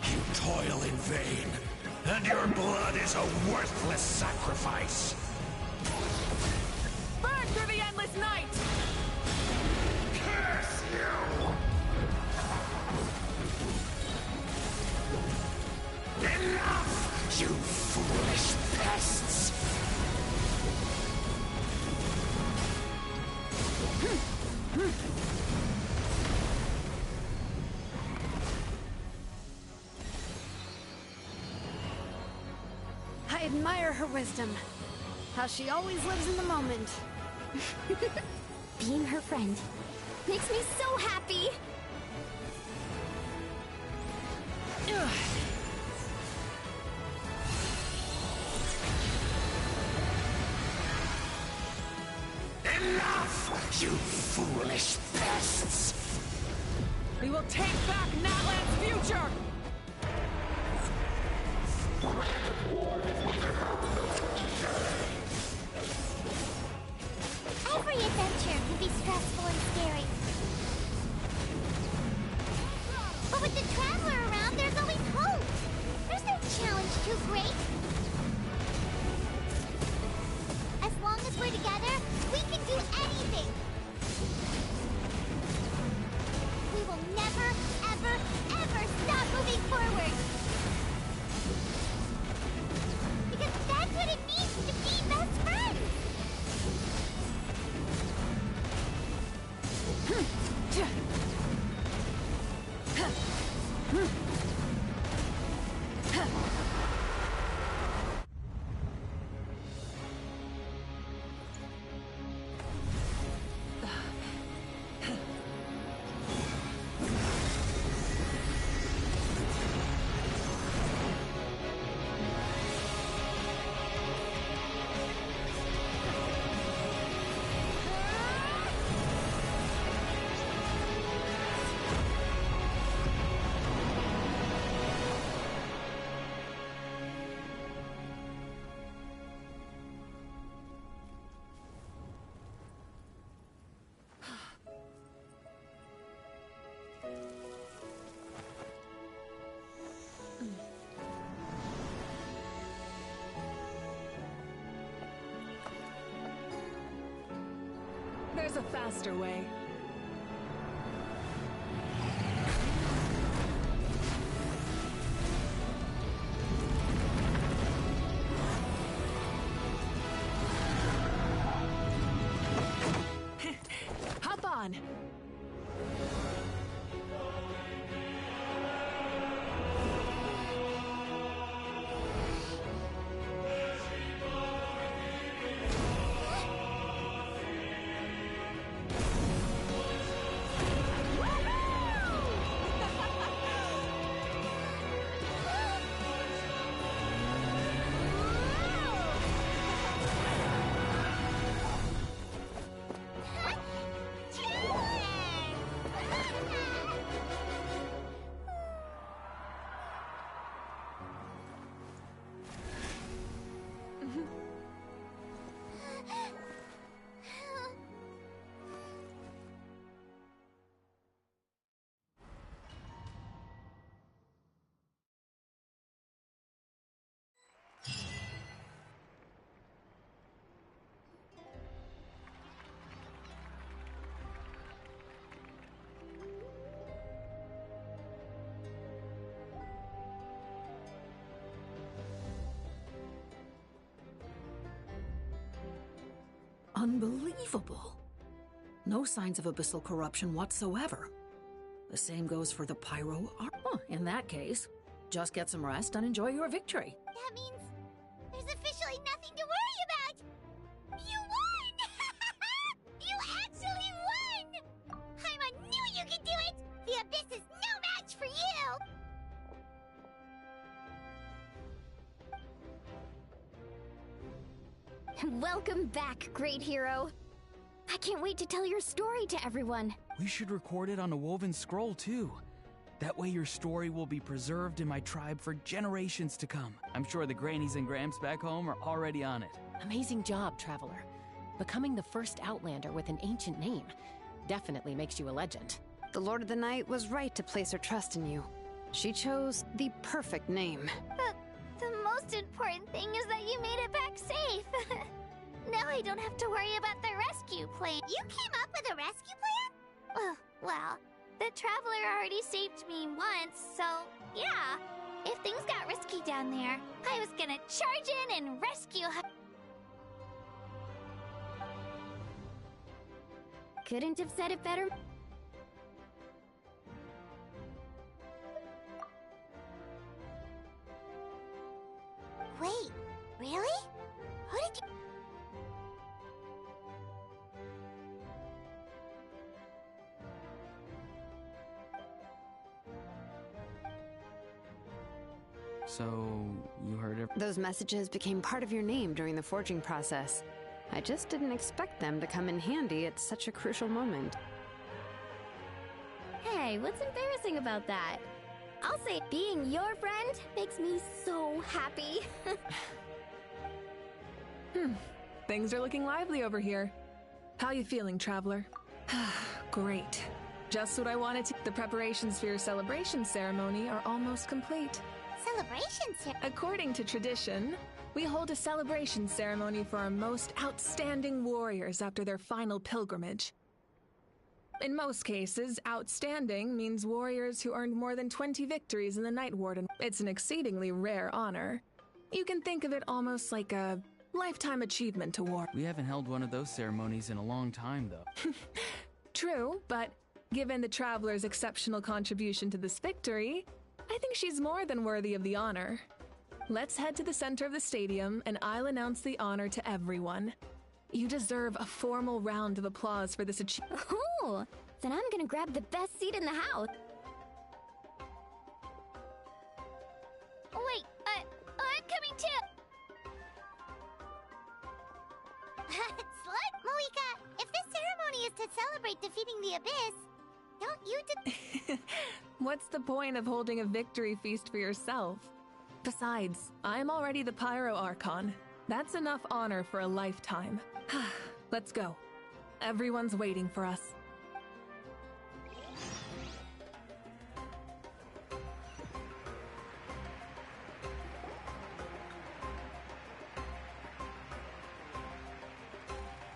You toil in vain, and your blood is a worthless sacrifice. Burn through the endless night! Curse you! Enough, you foolish pests! I admire her wisdom. How she always lives in the moment. Being her friend makes me so happy! Enough, you foolish pests! We will take back Natlan's future! Every adventure can be stressful and scary. But with the Traveler around, there's always hope! There's no challenge too great. As long as we're together, we can do anything! We will never, ever, ever stop moving forward! Because that's what it There's a faster way. Hop on! Unbelievable. No signs of abyssal corruption whatsoever. The same goes for the Pyro Arc. In that case, just get some rest and enjoy your victory. That means there's officially nothing to worry about! You won! You actually won! Paimon knew you could do it! The Abyss is no match for you! Welcome back, great hero. I can't wait to tell your story to everyone. We should record it on a woven scroll, too. That way your story will be preserved in my tribe for generations to come. I'm sure the grannies and gramps back home are already on it. Amazing job, Traveler. Becoming the first Outlander with an ancient name definitely makes you a legend. The Lord of the Night was right to place her trust in you. She chose the perfect name. The most important thing is that you made it back safe. Now I don't have to worry about the rescue plan. You came up with a rescue plan? Well, the Traveler already saved me once, so yeah. If things got risky down there, I was gonna charge in and rescue her. Couldn't have said it better. Wait, really? Who did you... So, you heard it? Those messages became part of your name during the forging process. I just didn't expect them to come in handy at such a crucial moment. Hey, what's embarrassing about that? I'll say being your friend makes me so happy. Things are looking lively over here. How you feeling, Traveler? Great. Just what I wanted to. The preparations for your celebration ceremony are almost complete. Celebration According to tradition, we hold a celebration ceremony for our most outstanding warriors after their final pilgrimage. In most cases, outstanding means warriors who earned more than 20 victories in the Night Warden. It's an exceedingly rare honor. You can think of it almost like a lifetime achievement award. We haven't held one of those ceremonies in a long time, though. True, but given the Traveler's exceptional contribution to this victory, I think she's more than worthy of the honor. Let's head to the center of the stadium, and I'll announce the honor to everyone. You deserve a formal round of applause for this achievement. Ooh, then I'm gonna grab the best seat in the house. Wait, I'm coming too! Slut! Moika, if this ceremony is to celebrate defeating the Abyss, don't you What's the point of holding a victory feast for yourself? Besides, I'm already the Pyro Archon. That's enough honor for a lifetime. Let's go. Everyone's waiting for us.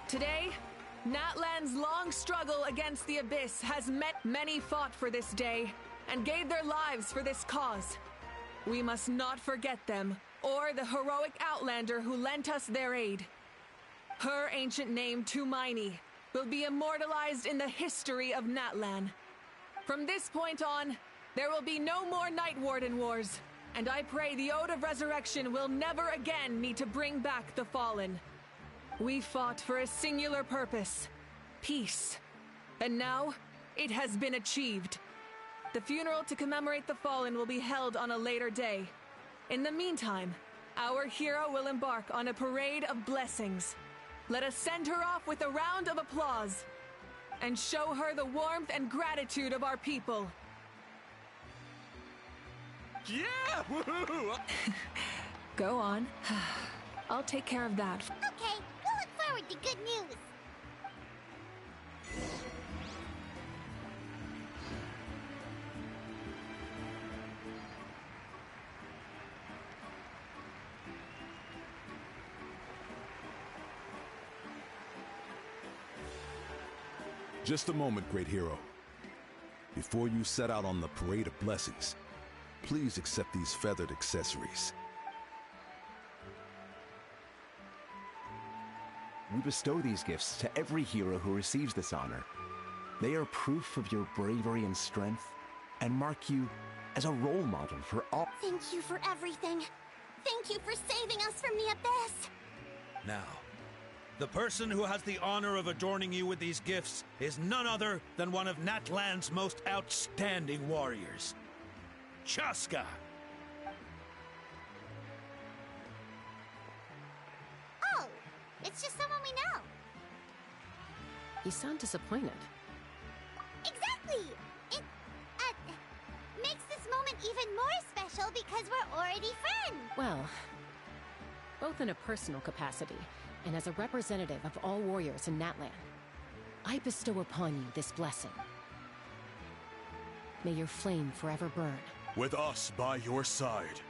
Today, Natlan's long struggle against the Abyss has met many fought for this day and gave their lives for this cause. We must not forget them or the heroic Outlander who lent us their aid. Her ancient name, Tumaini, will be immortalized in the history of Natlan. From this point on, there will be no more Night Warden wars, and I pray the Ode of Resurrection will never again need to bring back the Fallen. We fought for a singular purpose, peace, and now it has been achieved. The funeral to commemorate the Fallen will be held on a later day. In the meantime, our hero will embark on a parade of blessings. Let us send her off with a round of applause and show her the warmth and gratitude of our people. Yeah! Woohoo! Go on. I'll take care of that. Okay, we'll look forward to good news. Just a moment, great hero. Before you set out on the Parade of Blessings, please accept these feathered accessories. We bestow these gifts to every hero who receives this honor. They are proof of your bravery and strength, and mark you as a role model for all. Thank you for everything. Thank you for saving us from the Abyss. Now, the person who has the honor of adorning you with these gifts is none other than one of Natlan's most outstanding warriors, Chaska. Oh, it's just someone we know. You sound disappointed. Exactly! It, makes this moment even more special because we're already friends. Well, both in a personal capacity and as a representative of all warriors in Natlan, I bestow upon you this blessing. May your flame forever burn. With us by your side,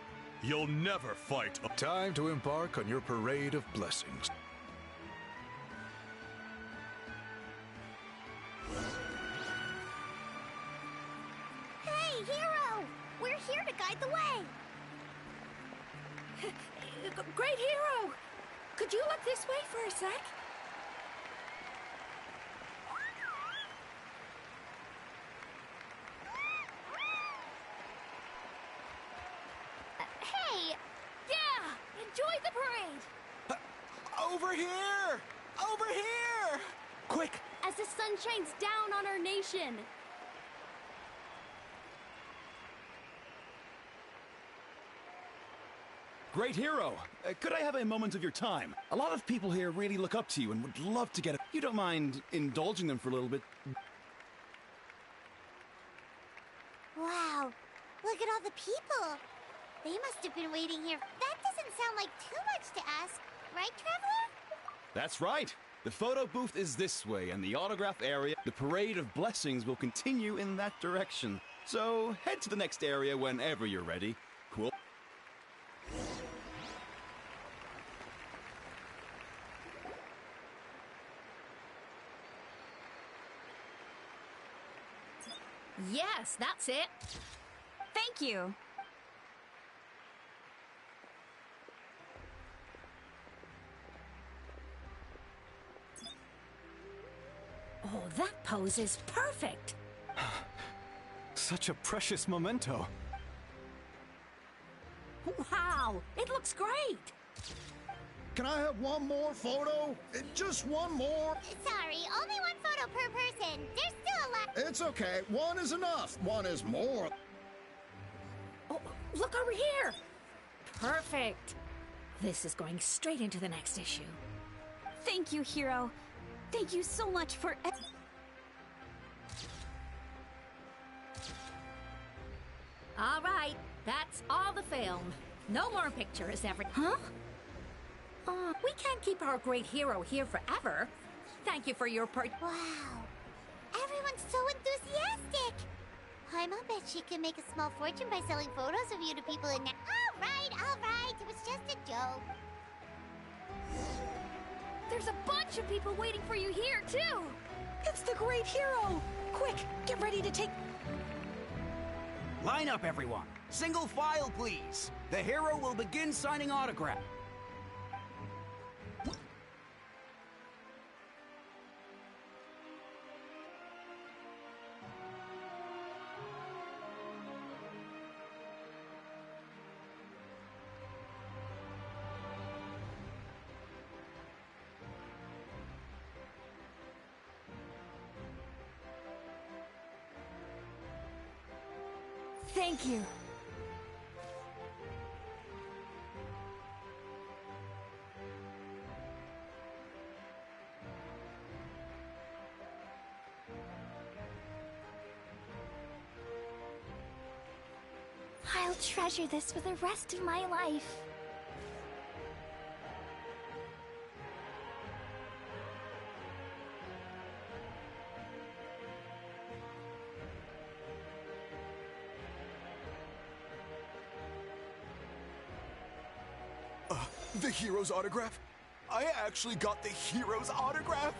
you'll never fight. Time to embark on your Parade of Blessings. Hey, hero! We're here to guide the way. Great hero! Could you look this way for a sec? Hey! Yeah! Enjoy the parade! Over here! Over here! Quick! As the sun shines down on our nation! Great hero! Could I have a moment of your time? A lot of people here really look up to you and would love to get a... You don't mind indulging them for a little bit? Wow, look at all the people. They must have been waiting here. That doesn't sound like too much to ask, right, Traveler? That's right! The photo booth is this way, and the autograph area, the Parade of Blessings, will continue in that direction. So, head to the next area whenever you're ready. Cool. Yes, that's it. Thank you. Oh, that pose is perfect. Such a precious memento. Wow, it looks great. Can I have one more photo? Just one more? Sorry, only one photo per person. There's still a lot. It's okay. One is enough. One is more. Oh, look over here. Perfect. This is going straight into the next issue. Thank you, hero. Thank you so much for... All right, that's all the film. No more pictures, Huh? We can't keep our great hero here forever. Thank you for your part. Wow. Everyone's so enthusiastic. I'll bet she can make a small fortune by selling photos of you to people in... All right. It was just a joke. There's a bunch of people waiting for you here, too! It's the great hero! Quick, get ready to take... Line up, everyone. Single file, please. The hero will begin signing autographs. Thank you. I'll treasure this for the rest of my life. The hero's autograph? I actually got the hero's autograph?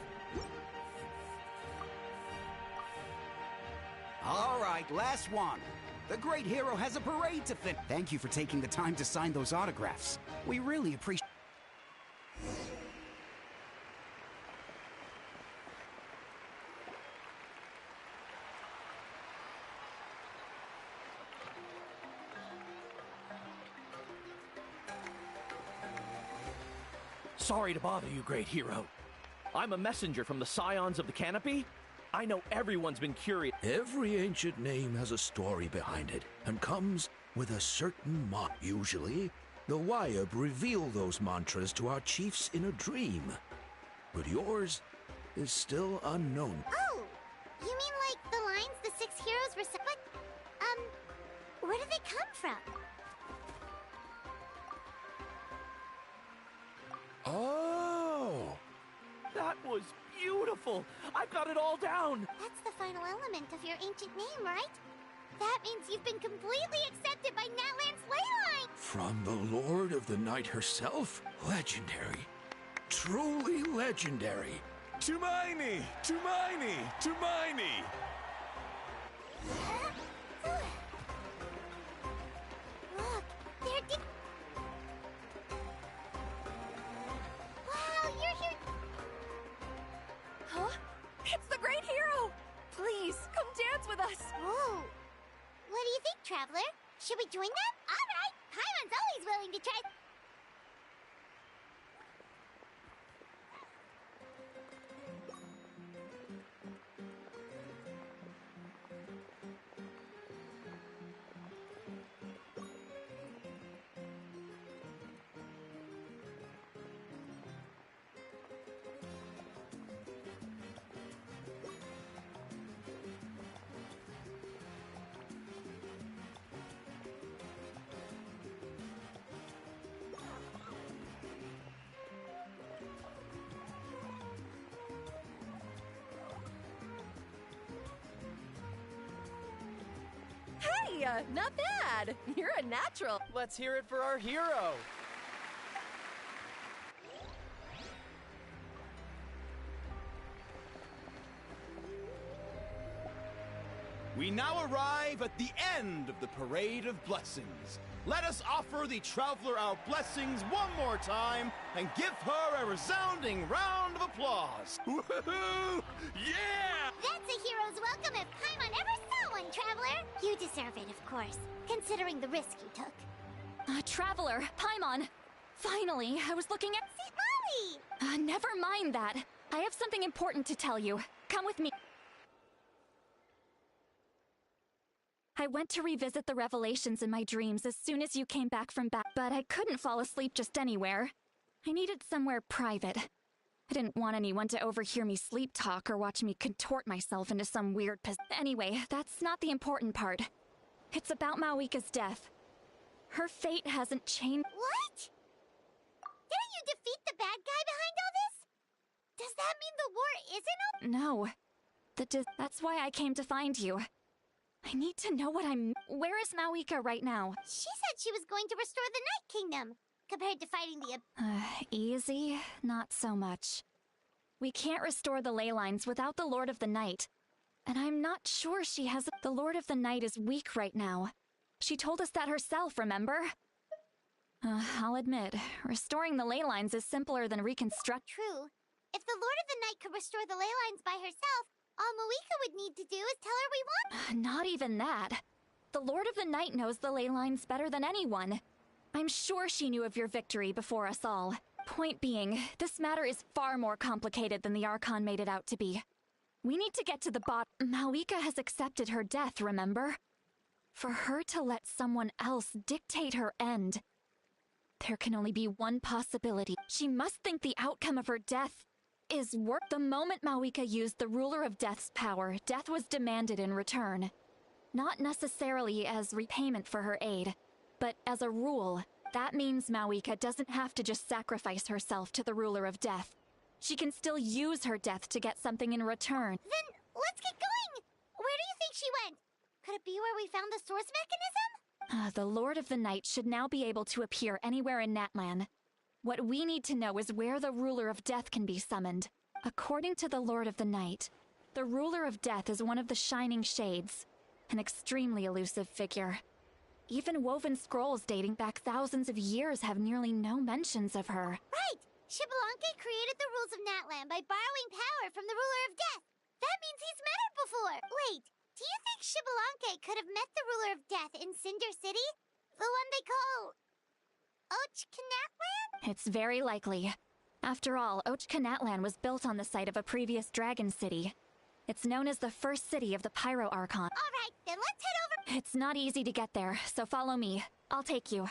All right, last one. The great hero has a parade to finish. Thank you for taking the time to sign those autographs. We really appreciate... Sorry to bother you, great hero. I'm a messenger from the Scions of the Canopy. I know everyone's been curious. Every ancient name has a story behind it, and comes with a certain Usually, the Wyab reveal those mantras to our chiefs in a dream. But yours is still unknown. Oh! You mean like the lines the 6 heroes were... But, where did they come from? Oh! That was beautiful! I've got it all down! That's the final element of your ancient name, right? That means you've been completely accepted by Natlan's ley line! From the Lord of the Night herself? Legendary. Truly legendary. Tumaini! Tumaini! Tumaini! Look, they're... Wow, you're here... Huh? It's the great hero! Please, come dance with us! Whoa! What do you think, Traveler? Should we join them? All right! Paimon's always willing to try... Hey, not bad! You're a natural. Let's hear it for our hero! We now arrive at the end of the Parade of Blessings. Let us offer the Traveler our blessings one more time and give her a resounding round of applause. Woohoo! Yeah! That's a hero's welcome if Paimon ever saw one, Traveler! You deserve it, of course, considering the risk you took. Traveler, Paimon. Finally, I was looking at... See, Molly! Never mind that. I have something important to tell you. Come with me. I went to revisit the revelations in my dreams as soon as you came back from but I couldn't fall asleep just anywhere. I needed somewhere private. I didn't want anyone to overhear me sleep talk or watch me contort myself into some weird Anyway, that's not the important part. It's about Mawika's death. Her fate hasn't changed. What? Didn't you defeat the bad guy behind all this? Does that mean the war isn't over? No. That's why I came to find you. I need to know what Where is Mawika right now? She said she was going to restore the Night Kingdom. compared to fighting the... Easy? Not so much. We can't restore the ley lines without the Lord of the Night. And I'm not sure she has... The Lord of the Night is weak right now. She told us that herself, remember? I'll admit, restoring the ley lines is simpler than reconstruct... True. If the Lord of the Night could restore the ley lines by herself, all Moeka would need to do is tell her we won. Not even that. The Lord of the Night knows the ley lines better than anyone. I'm sure she knew of your victory before us all. Point being, this matter is far more complicated than the Archon made it out to be. We need to get to the bottom. Malika has accepted her death, remember? For her to let someone else dictate her end, there can only be one possibility. She must think the outcome of her death is work. The moment Malika used the Ruler of Death's power, death was demanded in return. Not necessarily as repayment for her aid, but as a rule. That means Malika doesn't have to just sacrifice herself to the Ruler of Death. She can still use her death to get something in return. Then let's get going! Where do you think she went? Could it be where we found the source mechanism? The Lord of the Night should now be able to appear anywhere in Natlan. What we need to know is where the Ruler of Death can be summoned. According to the Lord of the Night, the Ruler of Death is one of the Shining Shades, an extremely elusive figure. Even woven scrolls dating back thousands of years have nearly no mentions of her. Right! Xbalanque created the rules of Natlan by borrowing power from the Ruler of Death. That means he's met her before. Wait, do you think Xbalanque could have met the Ruler of Death in Cinder City? The one they call... Ochkanatlan? It's very likely. After all, Ochkanatlan was built on the site of a previous dragon city. It's known as the first city of the Pyro Archon. Alright, then let's head over... It's not easy to get there, so follow me. I'll take you.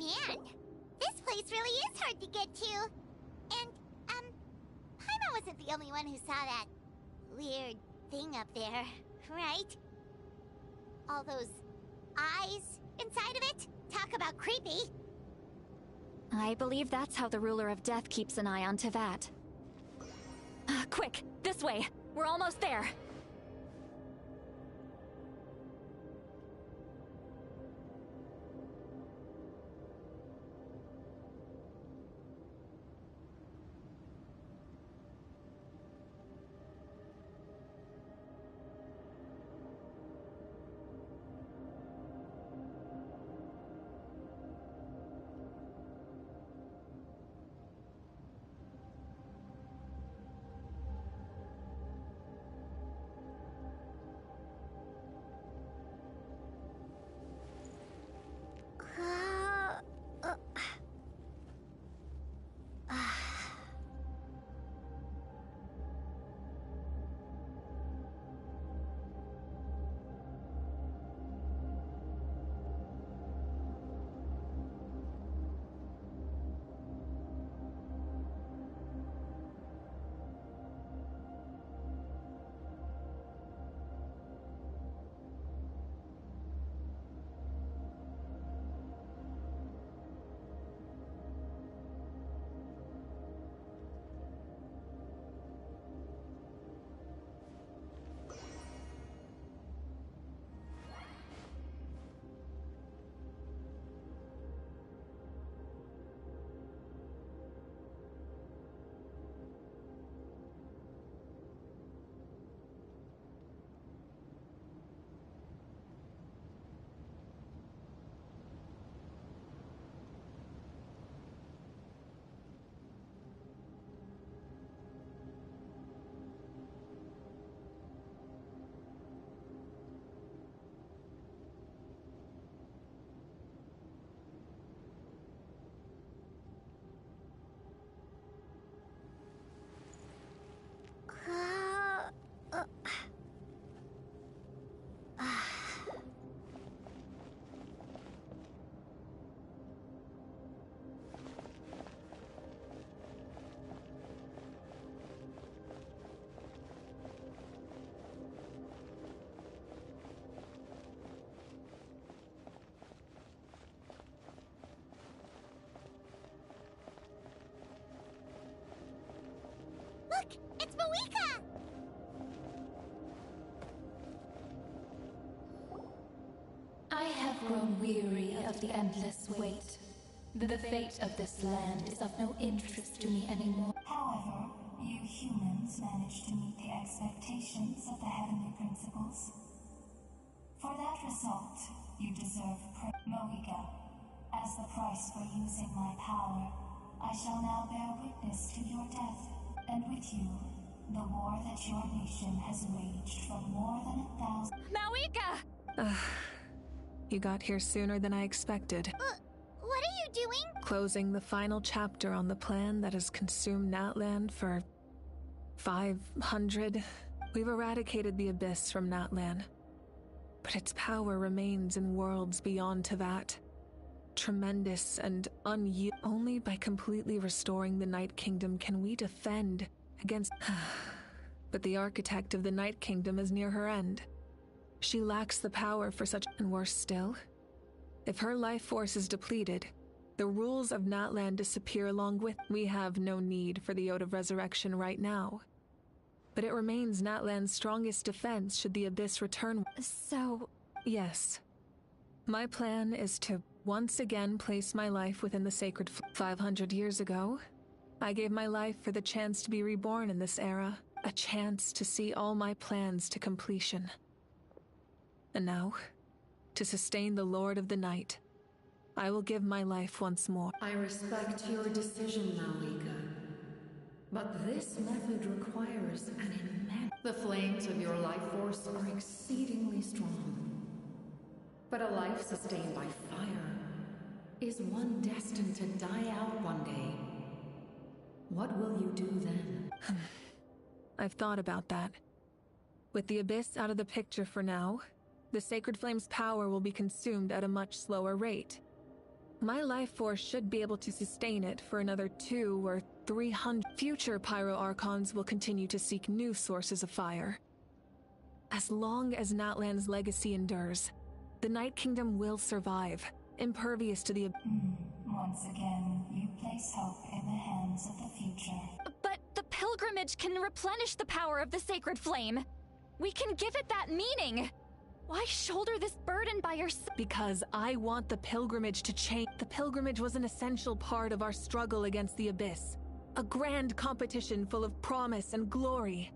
Man, this place really is hard to get to. And, Paimon wasn't the only one who saw that weird thing up there, right? All those eyes inside of it? Talk about creepy. I believe that's how the Ruler of Death keeps an eye on Teyvat. Quick, this way! We're almost there! Quick! It's Moeka! I have grown weary of the endless wait. The fate of this land is of no interest to me anymore. However, you humans managed to meet the expectations of the heavenly principles. For that result, you deserve Moeka. As the price for using my power, I shall now bear witness to your death, and with you, the war that your nation has waged for more than 1,000— Moeka! You got here sooner than I expected. What are you doing? Closing the final chapter on the plan that has consumed Natlan for 500. We've eradicated the Abyss from Natlan, but its power remains in worlds beyond Teyvat. Tremendous and only by completely restoring the Night Kingdom can we defend against— But the architect of the Night Kingdom is near her end. She lacks the power for such— And worse still, if her life force is depleted, the rules of Natlan disappear along with— We have no need for the Ode of Resurrection right now, but it remains Natlan's strongest defense should the Abyss return. So— Yes. My plan is to once again place my life within the sacred 500 years ago, I gave my life for the chance to be reborn in this era, a chance to see all my plans to completion. And now, to sustain the Lord of the Night, I will give my life once more. I respect your decision, Moeka. But this method requires an immense— The flames of your life force are exceedingly strong. But a life sustained by fire is one destined to die out one day. What will you do then? I've thought about that. With the Abyss out of the picture for now, the Sacred Flame's power will be consumed at a much slower rate. My life force should be able to sustain it for another 200 or 300. Future Pyro Archons will continue to seek new sources of fire. As long as Natlan's legacy endures, the Night Kingdom will survive, impervious to the— Once again, you place hope in the hands of the future. But the pilgrimage can replenish the power of the sacred flame. We can give it that meaning. Why shoulder this burden by yourself? Because I want the pilgrimage to change. The pilgrimage was an essential part of our struggle against the Abyss. A grand competition full of promise and glory.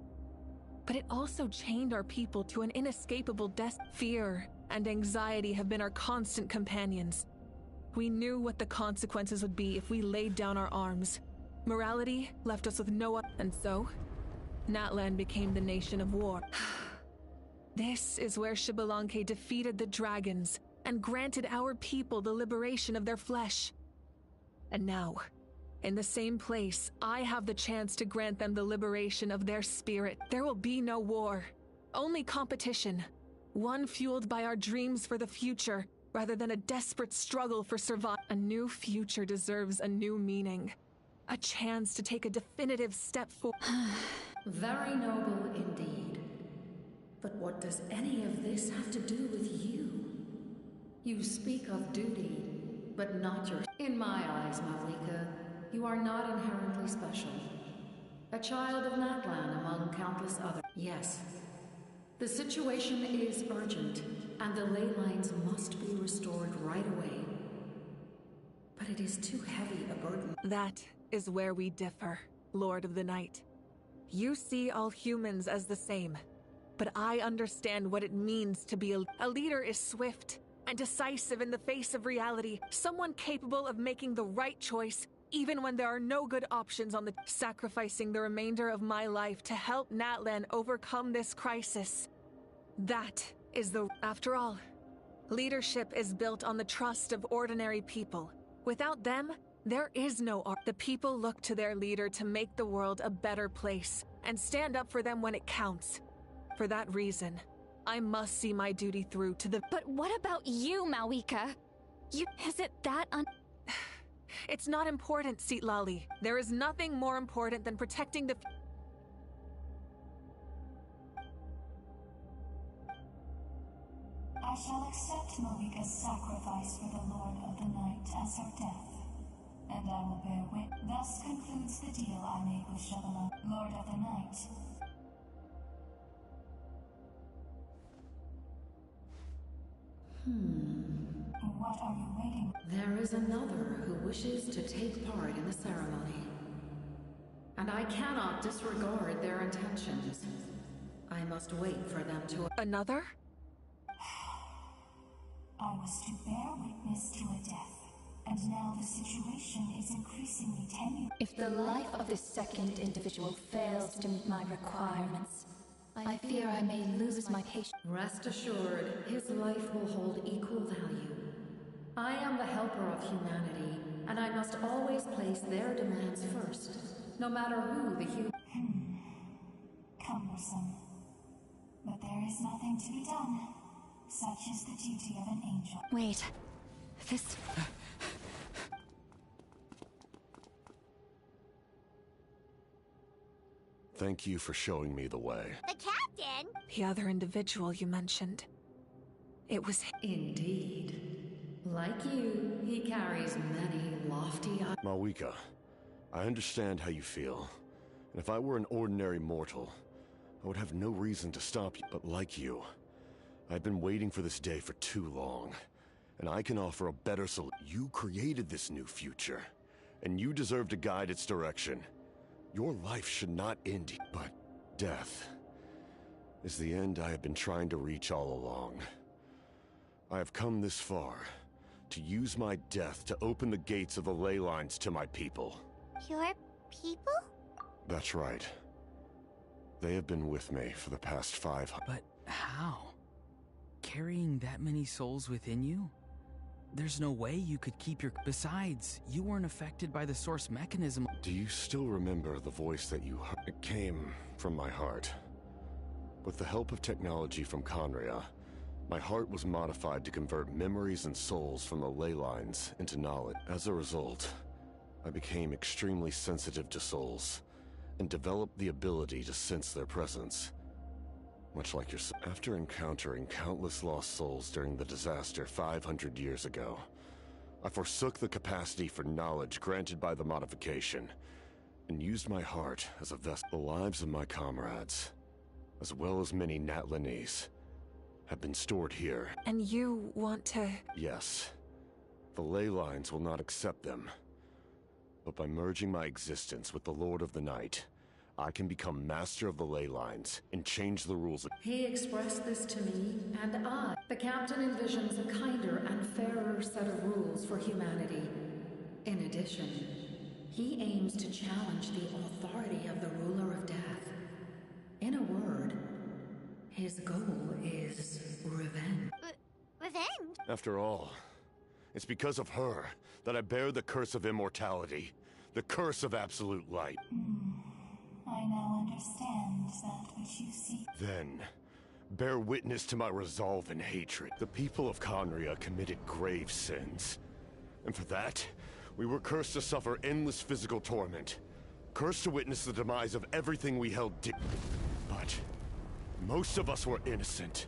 But it also chained our people to an inescapable death. Fear and anxiety have been our constant companions. We knew what the consequences would be if we laid down our arms. Morality left us with no— And so, Natlan became the nation of war. This is where Xbalanque defeated the dragons and granted our people the liberation of their flesh. And now, in the same place, I have the chance to grant them the liberation of their spirit. There will be no war, only competition. One fueled by our dreams for the future, rather than a desperate struggle for survival. A new future deserves a new meaning. A chance to take a definitive step forward. Very noble indeed. But what does any of this have to do with you? You speak of duty, but not your— In my eyes, Moeka, you are not inherently special. A child of Natlan among countless others. Yes. The situation is urgent, and the ley lines must be restored right away. But it is too heavy a burden. That is where we differ, Lord of the Night. You see all humans as the same, but I understand what it means to be a leader is swift and decisive in the face of reality, someone capable of making the right choice even when there are no good options on the— Sacrificing the remainder of my life to help Natlan overcome this crisis. That is the— After all, leadership is built on the trust of ordinary people. Without them, there is no art. The people look to their leader to make the world a better place and stand up for them when it counts. For that reason, I must see my duty through to the— But what about you, Moeka? Is it that It's not important, Citlali. There is nothing more important than protecting the— I shall accept Moeka's sacrifice for the Lord of the Night as her death. and I will bear witness. Thus concludes the deal I made with Shubalom, Lord of the Night. What are you waiting? There is another who wishes to take part in the ceremony. And I cannot disregard their intentions. I must wait for them to... Another? I was to bear witness to a death, and now the situation is increasingly tenuous. If the life of this second individual fails to meet my requirements, I fear I may lose my patience. Rest assured, his life will hold equal value. I am the helper of humanity, and I must always place their demands first, no matter who the Cumbersome. But there is nothing to be done. Such is the duty of an angel. Wait. This... Thank you for showing me the way. The captain? The other individual you mentioned. It was... Indeed. Like you, he carries many lofty... Mawika, I understand how you feel. And if I were an ordinary mortal, I would have no reason to stop you. But like you, I've been waiting for this day for too long. And I can offer a better solution. You created this new future, and you deserve to guide its direction. Your life should not end, but death is the end I have been trying to reach all along. I have come this far to use my death to open the gates of the ley lines to my people. Your people? That's right. They have been with me for the past 500. But how? Carrying that many souls within you? There's no way you could keep your... Besides, you weren't affected by the source mechanism. Do you still remember the voice that you heard? It came from my heart. With the help of technology from Khaenri'ah, my heart was modified to convert memories and souls from the ley lines into knowledge. As a result, I became extremely sensitive to souls, and developed the ability to sense their presence. Much like yourself. After encountering countless lost souls during the disaster 500 years ago, I forsook the capacity for knowledge granted by the modification, and used my heart as a vessel. The lives of my comrades, as well as many Natlanese, have been stored here. And you want to... Yes. The ley lines will not accept them. But by merging my existence with the Lord of the Night, I can become master of the ley lines and change the rules. He expressed this to me, and I. The captain envisions a kinder and fairer set of rules for humanity. In addition, he aims to challenge the authority of the ruler of death. In a word, his goal is revenge. Revenge? After all, it's because of her that I bear the curse of immortality, the curse of absolute light. I now understand that which you seek. Then, bear witness to my resolve and hatred. The people of Khaenri'ah committed grave sins. And for that, we were cursed to suffer endless physical torment. Cursed to witness the demise of everything we held dear. But most of us were innocent.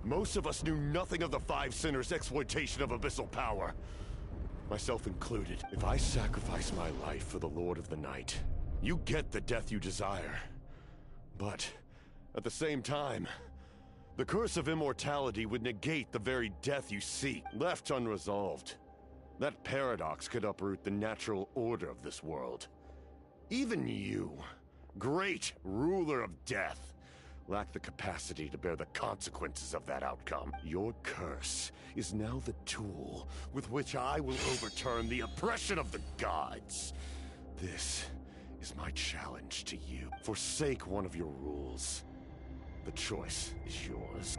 Most of us knew nothing of the Five Sinners' exploitation of abyssal power. Myself included. If I sacrifice my life for the Lord of the Night, you get the death you desire. But, at the same time, the curse of immortality would negate the very death you seek. Left unresolved, that paradox could uproot the natural order of this world. Even you, great ruler of death, lack the capacity to bear the consequences of that outcome. Your curse is now the tool with which I will overturn the oppression of the gods. This is my challenge to you. Forsake one of your rules. The choice is yours.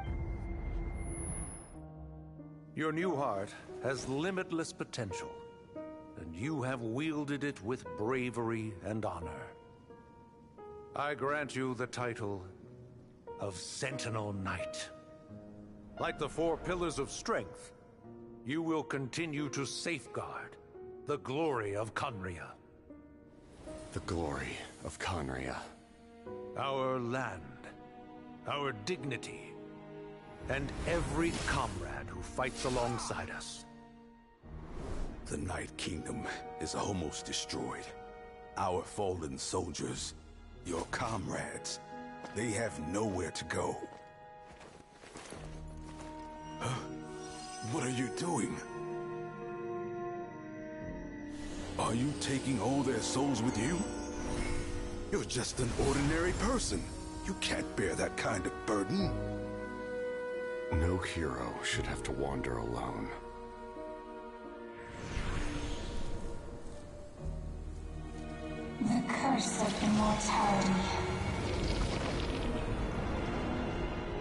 Your new heart has limitless potential, and you have wielded it with bravery and honor. I grant you the title of Sentinel Knight. Like the four pillars of strength, you will continue to safeguard the glory of Khaenri'ah. The glory of Khaenri'ah. Our land, our dignity, and every comrade who fights alongside us. The Night Kingdom is almost destroyed. Our fallen soldiers, your comrades, they have nowhere to go. Huh? What are you doing? Are you taking all their souls with you? You're just an ordinary person. You can't bear that kind of burden. No hero should have to wander alone. The curse of immortality.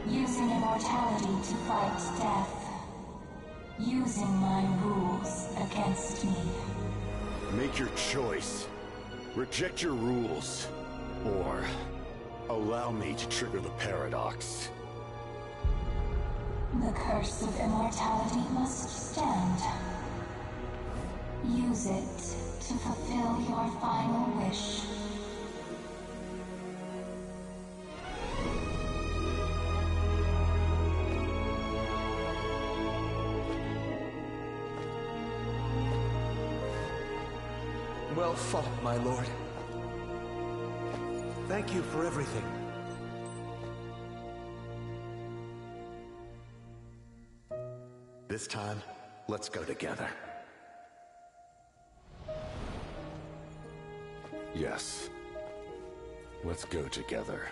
Using immortality to fight death. Using my rules against me. Make your choice. Reject your rules. Or allow me to trigger the paradox. The curse of immortality must stand. Use it to fulfill your final wish. Well fought, my lord. Thank you for everything. This time, let's go together. Yes. Let's go together.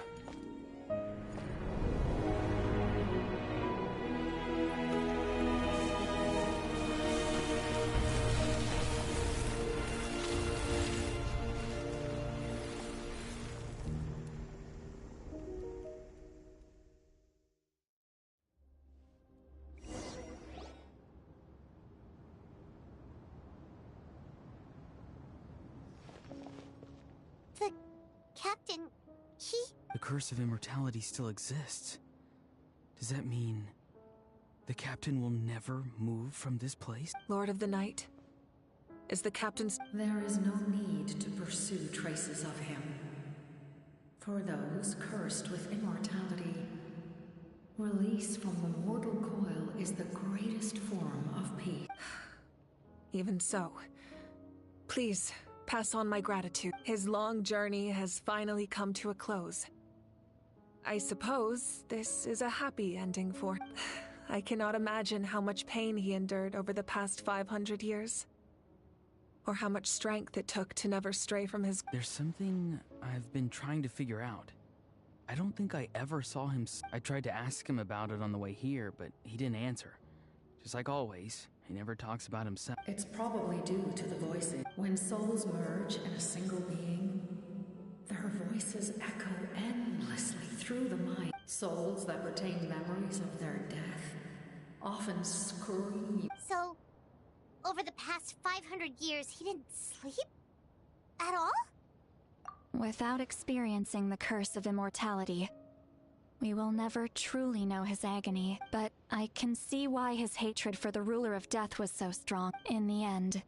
The captain, The curse of immortality still exists. Does that mean the captain will never move from this place? Lord of the Night, is the captain's... There is no need to pursue traces of him. For those cursed with immortality, release from the mortal coil is the greatest form of peace. Even so, please pass on my gratitude. His long journey has finally come to a close. I suppose this is a happy ending for... I cannot imagine how much pain he endured over the past 500 years. Or how much strength it took to never stray from his... There's something I've been trying to figure out. I don't think I ever saw him... I tried to ask him about it on the way here, but he didn't answer. Just like always, he never talks about himself. It's probably due to the voices. When souls merge in a single being, their voices echo endlessly through the mind. Souls that retain memories of their death often scream. So, over the past 500 years, he didn't sleep? At all? Without experiencing the curse of immortality, we will never truly know his agony, but I can see why his hatred for the ruler of death was so strong. In the end,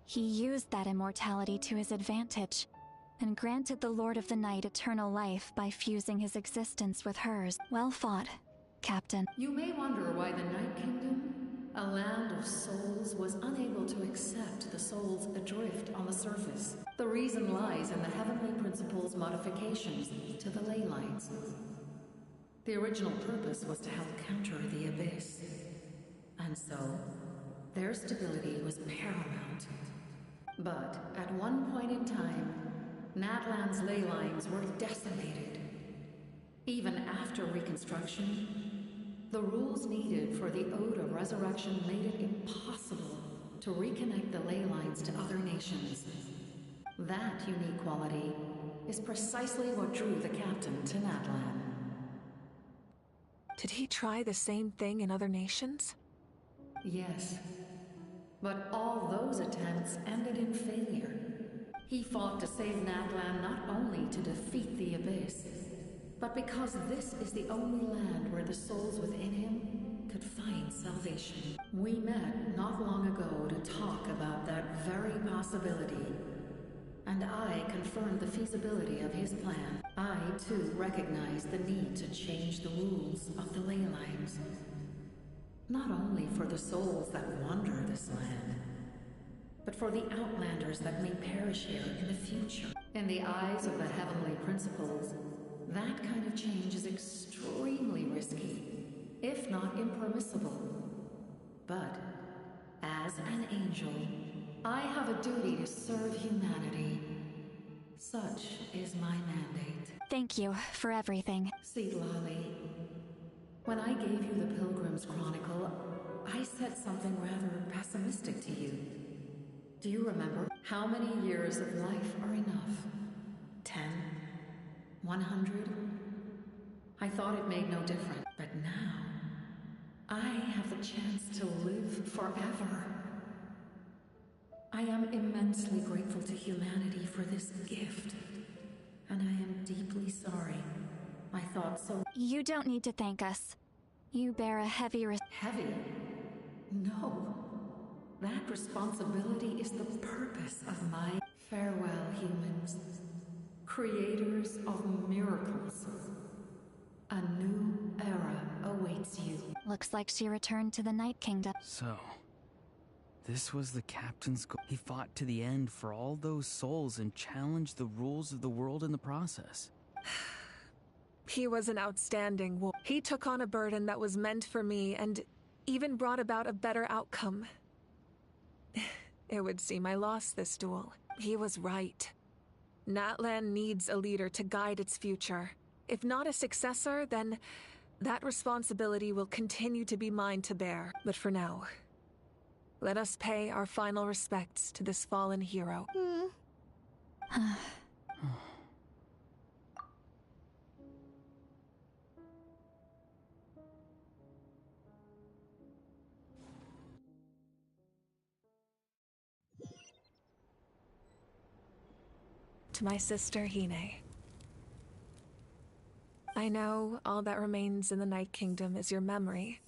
he used that immortality to his advantage, and granted the Lord of the Night eternal life by fusing his existence with hers. Well fought, Captain. You may wonder why the Night Kingdom, a land of souls, was unable to accept the souls adrift on the surface. The reason lies in the Heavenly Principle's modifications to the ley lines. The original purpose was to help counter the Abyss. And so, their stability was paramount. But at one point in time, Natlan's ley lines were decimated. Even after reconstruction, the rules needed for the Ode of Resurrection made it impossible to reconnect the ley lines to other nations. That unique quality is precisely what drew the captain to Natlan. Did he try the same thing in other nations? Yes. But all those attempts ended in failure. He fought to save Natlan not only to defeat the Abyss, but because this is the only land where the souls within him could find salvation. We met not long ago to talk about that very possibility, and I confirmed the feasibility of his plan. I, too, recognize the need to change the rules of the ley lines. Not only for the souls that wander this land, but for the Outlanders that may perish here in the future. In the eyes of the Heavenly Principles, that kind of change is extremely risky, if not impermissible. But, as an angel, I have a duty to serve humanity. Such is my mandate. Thank you for everything. Citlali, when I gave you the Pilgrim's Chronicle, I said something rather pessimistic to you. Do you remember? How many years of life are enough? 10? 100? I thought it made no difference, but now I have the chance to live forever. I am immensely grateful to humanity for this gift, and I am deeply sorry. I thought so. You don't need to thank us. You bear a heavy Heavy? No. That responsibility is the purpose of my farewell, humans. Creators of miracles. A new era awaits you. Looks like she returned to the Night Kingdom. So, this was the captain's goal. He fought to the end for all those souls and challenged the rules of the world in the process. He was an outstanding warrior. He took on a burden that was meant for me and even brought about a better outcome. It would seem I lost this duel. He was right. Natlan needs a leader to guide its future. If not a successor, then that responsibility will continue to be mine to bear. But for now, let us pay our final respects to this fallen hero. To my sister, Hine. I know all that remains in the Night Kingdom is your memory,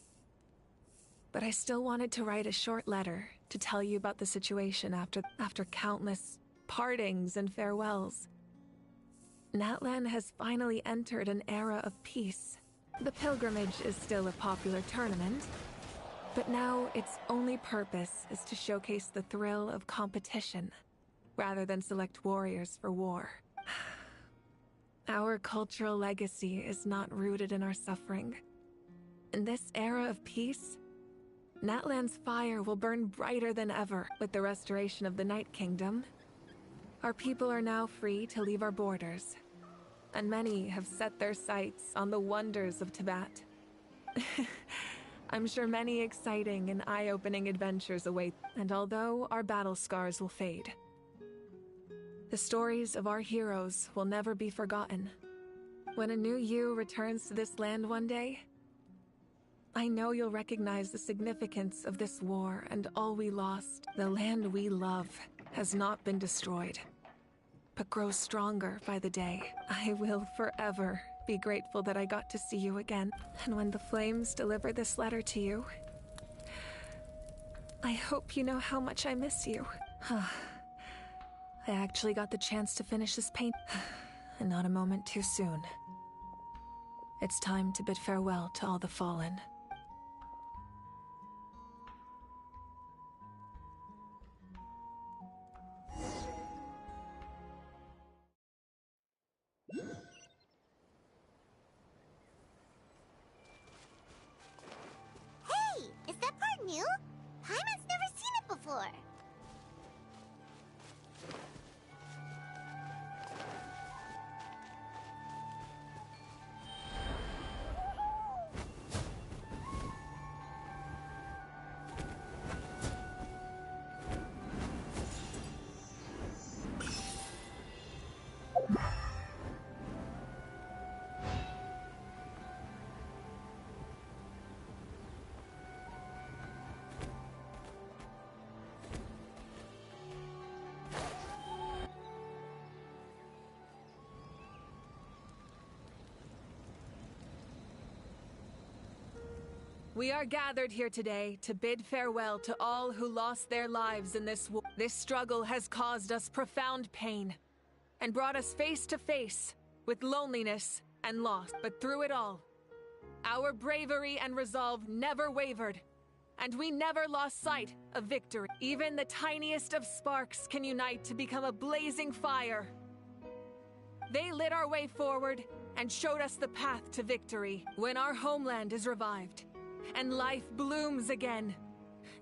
but I still wanted to write a short letter to tell you about the situation after countless partings and farewells. Natlan has finally entered an era of peace. The pilgrimage is still a popular tournament, but now its only purpose is to showcase the thrill of competition, rather than select warriors for war. Our cultural legacy is not rooted in our suffering. In this era of peace, Natlan's fire will burn brighter than ever. With the restoration of the Night Kingdom, our people are now free to leave our borders, and many have set their sights on the wonders of Teyvat. I'm sure many exciting and eye-opening adventures await, and although our battle scars will fade, the stories of our heroes will never be forgotten. When a new you returns to this land one day, I know you'll recognize the significance of this war and all we lost. The land we love has not been destroyed, but grows stronger by the day. I will forever be grateful that I got to see you again. And when the flames deliver this letter to you, I hope you know how much I miss you. I actually got the chance to finish this paint, and not a moment too soon. It's time to bid farewell to all the fallen. Hey! Is that part new? Paimon's never seen it before. We are gathered here today to bid farewell to all who lost their lives in this war. This struggle has caused us profound pain and brought us face to face with loneliness and loss. But through it all, our bravery and resolve never wavered, and we never lost sight of victory. Even the tiniest of sparks can unite to become a blazing fire. They lit our way forward and showed us the path to victory. When our homeland is revived and life blooms again,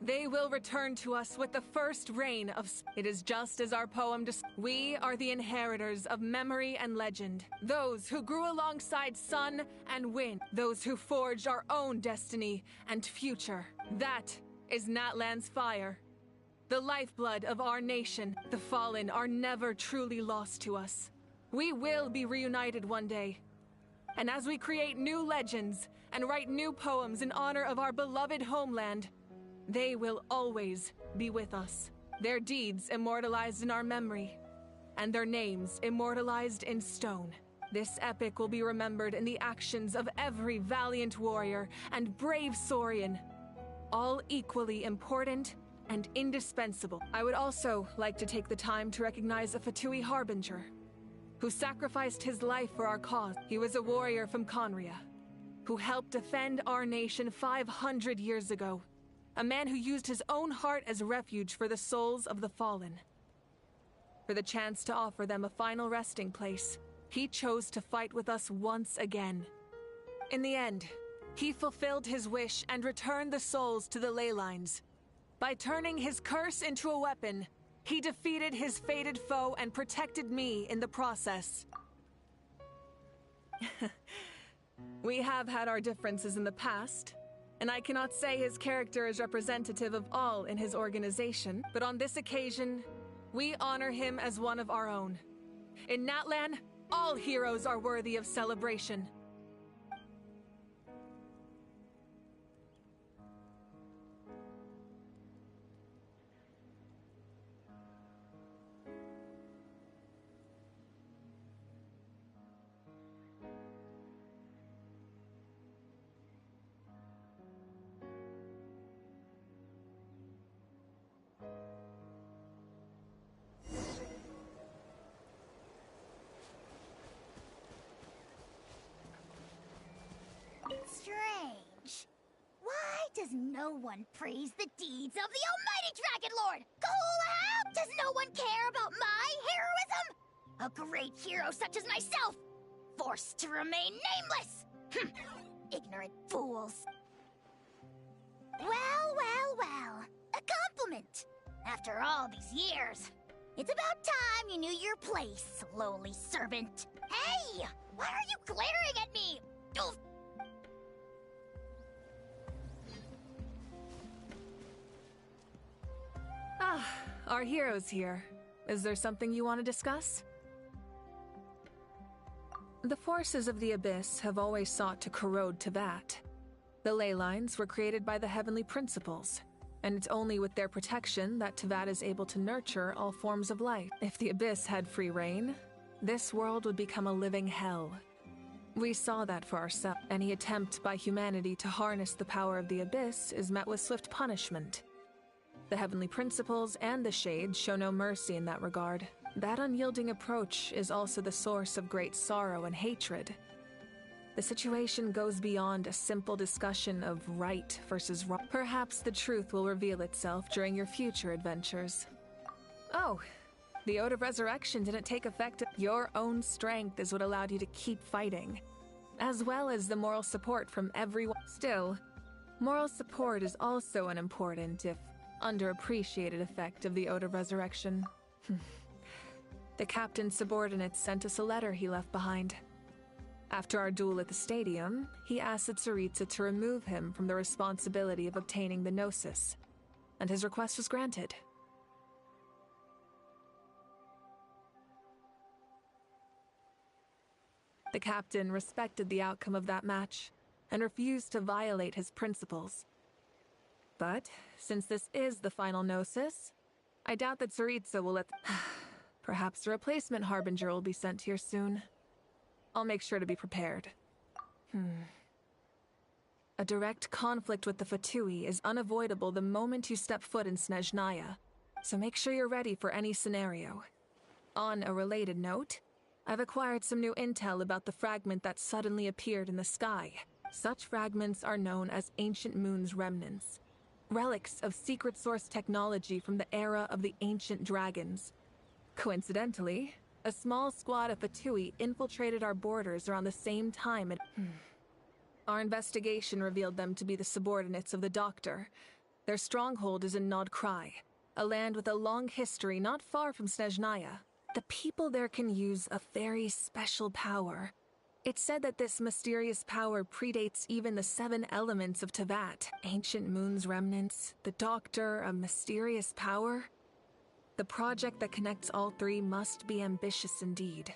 they will return to us with the first reign of... It is just as our poem we are the inheritors of memory and legend. Those who grew alongside sun and wind. Those who forged our own destiny and future. That is Natlan's fire. The lifeblood of our nation. The fallen are never truly lost to us. We will be reunited one day. And as we create new legends and write new poems in honor of our beloved homeland, they will always be with us. Their deeds immortalized in our memory, and their names immortalized in stone. This epic will be remembered in the actions of every valiant warrior and brave Saurian, all equally important and indispensable. I would also like to take the time to recognize a Fatui Harbinger, who sacrificed his life for our cause. He was a warrior from Conria, who helped defend our nation 500 years ago. A man who used his own heart as refuge for the souls of the fallen. For the chance to offer them a final resting place, he chose to fight with us once again. In the end, he fulfilled his wish and returned the souls to the ley lines. By turning his curse into a weapon, he defeated his fated foe and protected me in the process. We have had our differences in the past, and I cannot say his character is representative of all in his organization, but on this occasion, we honor him as one of our own. In Natlan, all heroes are worthy of celebration. Strange. Why does no one praise the deeds of the almighty Dragon Lord? How does no one care about my heroism? A great hero such as myself, forced to remain nameless. Ignorant fools. Well. A compliment. After all these years, it's about time you knew your place, lowly servant. Hey! Why are you glaring at me? Oof. Our hero's here. Is there something you want to discuss? The forces of the Abyss have always sought to corrode Teyvat. The ley lines were created by the Heavenly Principles, and it's only with their protection that Teyvat is able to nurture all forms of life. If the Abyss had free reign, this world would become a living hell. We saw that for ourselves. Any attempt by humanity to harness the power of the Abyss is met with swift punishment. The Heavenly Principles and the Shades show no mercy in that regard. That unyielding approach is also the source of great sorrow and hatred. The situation goes beyond a simple discussion of right versus wrong. Perhaps the truth will reveal itself during your future adventures. Oh, the Ode of Resurrection didn't take effect. Your own strength is what allowed you to keep fighting, as well as the moral support from everyone. Still, moral support is also an important, if underappreciated, effect of the Ode of Resurrection. The captain's subordinates sent us a letter he left behind. After our duel at the stadium, he asked Tsaritsa to remove him from the responsibility of obtaining the Gnosis, and his request was granted. The captain respected the outcome of that match, and refused to violate his principles. But, since this is the final Gnosis, I doubt that Tsaritsa will let... Perhaps a replacement Harbinger will be sent here soon. I'll make sure to be prepared. A direct conflict with the Fatui is unavoidable the moment you step foot in Snezhnaya, so make sure you're ready for any scenario. On a related note, I've acquired some new intel about the fragment that suddenly appeared in the sky. Such fragments are known as Ancient Moon's remnants. relics of secret source technology from the era of the ancient dragons. Coincidentally, a small squad of Fatui infiltrated our borders around the same time. Our investigation revealed them to be the subordinates of the Doctor. Their stronghold is in Nod Krai, a land with a long history not far from Snezhnaya. The people there can use a very special power. It's said that this mysterious power predates even the 7 elements of Teyvat. Ancient Moon's remnants, the Doctor, a mysterious power. The project that connects all 3 must be ambitious indeed.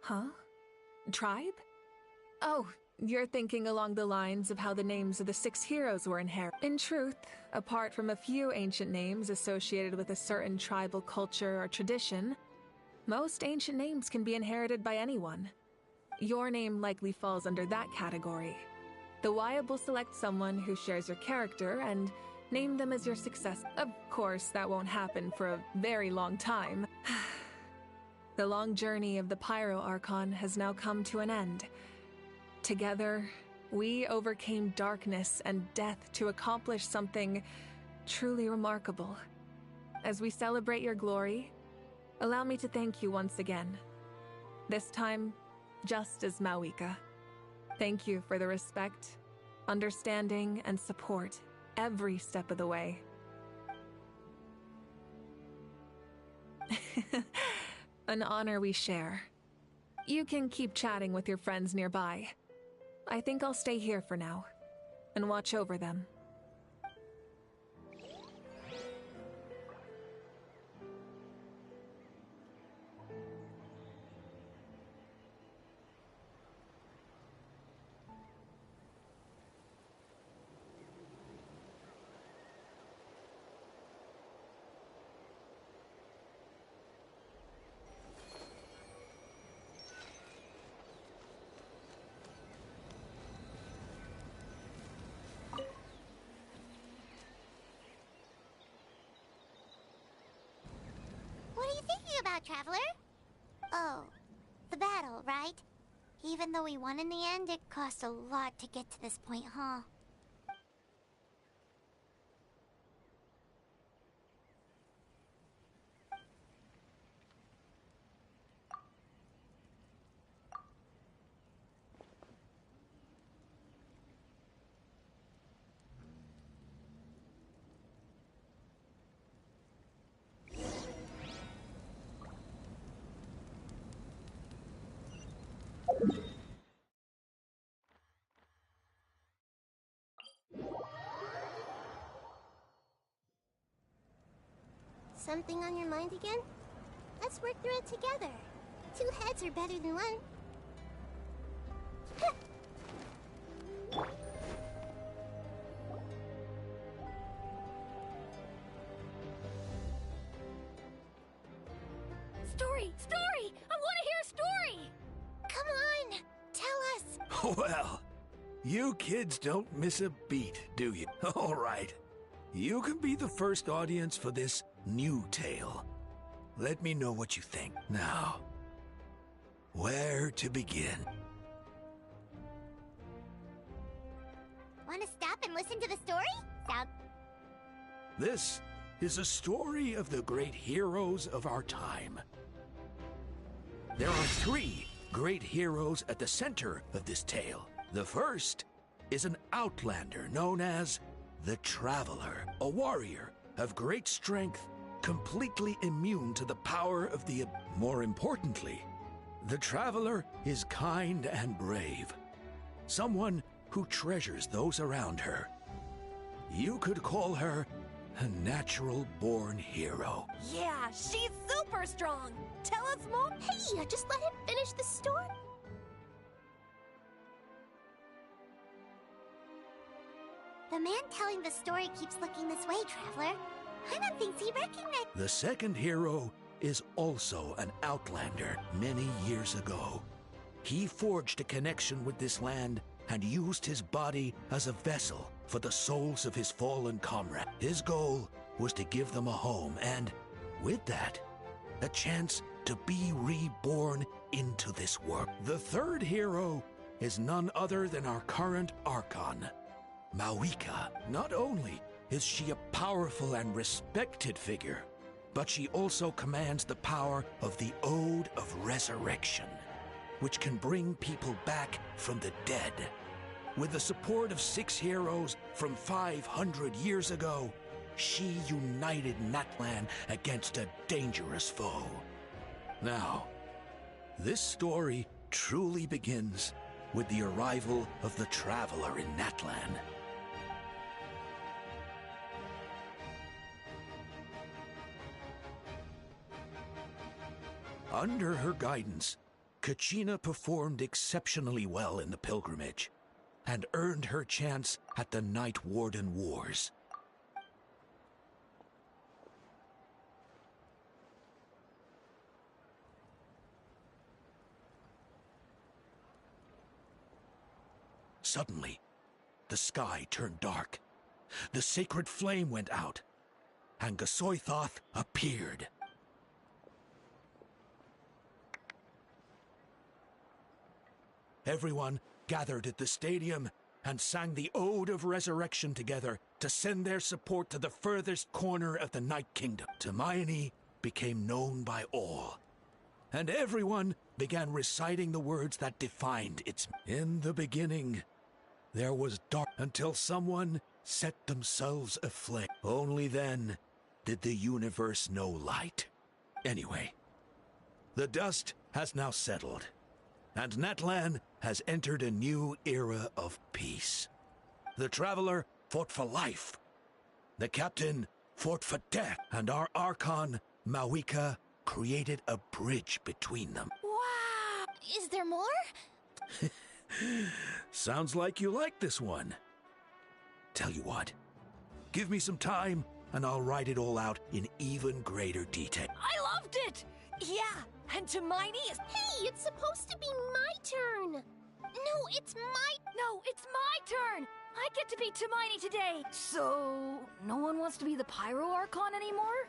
Huh? Tribe? Oh, you're thinking along the lines of how the names of the 6 heroes were inherited. In truth, apart from a few ancient names associated with a certain tribal culture or tradition, most ancient names can be inherited by anyone. Your name likely falls under that category. The Wayab will select someone who shares your character and name them as your successor. Of course, that won't happen for a very long time. The long journey of the Pyro Archon has now come to an end. Together, we overcame darkness and death to accomplish something truly remarkable. As we celebrate your glory, allow me to thank you once again. This time, just as Mawika. Thank you for the respect, understanding, and support every step of the way. An honor we share. You can keep chatting with your friends nearby. I think I'll stay here for now and watch over them. What are you thinking about, Traveler? Oh, the battle, right? Even though we won in the end, it cost a lot to get to this point, huh? Something on your mind again? Let's work through it together. 2 heads are better than 1. Story! Story! I want to hear a story! Come on! Tell us! Well, you kids don't miss a beat, do you? All right. You can be the first audience for this new tale. Let me know what you think. Now, where to begin? Want to stop and listen to the story? Sound... This is a story of the great heroes of our time. There are 3 great heroes at the center of this tale. The first is an outlander known as the Traveler, a warrior of great strength, completely immune to the power of the... More importantly, the Traveler is kind and brave. Someone who treasures those around her. You could call her a natural-born hero. Yeah, she's super strong. Tell us more. Hey, just let him finish the story. The man telling the story keeps looking this way, Traveler. Paimon thinks he recognized... The second hero is also an outlander. Many years ago, he forged a connection with this land and used his body as a vessel for the souls of his fallen comrade. His goal was to give them a home and, with that, a chance to be reborn into this world. The third hero is none other than our current Archon, Mawika. Not only is she a powerful and respected figure, but she also commands the power of the Ode of Resurrection, which can bring people back from the dead. With the support of 6 heroes from 500 years ago, she united Natlan against a dangerous foe. Now, this story truly begins with the arrival of the Traveler in Natlan. Under her guidance, Kachina performed exceptionally well in the pilgrimage and earned her chance at the Night Warden Wars. Suddenly, the sky turned dark. The sacred flame went out, and Gasoithoth appeared. Everyone gathered at the stadium and sang the Ode of Resurrection together to send their support to the furthest corner of the Night Kingdom. Hermione became known by all, and everyone began reciting the words that defined its... In the beginning, there was dark until someone set themselves aflame. Only then did the universe know light. Anyway, the dust has now settled, and Natlan has entered a new era of peace. The Traveler fought for life. The Captain fought for death. And our Archon, Mawika, created a bridge between them. Wow! Is there more? Sounds like you like this one. Tell you what, give me some time and I'll write it all out in even greater detail. I loved it! Yeah, and Hermione is... Hey, it's supposed to be my turn! No, it's my turn! I get to be Hermione today! So, no one wants to be the Pyro Archon anymore?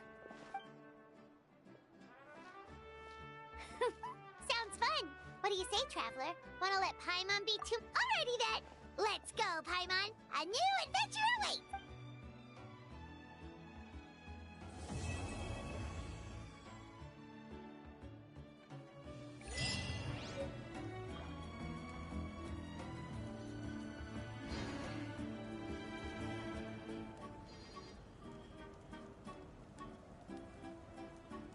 Sounds fun! What do you say, Traveler? Wanna let Paimon be too... Alrighty then! Let's go, Paimon! A new adventure awaits!